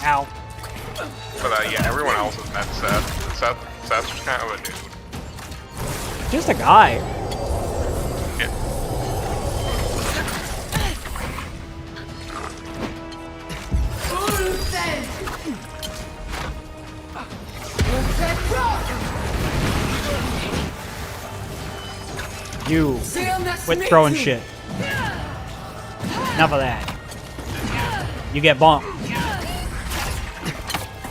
Ow. But yeah, everyone else has met Seth. Seth's just kind of a dude. Just a guy. Yeah. You quit throwing shit. Enough of that. You get bonked.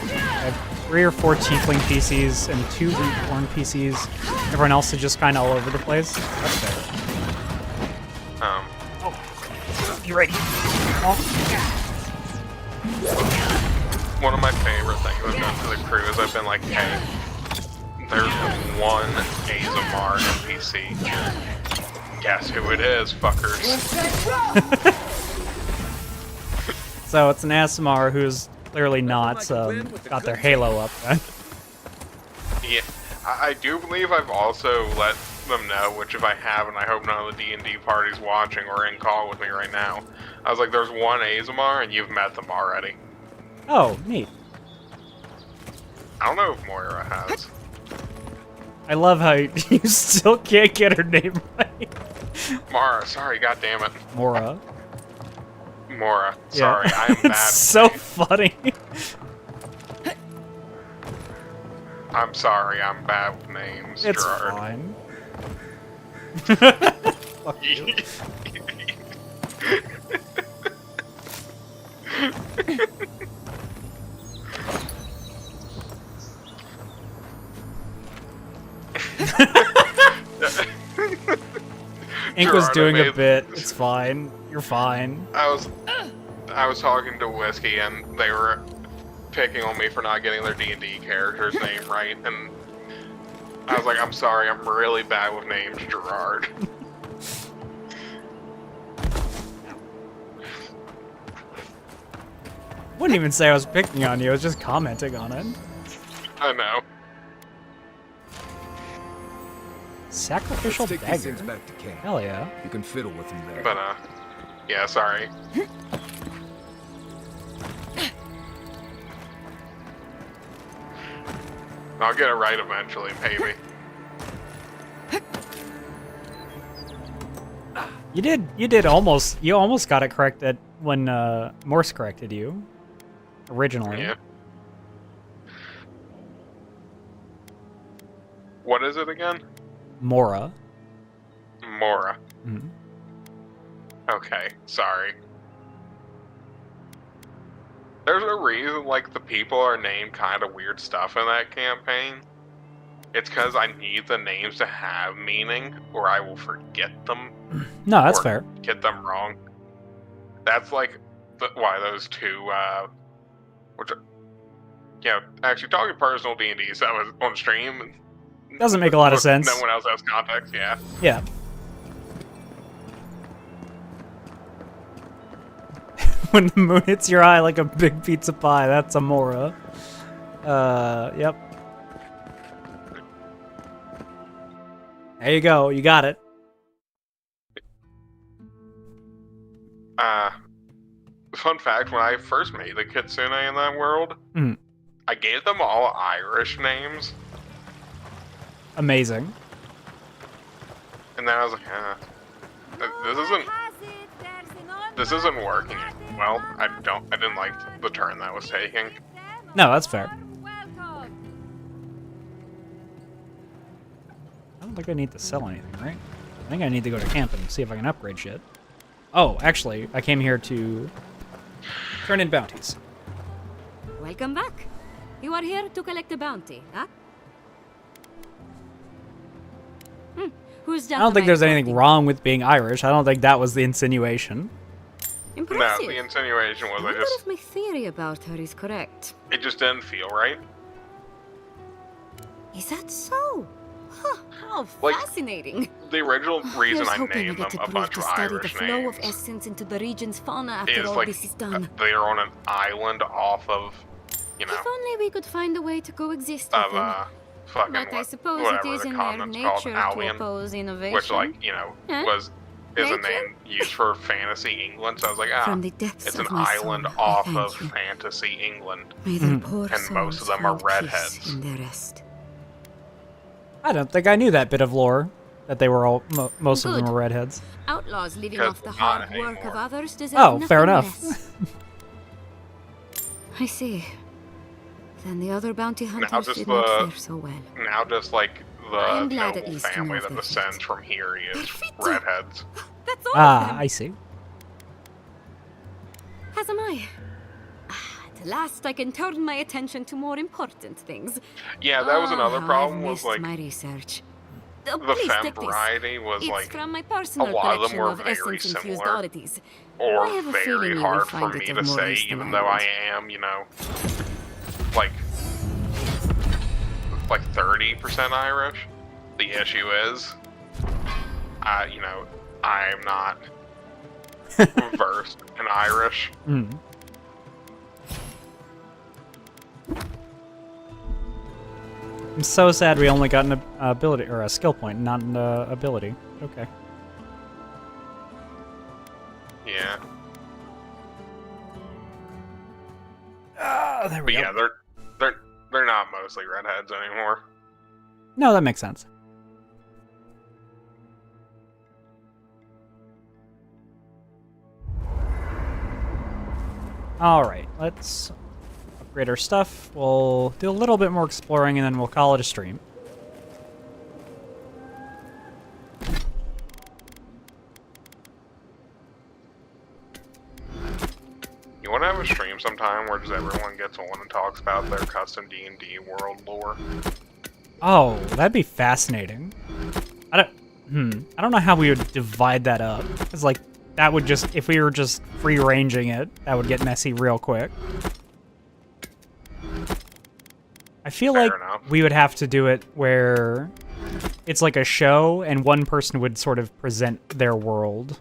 I have 3 or 4 tiefling PCs and 2 reborn PCs. Everyone else is just kind of all over the place. That's fair. You ready? One of my favorite things I've done for the crew is I've been like, hey, there's one Azamar NPC. Guess who it is, fuckers. So it's an ASMR who's clearly not got their halo up. Yeah, I do believe I've also let them know, which if I haven't, I hope none of the D&D parties watching or in call with me right now. I was like, there's one Azamar and you've met them already. Oh, neat. I don't know if Moira has. I love how you still can't get her name right. Mara, sorry, goddammit. Mora. Mora, sorry, Yeah. I am bad. It's so funny. I'm sorry, I'm bad with names, It's Gerard. fine. Fuck you. Ink was Gerard, doing I a made- bit. It's fine. You're fine. I was talking to Whisky and they were picking on me for not getting their D&D character's name right, and I was like, I'm sorry, I'm really bad with names, Gerard. Wouldn't even say I was picking on you. I was just commenting on it. I know. Sacrificial Let's take these dagger. things back to camp. Hell yeah. You can fiddle with them there. But, yeah, sorry. I'll get it right eventually, maybe. You almost got it corrected when Morse corrected you. Originally. Yeah. What is it again? Mora. Mora. Mhm. Okay, sorry. There's a reason, like, the people are named kind of weird stuff in that campaign. It's because I need the names to have meaning, or I will forget them. No, that's or fair. Get them wrong. That's, like, why those two, which are, you know, actually talking personal D&D, so I was on stream. Doesn't make a lot of sense. No one else has context, yeah. Yeah. When the moon hits your eye like a big pizza pie, that's a Mora. Yep. There you go. You got it. Fun fact, when I first made the Kitsune in that world, Mhm. I gave them all Irish names, Amazing. and then I was like, this isn't working well. I didn't like the turn that was taking. No, that's fair. I don't think I need to sell anything, right? I think I need to go to camp and see if I can upgrade shit. Oh, actually, I came here to turn in bounties. Welcome back. You are here to collect a bounty, huh? Who's I don't think there's anything wrong with being Irish. I don't think that was the insinuation. Impressive. No, the insinuation was I wonder if my theory about her is correct. it just didn't feel right. Is that so? Huh, how Like, fascinating. The original reason I hoping named get them to a prove bunch to of study Irish the flow of names essence into the region's fauna after is all like this is done. they're on an island off of, you know, If only we could find a way to coexist of with them. fucking But I suppose it whatever is the in their continent's called, nature to Albion, oppose innovation. which like you know Huh? is Nature? a name used for fantasy England. So I was like, From the depths it's of an my island soul, I off thank of you. fantasy England, May their poor and most of souls them are find peace redheads. in their rest. I don't think I knew that bit of lore. That they were all, most of them Good. were redheads. Outlaws living Because off the not hard work anymore. of others deserve Oh, nothing fair enough. less. I see. Then the other bounty hunters just did not the- fare so well. Now just like I am the glad at noble least to family know that their descends fate. from here is Their fate? redheads. That's all of Ah, them. I see. As am I. At last, I can turn my attention to more important things. Yeah, that was another how problem. I've Was missed like my research. the Please femme take this. variety was It's like from my personal a lot of them collection were of very essence-infused similar, oddities. or I have a feeling very you will hard for find it me of to more say, use than even I though would. I am, you know, like 30% Irish. The issue is, you know, I'm not versed in Irish. Mm. I'm so sad we only got an ability or a skill point, not an ability. Okay. Yeah. Ah, there we But go. yeah, they're not mostly redheads anymore. No, that makes sense. Alright, let's upgrade our stuff. We'll do a little bit more exploring and then we'll call it a stream. You want to have a stream sometime where just everyone gets on and talks about their custom D&D world lore? Oh, that'd be fascinating. I don't know how we would divide that up. It's like that would just, if we were just free ranging it, that would get messy real quick. I feel Fair like enough. we would have to do it where it's like a show and one person would sort of present their world.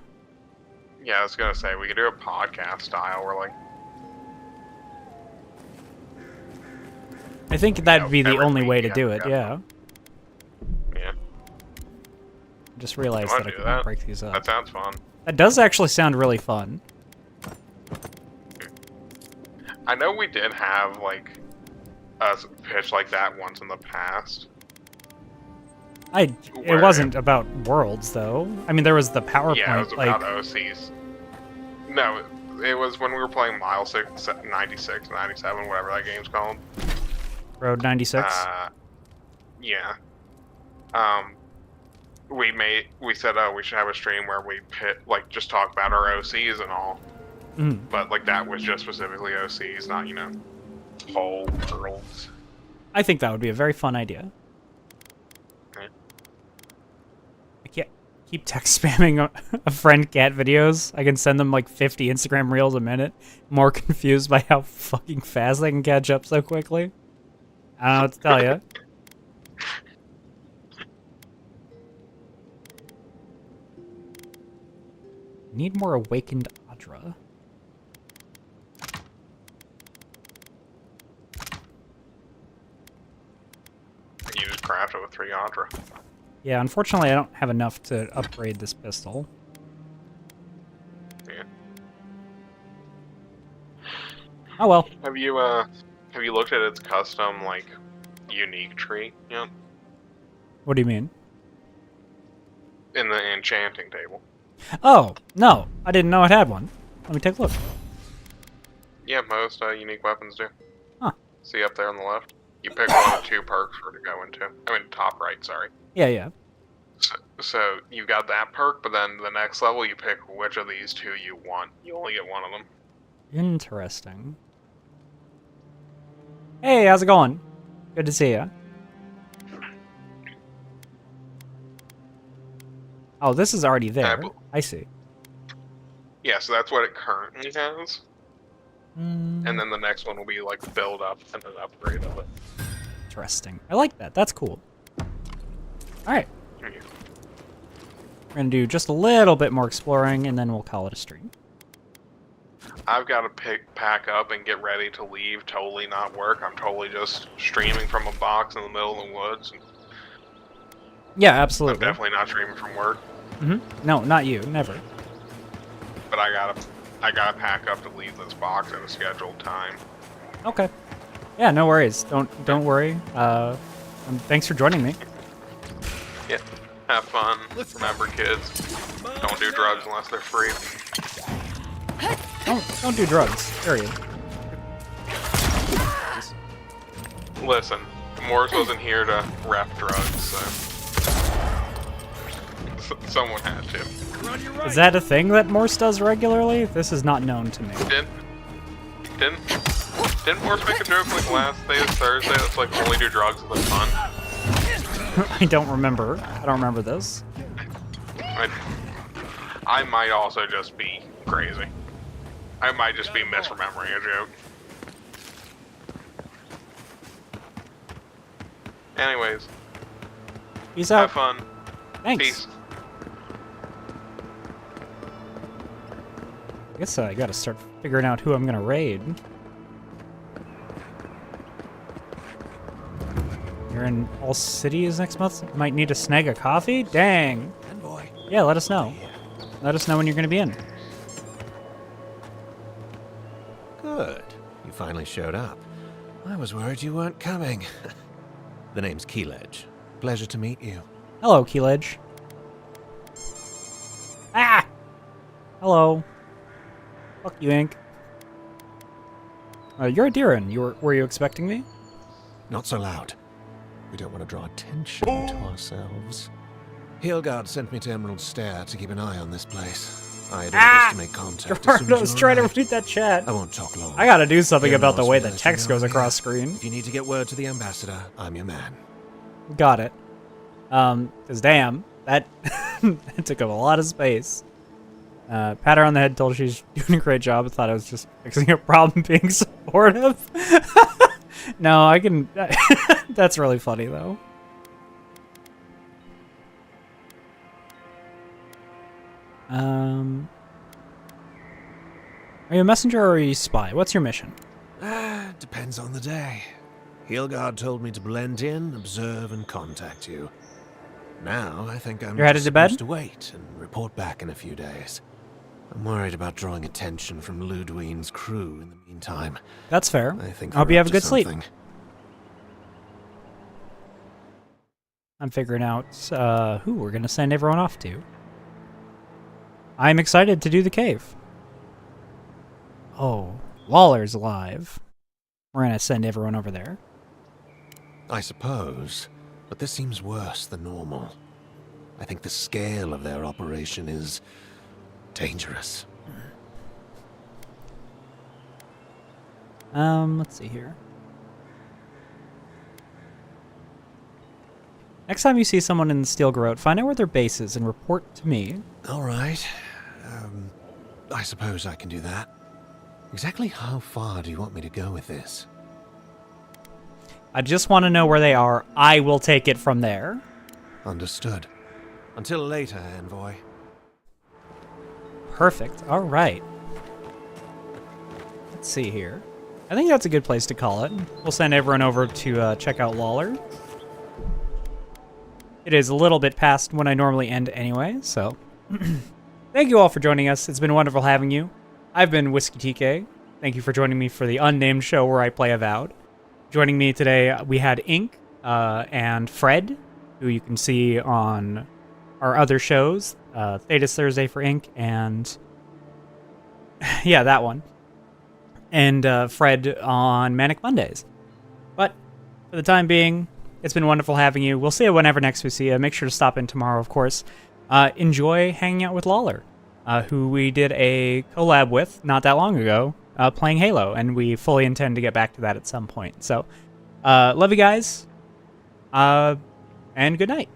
Yeah, I was gonna say we could do a podcast style where like I think that'd be the every only week way to you do have it, to yeah. yeah. Just realized wanna that I do couldn't that? break these up. That sounds fun. That does actually sound really fun. I know we did have like a pitch like that once in the past. It Where- wasn't about worlds though. I mean, there was the PowerPoint. Yeah, it was like, about OCs. No, it was when we were playing Mile 96, 97, whatever that game's called. Road 96. Yeah. We said, oh, we should have a stream where we just talk about our OCs and all. Mhm. But like that was just specifically OCs, not, you know, whole worlds. I think that would be a very fun idea. Okay. I can't keep text spamming a friend cat videos. I can send them like 50 Instagram reels a minute. More confused by how fucking fast they can catch up so quickly. I don't know what to tell you. Need more awakened Audra. You just craft it with 3 Audra. Yeah, unfortunately I don't have enough to upgrade this pistol. Yeah. Oh well. Have you looked at its custom like unique tree yet? What do you mean? In the enchanting table. Oh, no. I didn't know it had one. Let me take a look. Yeah, most unique weapons do. Huh. See up there on the left? You pick one of 2 perks for it to go into. I mean, top right, sorry. Yeah, yeah. So you got that perk, but then the next level you pick which of these 2 you want. You only get one of them. Interesting. Hey, how's it going? Good to see ya. Oh, this is already there. bel- I see. Yeah, so that's what it currently has. Mm, And then the next one will be like build up and an upgrade of it. interesting. I like that. That's cool. All right. We're gonna do just a little bit more exploring, and then we'll call it a stream. I've got to pack up and get ready to leave. Totally not work. I'm totally just streaming from a box in the middle of the woods. Yeah, I'm absolutely. definitely not streaming from work. No, not you. Never. But I gotta pack up to leave this box at a scheduled time. Okay. Yeah, no worries. Don't worry. And thanks for joining me. Yeah. Have fun. Remember, kids, don't do drugs unless they're free. Don't do drugs. Period. Listen, Morris wasn't here to rep drugs, so someone had to. Is that a thing that Morse does regularly? This is not known to me. Didn't Morris make a joke like last day is Thursday that's like only do drugs with fun? I don't remember. I don't remember this. I might also just be crazy. I might just be misremembering a joke. Anyways, Peace out. have fun. Thanks. Peace. I guess I gotta start figuring out who I'm gonna raid. You're in all cities next month? Might need to snag a coffee? Dang. Envoy. Yeah, let us know. Let us know when you're gonna be in. Good. You finally showed up. I was worried you weren't coming. The name's Keeledge. Pleasure to meet you. Hello, Keeledge. Ah! Hello. Fuck you, Ink. You're a Deerin. Were you expecting me? Not so loud. We don't want to draw attention to ourselves. Hilgard sent me to Emerald Stair to keep an eye on this place. I had orders to make contact as soon Gerard, I as was you trying to arrived. read that chat. I won't talk long. I gotta do something You're about the lost way with the us, text you know, goes yeah. across screen. If you need to get word to the ambassador, I'm your man. Got it. Cause damn, that it took up a lot of space. Pat her on the head, told her she's doing a great job. I thought I was just fixing a problem being supportive. No, I can... That's really funny, though. Are you a messenger or are you a spy? What's your mission? Depends on the day. Hilgard told me to blend in, observe, and contact you. Now, I think I'm You're headed to bed? supposed to wait and report back in a few days. I'm worried about drawing attention from Ludwine's crew in the meantime. That's fair. I think Hope we're you up have a to good sleep. something. I'm figuring out who we're going to send everyone off to. I'm excited to do the cave. Oh, Lawler's alive. We're going to send everyone over there. I suppose, but this seems worse than normal. I think the scale of their operation is dangerous. Let's see here. Next time you see someone in the Steel Garrote, find out where their base is and report to me. All right. I suppose I can do that. Exactly how far do you want me to go with this? I just want to know where they are. I will take it from there. Understood. Until later, Envoy. Perfect. All right. Let's see here. I think that's a good place to call it. We'll send everyone over to check out Lawler. It is a little bit past when I normally end anyway, so... Thank you all for joining us. It's been wonderful having you. I've been Whisky TK. Thank you for joining me for the Unnamed show where I play Avowed. Joining me today, we had Ink and Fred, who you can see on our other shows. Thetis Thursday for Ink, and... yeah, that one. And Fred on Manic Mondays. But for the time being, it's been wonderful having you. We'll see you whenever next we see you. Make sure to stop in tomorrow, of course. Enjoy hanging out with Lawler, who we did a collab with not that long ago, playing Halo, and we fully intend to get back to that at some point. So, love you guys, and good night.